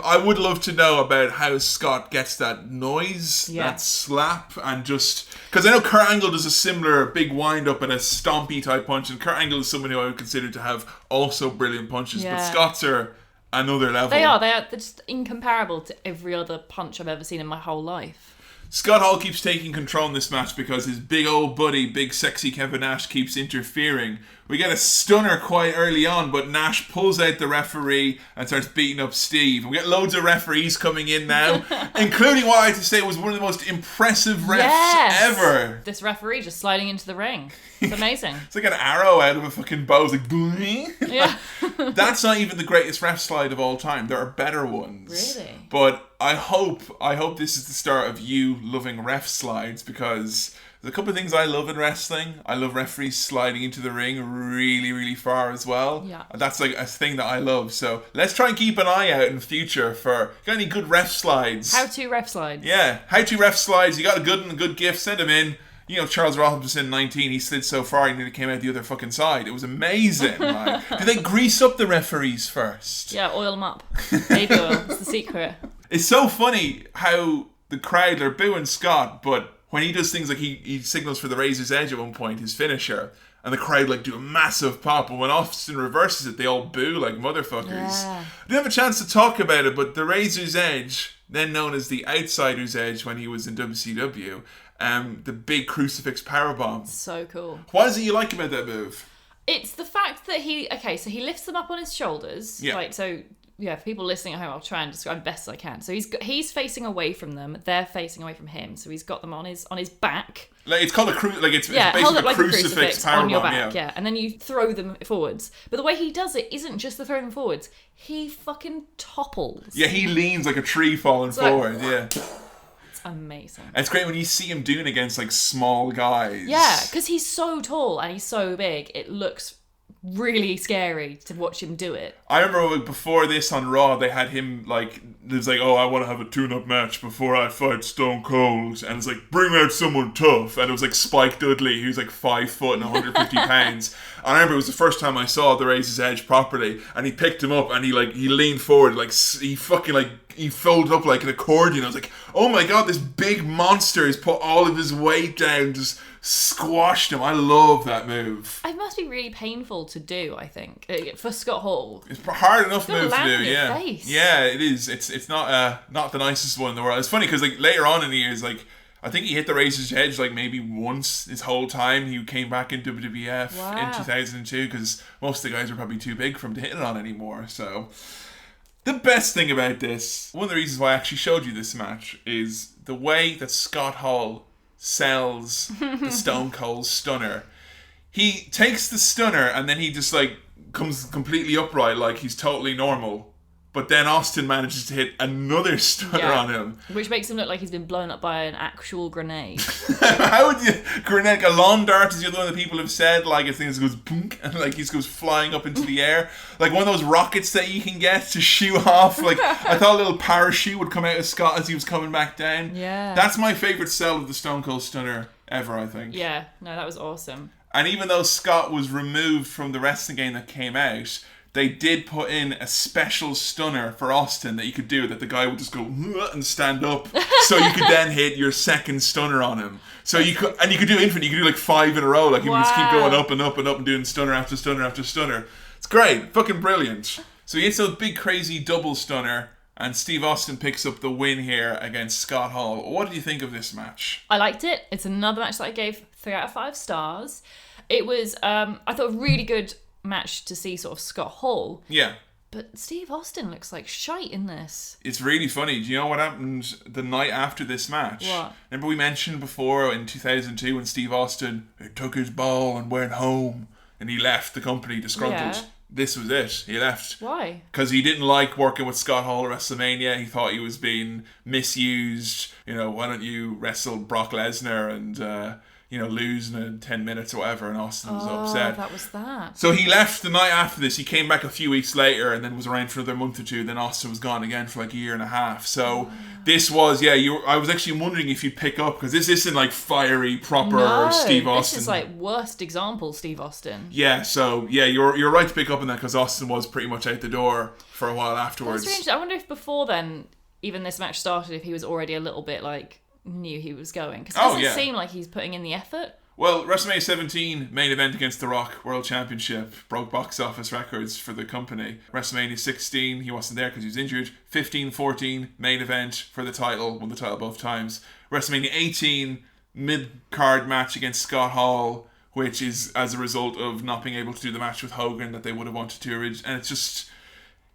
I would love to know about how Scott gets that noise, that slap, and just... Because I know Kurt Angle does a similar big wind-up and a stompy type punch, and Kurt Angle is someone who I would consider to have also brilliant punches, but Scott's are another level. They're just incomparable to every other punch I've ever seen in my whole life. Scott Hall keeps taking control in this match because his big old buddy, big sexy Kevin Nash, keeps interfering. We get a stunner quite early on, but Nash pulls out the referee and starts beating up Steve. And we get loads of referees coming in now, including what I have to say was one of the most impressive refs ever. This referee just sliding into the ring. It's amazing. It's like an arrow out of a fucking bow. It's like, yeah. That's not even the greatest ref slide of all time. There are better ones. Really? But I hope this is the start of you loving ref slides, because there's a couple of things I love in wrestling. I love referees sliding into the ring really, really far as well. Yeah. That's like a thing that I love. So let's try and keep an eye out in the future for got any good ref slides. How to ref slides. Yeah, how to ref slides. You got a good one, a good gift, send them in. Charles Robinson, 19, he slid so far he nearly came out the other fucking side. It was amazing. Like, do they grease up the referees first? Yeah, oil them up. Baby oil. It's the secret. It's so funny how the crowd are booing Scott, but when he does things like he signals for the Razor's Edge at one point, his finisher, and the crowd like do a massive pop, and when Austin reverses it, they all boo like motherfuckers. Yeah. I didn't have a chance to talk about it, but the Razor's Edge, then known as the Outsider's Edge when he was in WCW, the big crucifix powerbomb. So cool. What is it you like about that move? It's the fact that he lifts them up on his shoulders. Yeah. Like, so, yeah, for people listening at home, I'll try and describe it best as I can. So he's facing away from them. They're facing away from him. So he's got them on his back. Like, it's called it's basically held up like a crucifix powerbomb, on your back, yeah. And then you throw them forwards. But the way he does it isn't just the throwing them forwards. He fucking topples. Yeah, he leans like a tree falling forward, yeah. Amazing. And it's great when you see him doing against like small guys. Yeah, because he's so tall and he's so big, it looks really scary to watch him do it. I remember before this on Raw, they had him like, there's like, I want to have a tune-up match before I fight Stone Cold, and it's like, bring out someone tough, and it was like Spike Dudley, who's like 5 foot and 150 pounds. And I remember it was the first time I saw the Razor's Edge properly, and he picked him up and he leaned forward, like he fucking like he folded up like an accordion. I was like, oh my god, this big monster has put all of his weight down, just squashed him. I love that move. It must be really painful to do, I think, for Scott Hall. It's a hard enough It's move to land do, in your yeah. face. Yeah, it is. It's not the nicest one in the world. It's funny because like later on in the years, like I think he hit the Razor's Edge like maybe once his whole time he came back in WWF in 2002 because most of the guys were probably too big for him to hit it on anymore. So the best thing about this, one of the reasons why I actually showed you this match, is the way that Scott Hall sells the Stone Cold Stunner. He takes the stunner and then he just like comes completely upright like he's totally normal. But then Austin manages to hit another stunner on him. Which makes him look like he's been blown up by an actual grenade. How would you... Grenade, a lawn dart is the other one that people have said. Like, I think it goes boom, and like he goes flying up into the air. Like one of those rockets that you can get to shoot off. Like, I thought a little parachute would come out of Scott as he was coming back down. Yeah. That's my favourite sell of the Stone Cold Stunner ever, I think. Yeah, no, that was awesome. And even though Scott was removed from the wrestling game that came out, they did put in a special stunner for Austin that you could do, that the guy would just go and stand up, so you could then hit your second stunner on him. So you could do infinite. You could do like 5 in a row, like you would just keep going up and up and up and doing stunner after stunner after stunner. It's great, fucking brilliant. So he hits a big crazy double stunner, and Steve Austin picks up the win here against Scott Hall. What did you think of this match? I liked it. It's another match that I gave 3 out of 5 stars. It was, I thought, a really good match to see sort of Scott Hall. Yeah. But Steve Austin looks like shite in this. It's really funny. Do you know what happened the night after this match? What? Remember we mentioned before in 2002 when Steve Austin took his ball and went home and he left the company disgruntled? Yeah. This was it. He left. Why? Because he didn't like working with Scott Hall at WrestleMania. He thought he was being misused. You know, why don't you wrestle Brock Lesnar and... lose in 10 minutes or whatever, and Austin was upset. That was that. So he left the night after this. He came back a few weeks later and then was around for another month or two. Then Austin was gone again for like a year and a half. So this was, I was actually wondering if you'd pick up, because this isn't like fiery, proper Steve Austin. This is like worst example Steve Austin. Yeah, so you're right to pick up on that, because Austin was pretty much out the door for a while afterwards. That's strange. I wonder if before then, even this match started, if he was already a little bit like... knew he was going, because it doesn't seem like he's putting in the effort. Well, WrestleMania 17 main event against The Rock, World Championship, broke box office records for the company. WrestleMania 16, he wasn't there because he was injured. 15-14 main event for the title, won the title both times. WrestleMania 18 mid-card match against Scott Hall, which is as a result of not being able to do the match with Hogan that they would have wanted to originally. And it's just...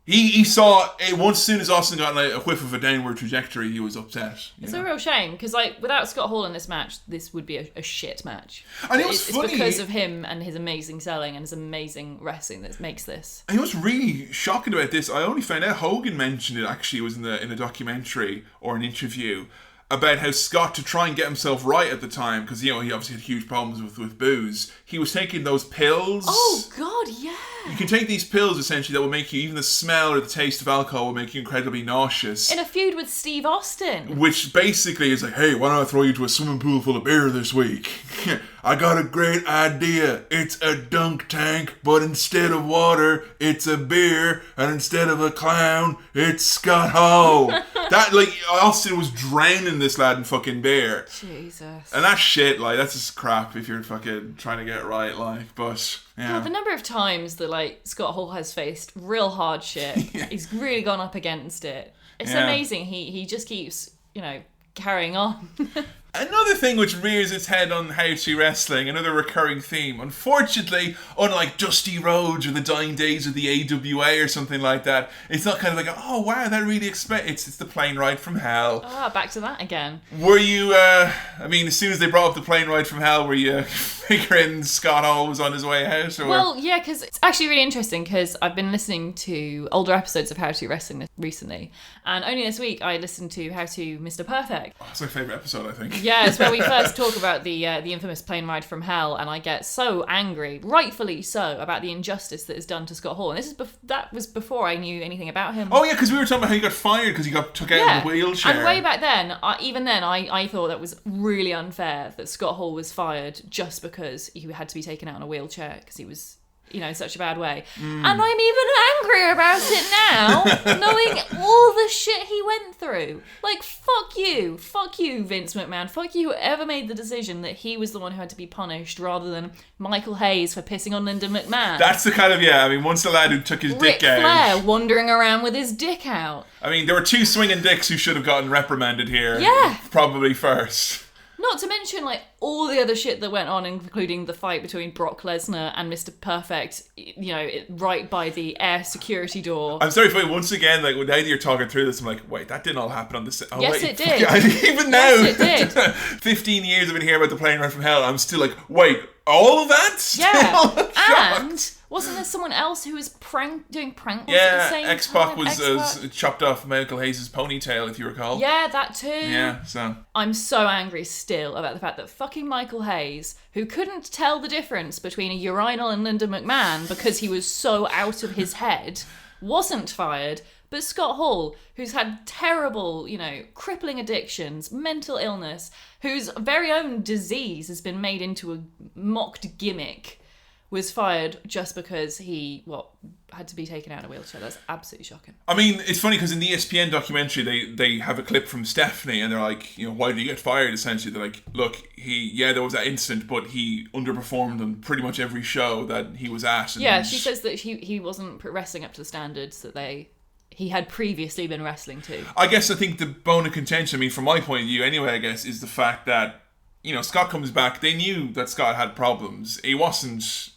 He saw it once, as soon as Austin got like a whiff of a downward trajectory, he was upset. It's a real shame, because like without Scott Hall in this match, this would be a shit match. And it was funny. It's because of him and his amazing selling and his amazing wrestling that makes this. And what's really shocking about this, I only found out Hogan mentioned it, actually, was in a documentary or an interview, about how Scott, to try and get himself right at the time, because he obviously had huge problems with booze, he was taking those pills. Oh God, yeah. You can take these pills essentially that will make you, even the smell or the taste of alcohol will make you incredibly nauseous. In a feud with Steve Austin. Which basically is like, hey, why don't I throw you to a swimming pool full of beer this week? I got a great idea. It's a dunk tank, but instead of water, it's a beer, and instead of a clown, it's Scott Hall. That, like, Austin was drowning this lad in fucking beer. Jesus. And that's shit, like, that's just crap if you're fucking trying to get it right, like, but... Yeah. God, the number of times that like Scott Hall has faced real hard shit, he's really gone up against it. It's amazing. He just keeps, carrying on. Another thing which rears its head on How To Wrestling, another recurring theme. Unfortunately, unlike Dusty Rhodes or the dying days of the AWA or something like that, it's not kind of like, oh wow, that really it's the plane ride from hell. Ah, back to that again. Were you, as soon as they brought up the plane ride from hell, were you figuring Scott Hall was on his way out? Or? Well, yeah, because it's actually really interesting, because I've been listening to older episodes of How To Wrestling recently, and only this week I listened to How To Mr. Perfect. Oh, that's my favourite episode, I think. Yeah, it's where we first talk about the infamous plane ride from hell, and I get so angry, rightfully so, about the injustice that is done to Scott Hall. And this is that was before I knew anything about him. Oh yeah, because we were talking about how he got fired because he got took out of the wheelchair. And way back then, I thought that was really unfair that Scott Hall was fired just because he had to be taken out in a wheelchair because he was in such a bad way. And I'm even angrier about it now, knowing all the shit he went through. Like, fuck you, Vince McMahon, fuck you, whoever made the decision that he was the one who had to be punished rather than Michael Hayes for pissing on Linda McMahon. That's the kind of, once the lad who took his Ric dick out. Flair wandering around with his dick out. I mean, there were 2 swinging dicks who should have gotten reprimanded here. Yeah. Probably first. Not to mention, all the other shit that went on, including the fight between Brock Lesnar and Mr. Perfect, right by the air security door. I'm sorry, but once again, now that you're talking through this, I'm like, wait, that didn't all happen on the... Oh, yes, wait, it did. Even now, yes, it did. 15 years I've been hearing about the plane ride from hell, I'm still like, wait, all of that? Yeah, and wasn't there someone else who was doing prank calls at the same X-Pac time? was chopped off Michael Hayes' ponytail, if you recall. Yeah, that too. Yeah, so... I'm so angry still about the fact that fucking Michael Hayes, who couldn't tell the difference between a urinal and Linda McMahon because he was so out of his head, wasn't fired. But Scott Hall, who's had terrible, crippling addictions, mental illness, whose very own disease has been made into a mocked gimmick, was fired just because he, had to be taken out in a wheelchair. That's absolutely shocking. I mean, it's funny because in the ESPN documentary, they have a clip from Stephanie and they're like, why did he get fired, essentially? They're like, look, there was that incident, but he underperformed on pretty much every show that he was at. And she says that he wasn't wrestling up to the standards that he had previously been wrestling to. I think the bone of contention, from my point of view anyway, is the fact that, Scott comes back. They knew that Scott had problems. He wasn't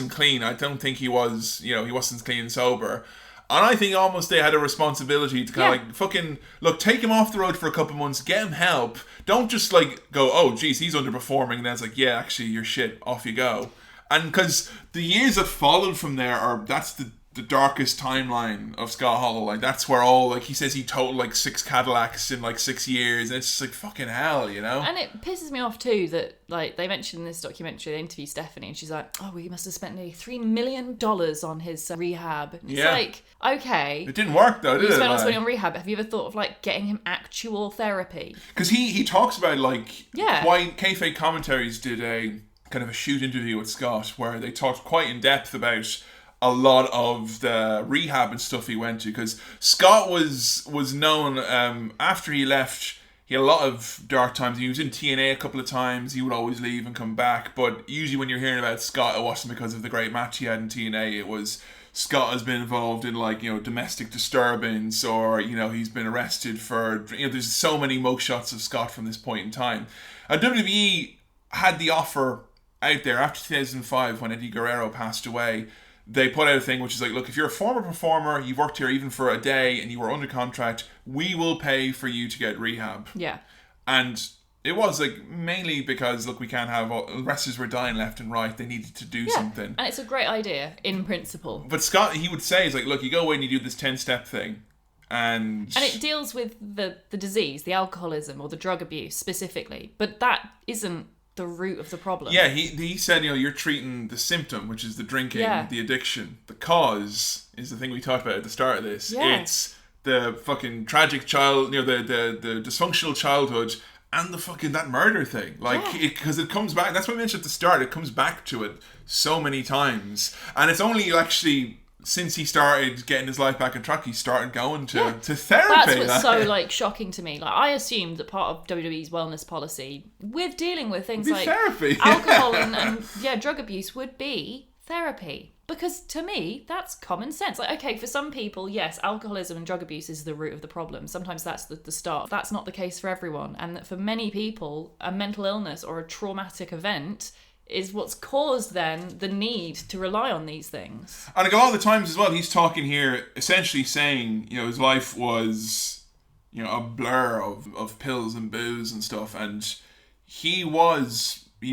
clean. I don't think he was, he wasn't clean and sober. And I think almost they had a responsibility to kind of fucking, look, take him off the road for a couple months, get him help. Don't just go, oh, geez, he's underperforming. And then it's like, yeah, actually, you're shit. Off you go. And because the years that followed from there that's the darkest timeline of Scott Hall. That's where all, he says he totaled 6 Cadillacs in 6 years, and it's just fucking hell, And it pisses me off too that they mentioned in this documentary, they interview Stephanie, and she's like, oh, we must have spent nearly $3 million on his rehab. And it's okay. It didn't work though, did it? You spent all this money on rehab. Have you ever thought of getting him actual therapy? Because he talks about why Kayfabe Commentaries did a kind of a shoot interview with Scott where they talked quite in depth about a lot of the rehab and stuff he went to, because Scott was known after he left. He had a lot of dark times. He was in TNA a couple of times. He would always leave and come back. But usually when you're hearing about Scott, it wasn't because of the great match he had in TNA. It was Scott has been involved in domestic disturbance, or he's been arrested for there's so many mugshots of Scott from this point in time. And WWE had the offer out there after 2005 when Eddie Guerrero passed away. They put out a thing which is look, if you're a former performer, you've worked here even for a day and you were under contract, we will pay for you to get rehab. Yeah. And it was mainly because, look, we can't have wrestlers were dying left and right. They needed to do something. And it's a great idea in principle. But Scott, he would say, look, you go away and you do this 10-step thing. And it deals with the disease, the alcoholism or the drug abuse specifically. But that isn't the root of the problem. Yeah, he said, you're treating the symptom, which is the drinking, the addiction. The cause is the thing we talked about at the start of this. Yeah. It's the fucking tragic child, the dysfunctional childhood, and the fucking that murder thing. Because it comes back. That's what I mentioned at the start. It comes back to it so many times, and it's only actually since he started getting his life back on track, he started going to therapy. That's what's so I to me. I assumed that part of WWE's wellness policy with dealing with things like therapy. Alcohol and drug abuse would be therapy. Because to me, that's common sense. Okay, for some people, yes, alcoholism and drug abuse is the root of the problem. Sometimes that's the start. That's not the case for everyone. And that for many people, a mental illness or a traumatic event is what's caused then the need to rely on these things. And a lot of the times as well, he's talking here essentially saying, his life was, a blur of pills and booze and stuff. And he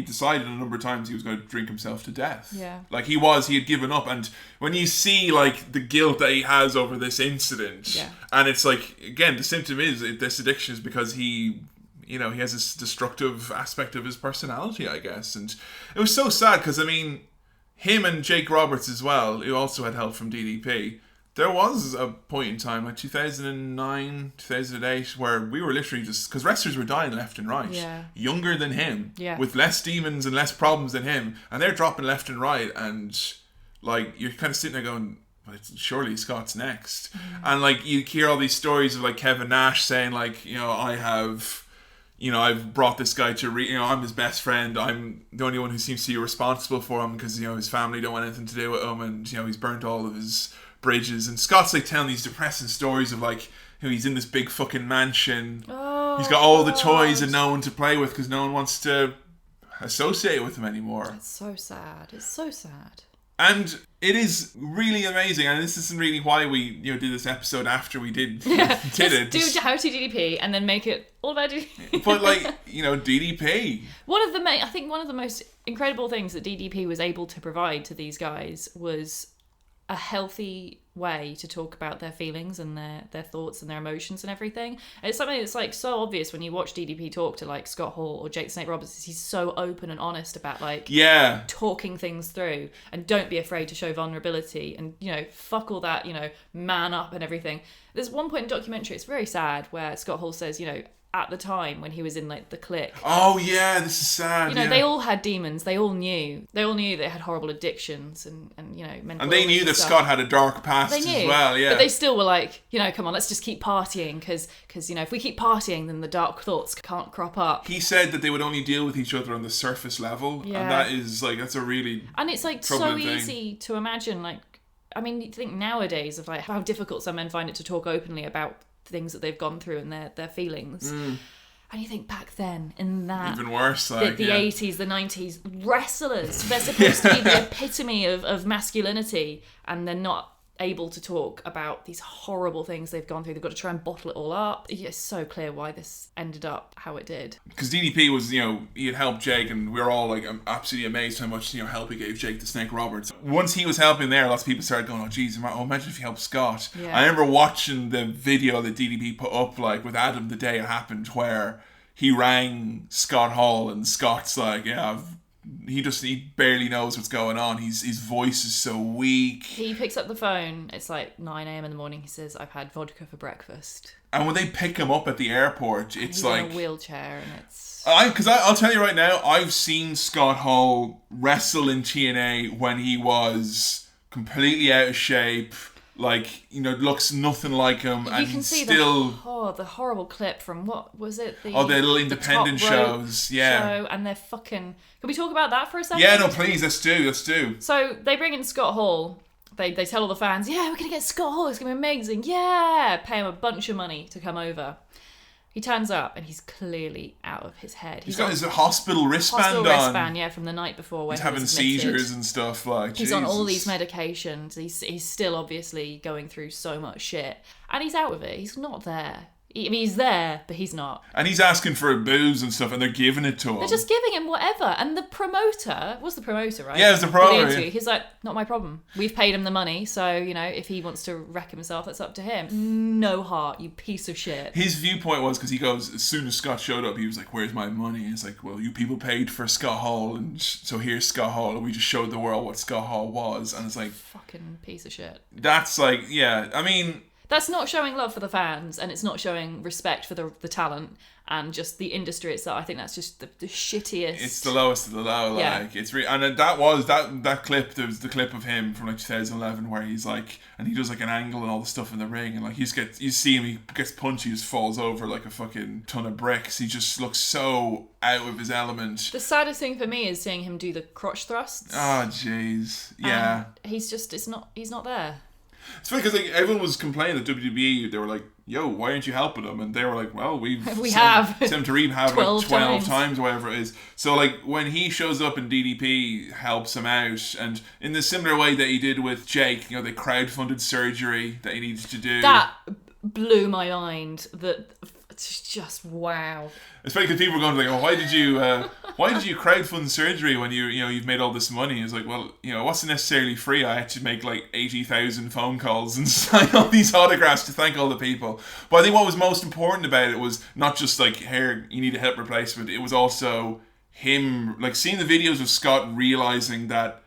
decided a number of times he was going to drink himself to death. Yeah. He had given up. And when you see the guilt that he has over this incident, and it's again, the symptom is this addiction is because he has this destructive aspect of his personality, I guess. And it was so sad because, him and Jake Roberts as well, who also had help from DDP, There was a point in time, like 2009, 2008, where we were literally just... Because wrestlers were dying left and right. Yeah. Younger than him. Yeah. With less demons and less problems than him. And they're dropping left and right. And, like, you're kind of sitting there going, well, surely Scott's next. And, like, you hear all these stories of, like, Kevin Nash saying, like, you know, I've brought this guy to, I'm his best friend. I'm the only one who seems to be responsible for him because, you know, his family don't want anything to do with him. And, you know, he's burnt all of his bridges. And Scott's, like, telling these depressing stories of, like, you know, he's in this big fucking mansion. Oh, he's got all the toys and no one to play with because no one wants to associate with him anymore. It's so sad. It's so sad. And it is really amazing, and this isn't really why we, you know, did this episode after we did Do how to DDP and then make it all about DDP. But, like, you know, DDP. I think one of the most incredible things that DDP was able to provide to these guys was a healthy way to talk about their feelings and their thoughts and their emotions and everything. And it's something that's, like, so obvious when you watch DDP talk to, like, Scott Hall or Jake Snake Roberts. He's so open and honest about, like, talking things through, and don't be afraid to show vulnerability, and, you know, fuck all that, you know, man up and everything. There's one point in the documentary, it's very sad, where Scott Hall says, you know, at the time when he was in, like, the clique. Oh yeah, this is sad. You know, they all had demons. They all knew they had horrible addictions and you know, mental and they knew that stuff. Scott had a dark past They knew, as well. Yeah, but they still were like, you know, come on, let's just keep partying because you know, if we keep partying, then the dark thoughts can't crop up. He said that they would only deal with each other on the surface level, and that is, like, that's a really and it's, like, so easy to imagine. Like, I mean, you think nowadays of, like, how difficult some men find it to talk openly about things that they've gone through and their feelings. And you think back then, in that... Even worse, like, the 80s, the 90s, wrestlers, they're supposed to be the epitome of masculinity, and they're not able to talk about these horrible things they've gone through. They've got to try and bottle it all up. It's so clear why this ended up how it did. Because DDP was, you know, he had helped Jake, and we were all, like, absolutely amazed how much, you know, help he gave Jake the Snake Roberts. Once he was helping there, lots of people started going, oh, geez, imagine if he helped Scott. Yeah. I remember watching the video that DDP put up, like, with Adam the day it happened, where he rang Scott Hall, and Scott's like, yeah, he barely knows what's going on. His voice is so weak. He picks up the phone. It's like 9 a.m. in the morning. He says, I've had vodka for breakfast. And when they pick him up at the airport, it's he's like... in a wheelchair, and it's... Because I'll tell you right now, I've seen Scott Hall wrestle in TNA when he was completely out of shape. Like, you know, looks nothing like him, you and can see still... the horrible clip from, what was it? The little independent shows, show, and they're fucking... Can we talk about that for a second? Yeah, no, please, let's do. So, they bring in Scott Hall. They tell all the fans, yeah, we're going to get Scott Hall, it's going to be amazing, yeah! Pay him a bunch of money to come over. He turns up, and he's clearly out of his head. He's got his hospital wristband on. Yeah, from the night before. When he's having seizures and stuff. Like, he's on all these medications. He's still obviously going through so much shit, and he's out of it. He's not there. I mean, he's there, but he's not. And he's asking for booze and stuff, and they're giving it to him. They're just giving him whatever. And the promoter, was the promoter, right? Yeah, it was the promoter. He's like, not my problem. We've paid him the money, so, you know, if he wants to wreck himself, that's up to him. No heart, you piece of shit. His viewpoint was, because he goes, as soon as Scott showed up, he was like, where's my money? And it's like, well, you people paid for Scott Hall, and so here's Scott Hall, and we just showed the world what Scott Hall was. And it's like... Fucking piece of shit. That's like, yeah, I mean... That's not showing love for the fans, and it's not showing respect for the talent and just the industry itself. I think that's just the shittiest. It's the lowest of the low. Yeah. Like, it's and that was that clip. There was the clip of him from like 2011 where he's like, and he does like an angle and all the stuff in the ring, and like you see him, he gets punched, he just falls over like a fucking ton of bricks. He just looks so out of his element. The saddest thing for me is seeing him do the crotch thrusts. Oh jeez, yeah. And he's not there. It's funny because like everyone was complaining that WWE, they were like, yo, why aren't you helping him? And they were like, well, we have sent him to rehab 12 times, whatever it is. So like when he shows up and DDP helps him out, and in the similar way that he did with Jake, you know, they crowdfunded surgery that he needed to do. That blew my mind. That it's just wow. It's funny because people were going like, oh, why did you crowdfund surgery when you've made all this money? It's like, well, you know, it wasn't necessarily free. I had to make like 80,000 phone calls and sign all these autographs to thank all the people. But I think what was most important about it was not just like, here, you need a hip replacement. It was also him, like, seeing the videos of Scott realizing that,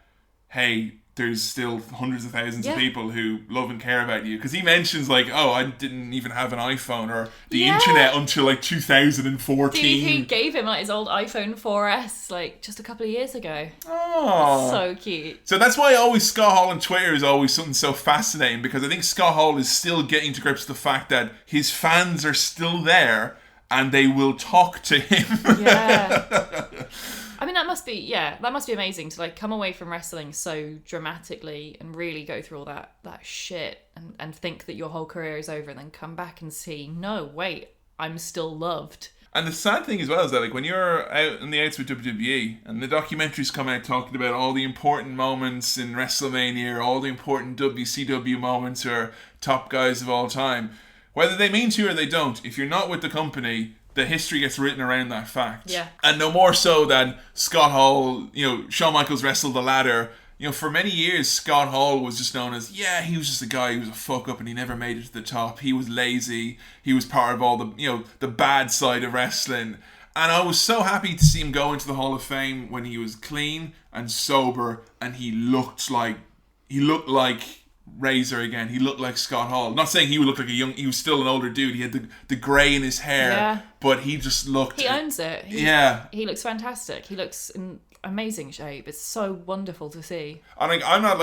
hey, there's still hundreds of thousands of Yeah. people who love and care about you. Because he mentions like, oh, I didn't even have an iPhone or the Yeah. internet until like 2014. DDP gave him like his old iPhone 4S like just a couple of years ago. Oh. So cute. So that's why Scott Hall on Twitter is always something so fascinating, because I think Scott Hall is still getting to grips with the fact that his fans are still there and they will talk to him. Yeah. I mean, that must be amazing to like come away from wrestling so dramatically and really go through all that shit and think that your whole career is over, and then come back and see, no, wait, I'm still loved. And the sad thing as well is that like when you're out in the outs with WWE and the documentaries come out talking about all the important moments in WrestleMania, all the important WCW moments or top guys of all time, whether they mean to or they don't, if you're not with the company, the history gets written around that fact. Yeah. And no more so than Scott Hall, Shawn Michaels wrestled the ladder. For many years, Scott Hall was just known as, he was just a guy who was a fuck up and he never made it to the top. He was lazy. He was part of all the, the bad side of wrestling. And I was so happy to see him go into the Hall of Fame when he was clean and sober and he looked like Razor again. He looked like Scott Hall. Not saying he would look like he was still an older dude. He had the grey in his hair, but he just looked... He owns it. He looks fantastic. He looks in amazing shape. It's so wonderful to see. And I'm not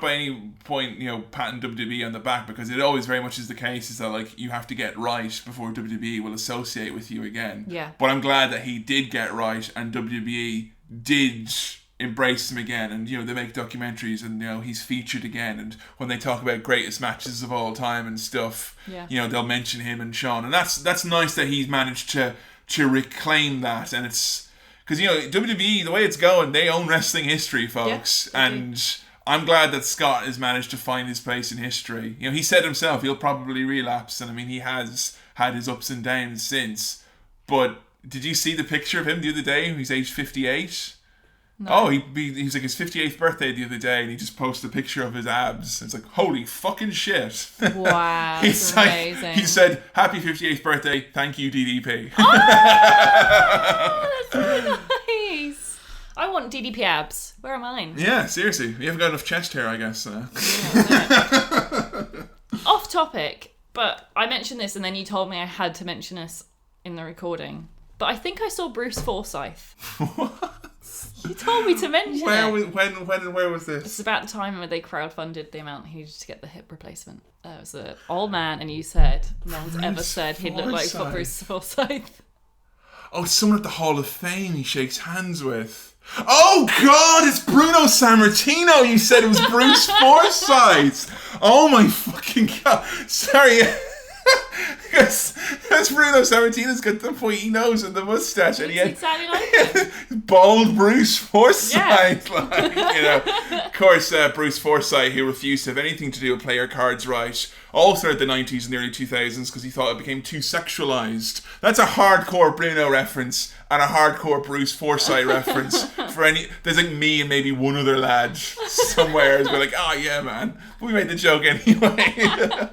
by any point, patting WWE on the back, because it always very much is the case is that like you have to get right before WWE will associate with you again. Yeah. But I'm glad that he did get right and WWE did embrace him again, and they make documentaries and he's featured again, and when they talk about greatest matches of all time and stuff, they'll mention him and Shawn, and that's nice that he's managed to reclaim that. And it's because WWE, the way it's going, they own wrestling history, folks, and I'm glad that Scott has managed to find his place in history. He said himself he'll probably relapse, and I mean he has had his ups and downs since. But did you see the picture of him the other day? He's age 58. No. Oh, he was like his 58th birthday the other day, and he just posted a picture of his abs. It's like, holy fucking shit. Wow, that's amazing. He said, happy 58th birthday, thank you, DDP. Oh, that's really nice. I want DDP abs. Where are mine? Yeah, seriously. You haven't got enough chest hair, I guess. Off topic, but I mentioned this and then you told me I had to mention this in the recording. But I think I saw Bruce Forsyth. What? You told me to mention it. When and where was this? It's about the time when they crowdfunded the amount he needed to get the hip replacement. It was an old man, and you said no one's ever said he'd look like Bruce Forsyth. Oh, it's someone at the Hall of Fame he shakes hands with. Oh God, it's Bruno Sammartino. You said it was Bruce Forsyth. Oh my fucking God. Sorry. That's Bruno Sammartino's got the pointy nose and the mustache, and he had exactly like him. Bald Bruce Forsyth. Yeah. Of course, Bruce Forsyth, who refused to have anything to do with player cards right, all throughout the 90s and the early 2000s because he thought it became too sexualized. That's a hardcore Bruno reference and a hardcore Bruce Forsyth reference for any. There's like me and maybe one other lad somewhere who's like, oh yeah, man, we made the joke anyway.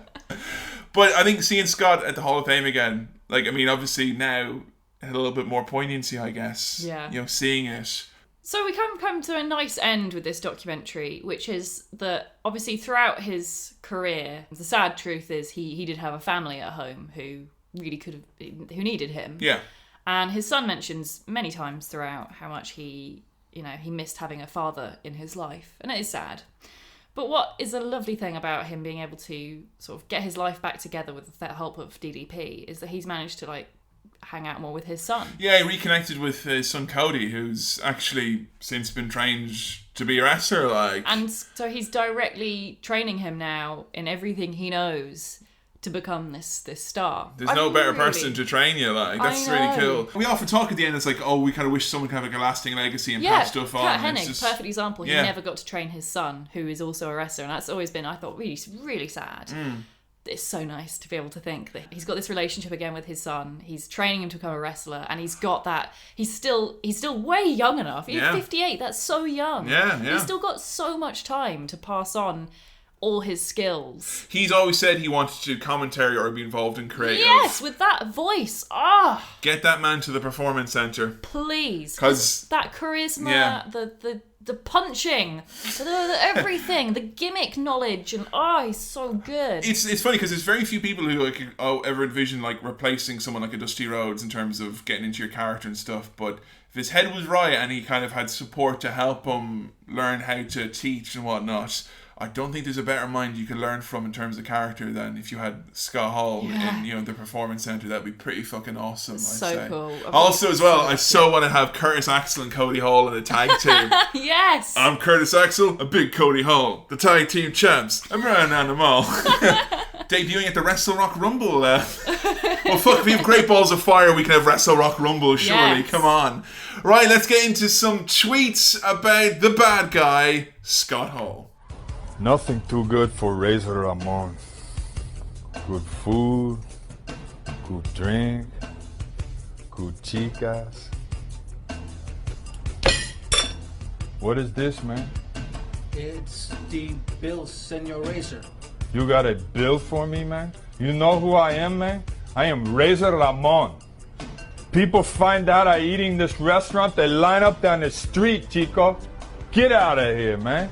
But I think seeing Scott at the Hall of Fame again, like, I mean, obviously now had a little bit more poignancy, I guess. Yeah. Seeing it. So we come to a nice end with this documentary, which is that obviously throughout his career, the sad truth is he did have a family at home who really who needed him. Yeah. And his son mentions many times throughout how much he missed having a father in his life, and it is sad. But what is a lovely thing about him being able to sort of get his life back together with the help of DDP is that he's managed to like hang out more with his son. Yeah, he reconnected with his son Cody, who's actually since been trained to be a wrestler. And so he's directly training him now in everything he knows to become this star. There's no better person to train you, that's really cool. We often talk at the end, it's like, oh, we kind of wish someone could have like a lasting legacy and pass stuff on. Kurt Hennig, perfect example. He never got to train his son, who is also a wrestler, and that's always been, I thought, really, really sad. It's so nice to be able to think that he's got this relationship again with his son. He's training him to become a wrestler, and he's got that. He's still way young enough. He's 58. That's so young. Yeah. He's still got so much time to pass on all his skills. He's always said he wanted to do commentary or be involved in creative. Yes, with that voice. Get that man to the performance centre. Please. Because that charisma, the the punching, everything, the gimmick knowledge, and he's so good. It's funny because there's very few people who ever envision like replacing someone like a Dusty Rhodes in terms of getting into your character and stuff. But if his head was right and he kind of had support to help him learn how to teach and whatnot, I don't think there's a better mind you could learn from in terms of character than if you had Scott Hall in the Performance Centre. That'd be pretty fucking awesome. I'd say. Cool. Also, as well, I so want to have Curtis Axel and Cody Hall in a tag team. Yes. I'm Curtis Axel, a big Cody Hall, the tag team champs. I'm running on them all. Debuting at the Wrestle Rock Rumble. Well, fuck, if we have Great Balls of Fire, we can have Wrestle Rock Rumble, surely. Yes. Come on. Right, let's get into some tweets about the bad guy, Scott Hall. Nothing too good for Razor Ramon. Good food, good drink, good chicas. What is this, man? It's the bill, Senor Razor. You got a bill for me, man? You know who I am, man? I am Razor Ramon. People find out I eat in this restaurant, they line up down the street, Chico. Get out of here, man.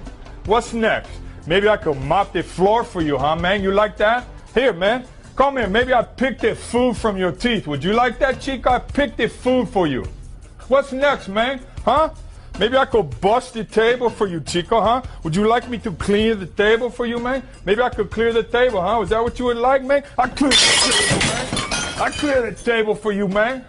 What's next? Maybe I could mop the floor for you, huh, man? You like that? Here, man. Come here. Maybe I picked the food from your teeth. Would you like that, Chico? I picked the food for you. What's next, man? Huh? Maybe I could bust the table for you, Chico, huh? Would you like me to clean the table for you, man? Maybe I could clear the table, huh? Is that what you would like, man? I clear the table, man. I clear the table for you, man.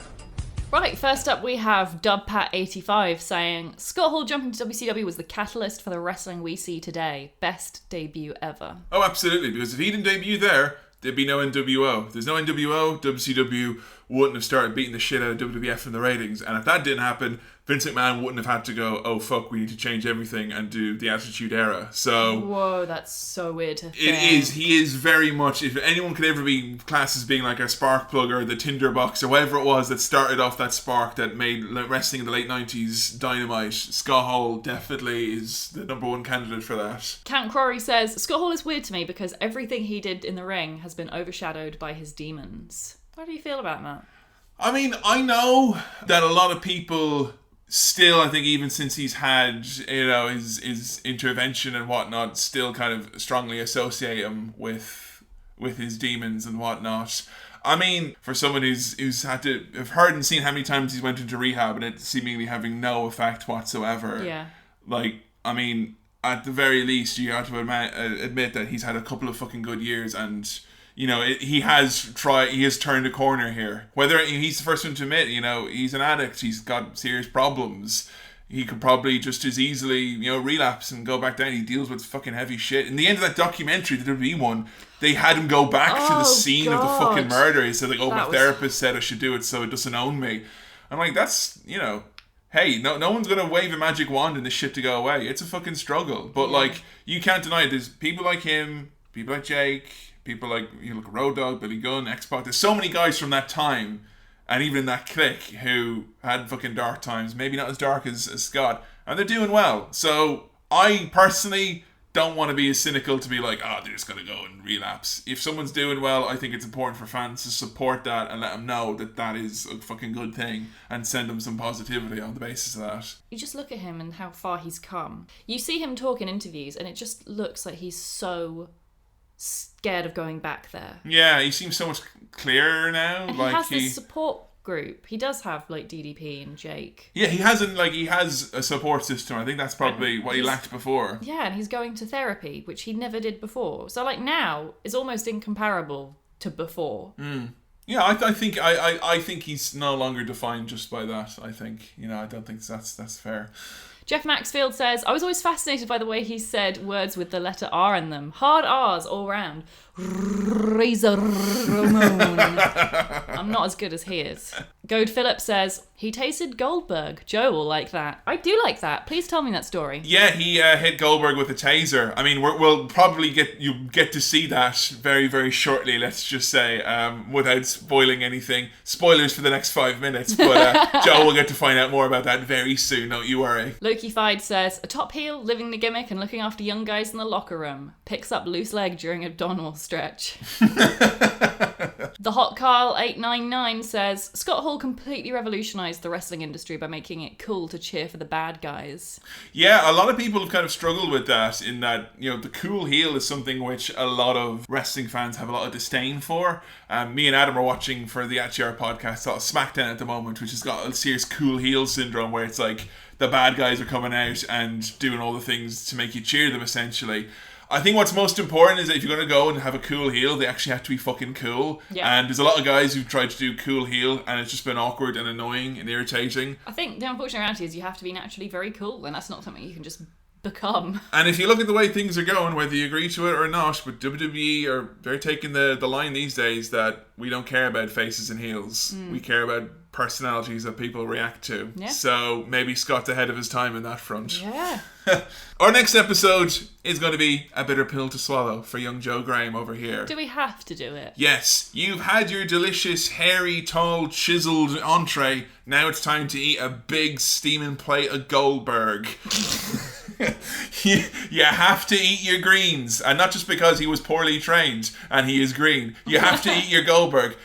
Right, first up we have DubPat85 saying, Scott Hall jumping to WCW was the catalyst for the wrestling we see today. Best debut ever. Oh, absolutely, because if he didn't debut there, there'd be no NWO. If there's no NWO, WCW wouldn't have started beating the shit out of WWF in the ratings. And if that didn't happen, Vince McMahon wouldn't have had to go, oh fuck, we need to change everything and do the Attitude Era. So whoa, that's so weird to think. It is. He is very much, if anyone could ever be classed as being like a spark plug or the tinder box or whatever it was that started off that spark that made wrestling in the late 90s dynamite, Scott Hall definitely is the number one candidate for that. Count Crory says, Scott Hall is weird to me because everything he did in the ring has been overshadowed by his demons. How do you feel about that? I mean, I know that a lot of people still, I think even since he's had, his intervention and whatnot, still kind of strongly associate him with his demons and whatnot. I mean, for someone who's had to have heard and seen how many times he's went into rehab and it seemingly having no effect whatsoever. Yeah. Like, I mean, at the very least, you have to admit that he's had a couple of fucking good years and he has turned a corner here. Whether he's the first one to admit, he's an addict, he's got serious problems. He could probably just as easily, relapse and go back down. He deals with fucking heavy shit. In the end of that documentary, the WWE one, they had him go back to the scene of the fucking murder. He said, my therapist said I should do it so it doesn't own me. I'm like, that's, hey, no one's going to wave a magic wand and this shit to go away. It's a fucking struggle. But, you can't deny it. There's people like him, people like Jake, people like, Road Dogg, Billy Gunn, X-Pac. There's so many guys from that time, and even that clique, who had fucking dark times. Maybe not as dark as Scott. And they're doing well. So, I personally don't want to be as cynical to be like, they're just going to go and relapse. If someone's doing well, I think it's important for fans to support that and let them know that that is a fucking good thing and send them some positivity on the basis of that. You just look at him and how far he's come. You see him talk in interviews and it just looks like he's so scared of going back there. Yeah, he seems so much clearer now. And he has this support group. He does have DDP and Jake. Yeah, he has a support system. I think that's probably what he lacked before. Yeah, and he's going to therapy, which he never did before. So now is almost incomparable to before. Yeah, I think he's no longer defined just by that. I think I don't think that's fair. Jeff Maxfield says, I was always fascinated by the way he said words with the letter R in them. Hard R's all round. Razor Ramon. I'm not as good as he is. Goad Phillip says, he tasted Goldberg. Joe will like that. I do like that. Please tell me that story. Yeah, he hit Goldberg with a taser. I mean, we'll probably get to see that very, very shortly, let's just say, without spoiling anything. Spoilers for the next 5 minutes, but Joe will get to find out more about that very soon, don't you worry. Loki Fide says, a top heel living the gimmick and looking after young guys in the locker room. Picks up loose leg during abdominal stretch. The Hot Carl 899 says, Scott Hall completely revolutionised the wrestling industry by making it cool to cheer for the bad guys. Yeah, a lot of people have kind of struggled with that, in that, you know, the cool heel is something which a lot of wrestling fans have a lot of disdain for. Me and Adam are watching for the HR podcast SmackDown at the moment, which has got a serious cool heel syndrome, where it's like the bad guys are coming out and doing all the things to make you cheer them, essentially. I think what's most important is that if you're going to go and have a cool heel, they actually have to be fucking cool. Yeah. And there's a lot of guys who've tried to do cool heel, and it's just been awkward and annoying and irritating. I think the unfortunate reality is you have to be naturally very cool, and that's not something you can just become. And if you look at the way things are going, whether you agree to it or not, but WWE they're taking the line these days that we don't care about faces and heels. We care about personalities that people react to. Yeah. So maybe Scott's ahead of his time in that front. Yeah. Our next episode is going to be a bitter pill to swallow for young Joe Graham over here. Do we have to do it? Yes, you've had your delicious, hairy, tall, chiseled entree. Now it's time to eat a big, steaming plate of Goldberg. You have to eat your greens, and not just because he was poorly trained and he is green. You have to eat your Goldberg.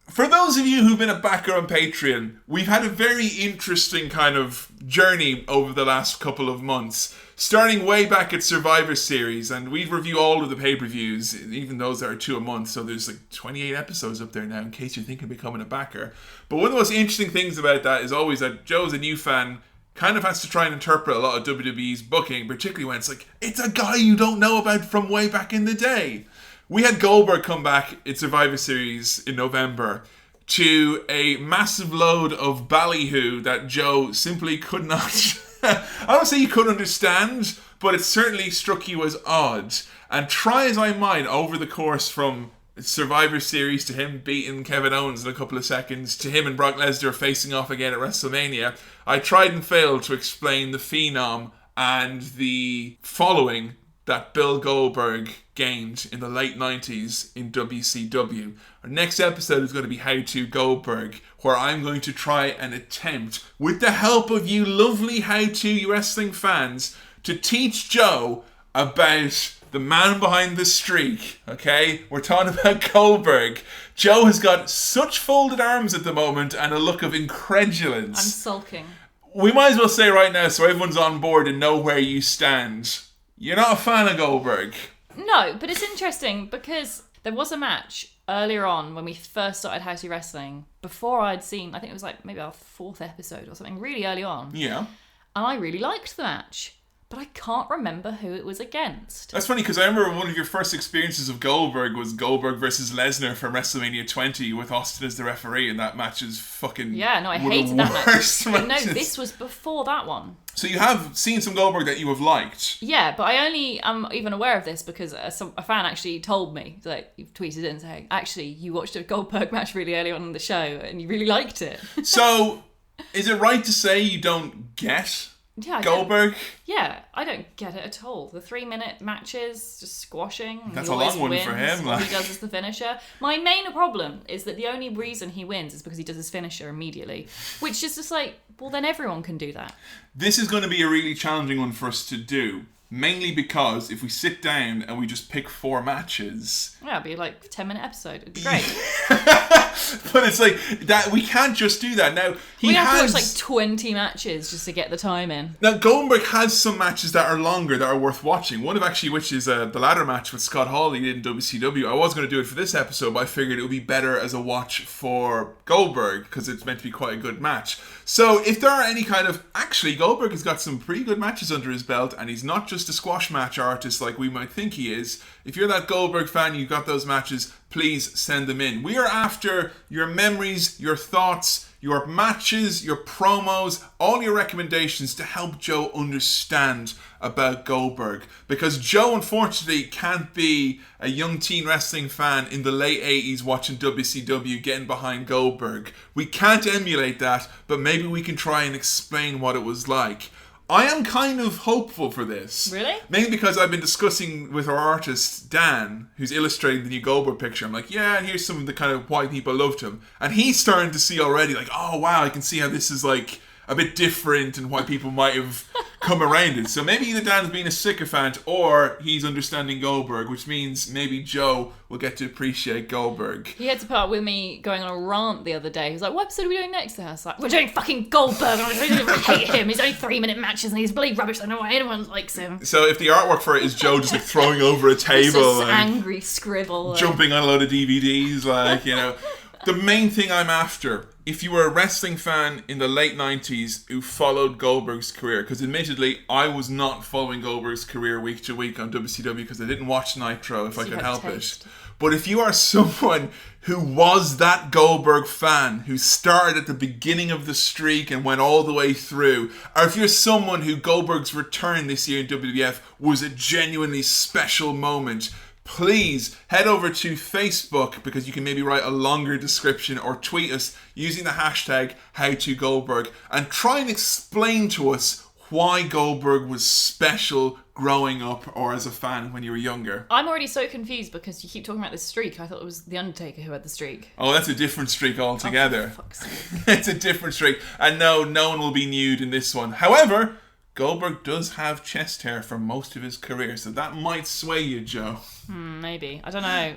For those of you who've been a backer on Patreon, we've had a very interesting kind of journey over the last couple of months. Starting way back at Survivor Series, and we review all of the pay-per-views, even those that are 2 a month, so there's like 28 episodes up there now, in case you're thinking of becoming a backer. But one of the most interesting things about that is always that Joe's a new fan, kind of has to try and interpret a lot of WWE's booking, particularly when it's like, it's a guy you don't know about from way back in the day. We had Goldberg come back in Survivor Series in November to a massive load of ballyhoo that Joe simply could not... I don't say you couldn't understand, but it certainly struck you as odd. And try as I might, over the course from Survivor Series to him beating Kevin Owens in a couple of seconds, to him and Brock Lesnar facing off again at WrestleMania, I tried and failed to explain the phenom and the following that Bill Goldberg gained in the late 90s in WCW. Our next episode is going to be How to Goldberg, where I'm going to try and attempt, with the help of you lovely How to Wrestling fans, to teach Joe about the man behind the streak, okay? We're talking about Goldberg. Joe has got such folded arms at the moment and a look of incredulence. I'm sulking. We might as well say right now, so everyone's on board and know where you stand. You're not a fan of Goldberg. No, but it's interesting because there was a match earlier on when we first started How to Wrestling, before I'd seen, I think it was like maybe our 4th episode or something, really early on. Yeah. And I really liked the match, but I can't remember who it was against. That's funny because I remember one of your first experiences of Goldberg was Goldberg versus Lesnar from WrestleMania 20 with Austin as the referee, and that match is fucking... Yeah, no, I one of hated the that worst match. But no, matches. this was before that one. So you have seen some Goldberg that you have liked. Yeah, but I only am even aware of this because a fan actually told me, like, you've tweeted in saying, actually, you watched a Goldberg match really early on in the show and you really liked it. So, is it right to say you don't get Goldberg? I don't get it at all. The 3-minute matches, just squashing. That's he a long always one wins. for him. What he does is the finisher. My main problem is that the only reason he wins is because he does his finisher immediately, which is just like, well, then everyone can do that. This is going to be a really challenging one for us to do. Mainly because if we sit down and we just pick 4 matches... Yeah, it'd be like a 10-minute episode. It'd be great. But it's like, that we can't just do that. Now, we have to watch like 20 matches just to get the time in. Now, Goldberg has some matches that are longer, that are worth watching. One of actually which is the ladder match with Scott Hall he did in WCW. I was going to do it for this episode, but I figured it would be better as a watch for Goldberg, because it's meant to be quite a good match. So, if there are any kind of... Actually, Goldberg has got some pretty good matches under his belt, and he's not just a squash match artist like we might think he is. If you're that Goldberg fan, you've got those matches, please send them in. We are after your memories, your thoughts, your matches, your promos, all your recommendations to help Joe understand about Goldberg. Because Joe, unfortunately, can't be a young teen wrestling fan in the late 80s watching WCW getting behind Goldberg. We can't emulate that, but maybe we can try and explain what it was like. I am kind of hopeful for this. Really? Mainly because I've been discussing with our artist, Dan, who's illustrating the new Goldberg picture. I'm like, yeah, and here's some of the kind of why people loved him. And he's starting to see already, like, oh, wow, I can see how this is, like, a bit different and why people might have come around it. So maybe either Dan's being a sycophant or he's understanding Goldberg, which means maybe Joe will get to appreciate Goldberg. He had to put up with me going on a rant the other day. He was like, what episode are we doing next? And I was like, we're doing fucking Goldberg. I hate him. He's only 3-minute matches and he's bloody rubbish. I don't know why anyone likes him. So if the artwork for it is Joe just like throwing over a table, like, angry scribble, jumping on a load of DVDs, like, you know. The main thing I'm after, if you were a wrestling fan in the late 90s who followed Goldberg's career, because admittedly, I was not following Goldberg's career week to week on WCW because I didn't watch Nitro if I could help it. But if you are someone who was that Goldberg fan, who started at the beginning of the streak and went all the way through, or if you're someone who Goldberg's return this year in WWF was a genuinely special moment, please head over to Facebook, because you can maybe write a longer description, or tweet us using the hashtag #HowToGoldberg and try and explain to us why Goldberg was special growing up or as a fan when you were younger. I'm already so confused because you keep talking about this streak. I thought it was The Undertaker who had the streak. Oh, that's a different streak altogether. Oh, for fuck's sake. It's a different streak. And no one will be nude in this one. However, Goldberg does have chest hair for most of his career, so that might sway you, Joe. Maybe. I don't know.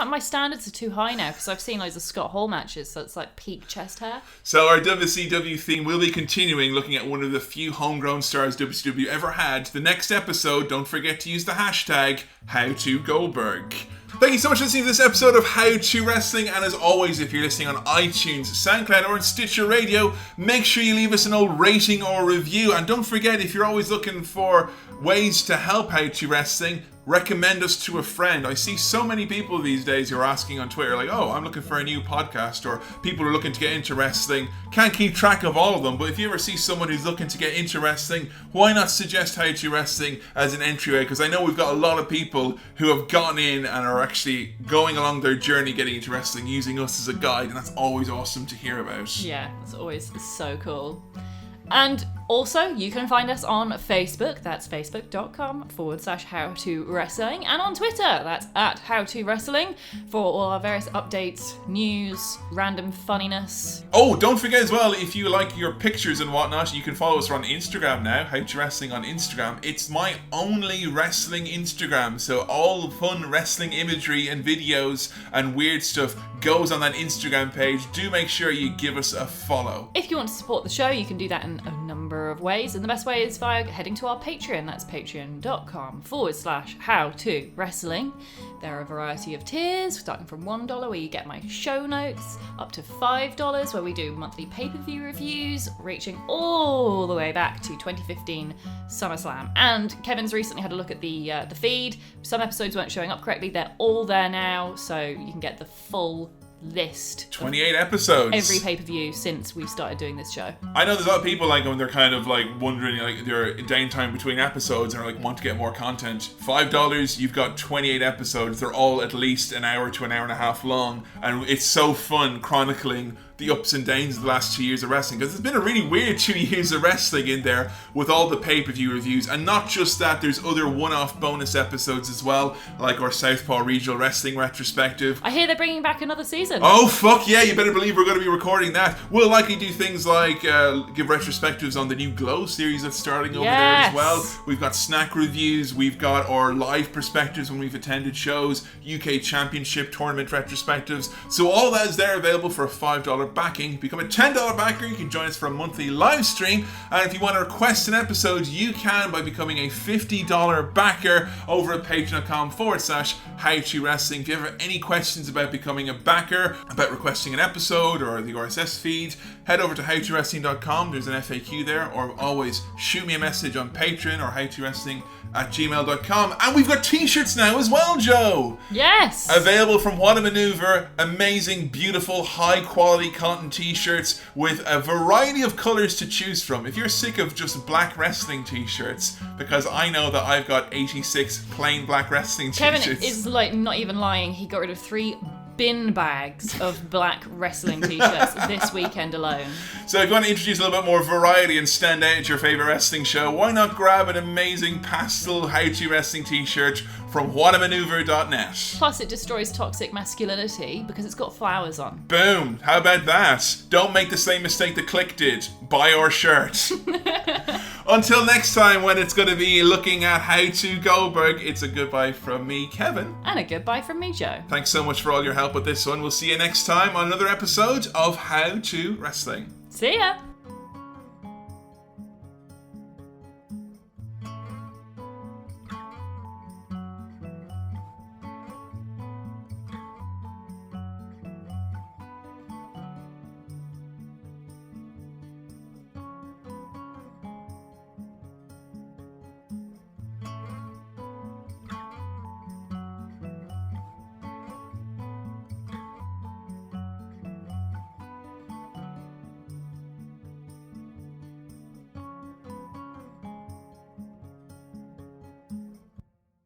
My standards are too high now because I've seen loads of Scott Hall matches, so it's like peak chest hair. So our WCW theme will be continuing, looking at one of the few homegrown stars WCW ever had. The next episode, don't forget to use the hashtag #HowToGoldberg. Thank you so much for listening to this episode of How To Wrestling, and as always, if you're listening on iTunes, SoundCloud, or on Stitcher Radio, make sure you leave us an old rating or review, and don't forget, if you're always looking for ways to help How To Wrestling, recommend us to a friend. I see so many people these days who are asking on Twitter, like, oh, I'm looking for a new podcast, or people are looking to get into wrestling. Can't keep track of all of them, but if you ever see someone who's looking to get into wrestling, why not suggest How To Wrestling as an entryway? Because I know we've got a lot of people who have gotten in and are actually going along their journey getting into wrestling using us as a guide, and that's always awesome to hear about. Yeah, it's always so cool. And also, you can find us on Facebook, that's facebook.com/HowToWrestling, and on Twitter, that's @HowToWrestling, for all our various updates, news, random funniness. Oh, don't forget as well, if you like your pictures and whatnot, you can follow us on Instagram now, How To Wrestling on Instagram. It's my only wrestling Instagram, so all fun wrestling imagery and videos and weird stuff goes on that Instagram page. Do make sure you give us a follow. If you want to support the show, you can do that in a number of ways, and the best way is via heading to our Patreon. That's patreon.com/HowToWrestling. There are a variety of tiers, starting from $1 where you get my show notes, up to $5 where we do monthly pay-per-view reviews, reaching all the way back to 2015 SummerSlam. And Kevin's recently had a look at the feed. Some episodes weren't showing up correctly. They're all there now, so you can get the full list. 28 episodes. Every pay-per-view since we started doing this show. I know there's a lot of people like when they're kind of like wondering, like they're in downtime between episodes and are like want to get more content. $5, you've got 28 episodes. They're all at least an hour to an hour and a half long, and it's so fun chronicling the ups and downs of the last 2 years of wrestling, because it's been a really weird 2 years of wrestling in there with all the pay-per-view reviews. And not just that, there's other one-off bonus episodes as well, like our Southpaw Regional Wrestling retrospective. I hear they're bringing back another season. Oh fuck yeah, you better believe we're going to be recording that. We'll likely do things like give retrospectives on the new Glow series that's starting over there as well. We've got snack reviews, we've got our live perspectives when we've attended shows, UK Championship tournament retrospectives. So all that is there, available for a $5 backing. Become a $10 backer, you can join us for a monthly live stream, and if you want to request an episode, you can by becoming a $50 backer over at patreon.com/HowToWrestling. If you have any questions about becoming a backer, about requesting an episode or the RSS feed, head over to howtowrestling.com. There's an FAQ there, or always shoot me a message on Patreon or howtowrestling@gmail.com. And we've got t-shirts now as well, Joe. Yes. Available from What a Maneuver. Amazing, beautiful, high quality cotton t-shirts with a variety of colors to choose from. If you're sick of just black wrestling t-shirts, because I know that I've got 86 plain black wrestling t-shirts. Kevin is like not even lying. He got rid of 3 bin bags of black wrestling t-shirts this weekend alone. So if you want to introduce a little bit more variety and stand out at your favourite wrestling show, why not grab an amazing pastel How To Wrestling t-shirt from whatamaneuver.net. Plus it destroys toxic masculinity because it's got flowers on. Boom! How about that? Don't make the same mistake that Click did. Buy our shirt. Until next time, when it's going to be looking at How to Goldberg, it's a goodbye from me, Kevin. And a goodbye from me, Joe. Thanks so much for all your help with this one. We'll see you next time on another episode of How to Wrestling. See ya!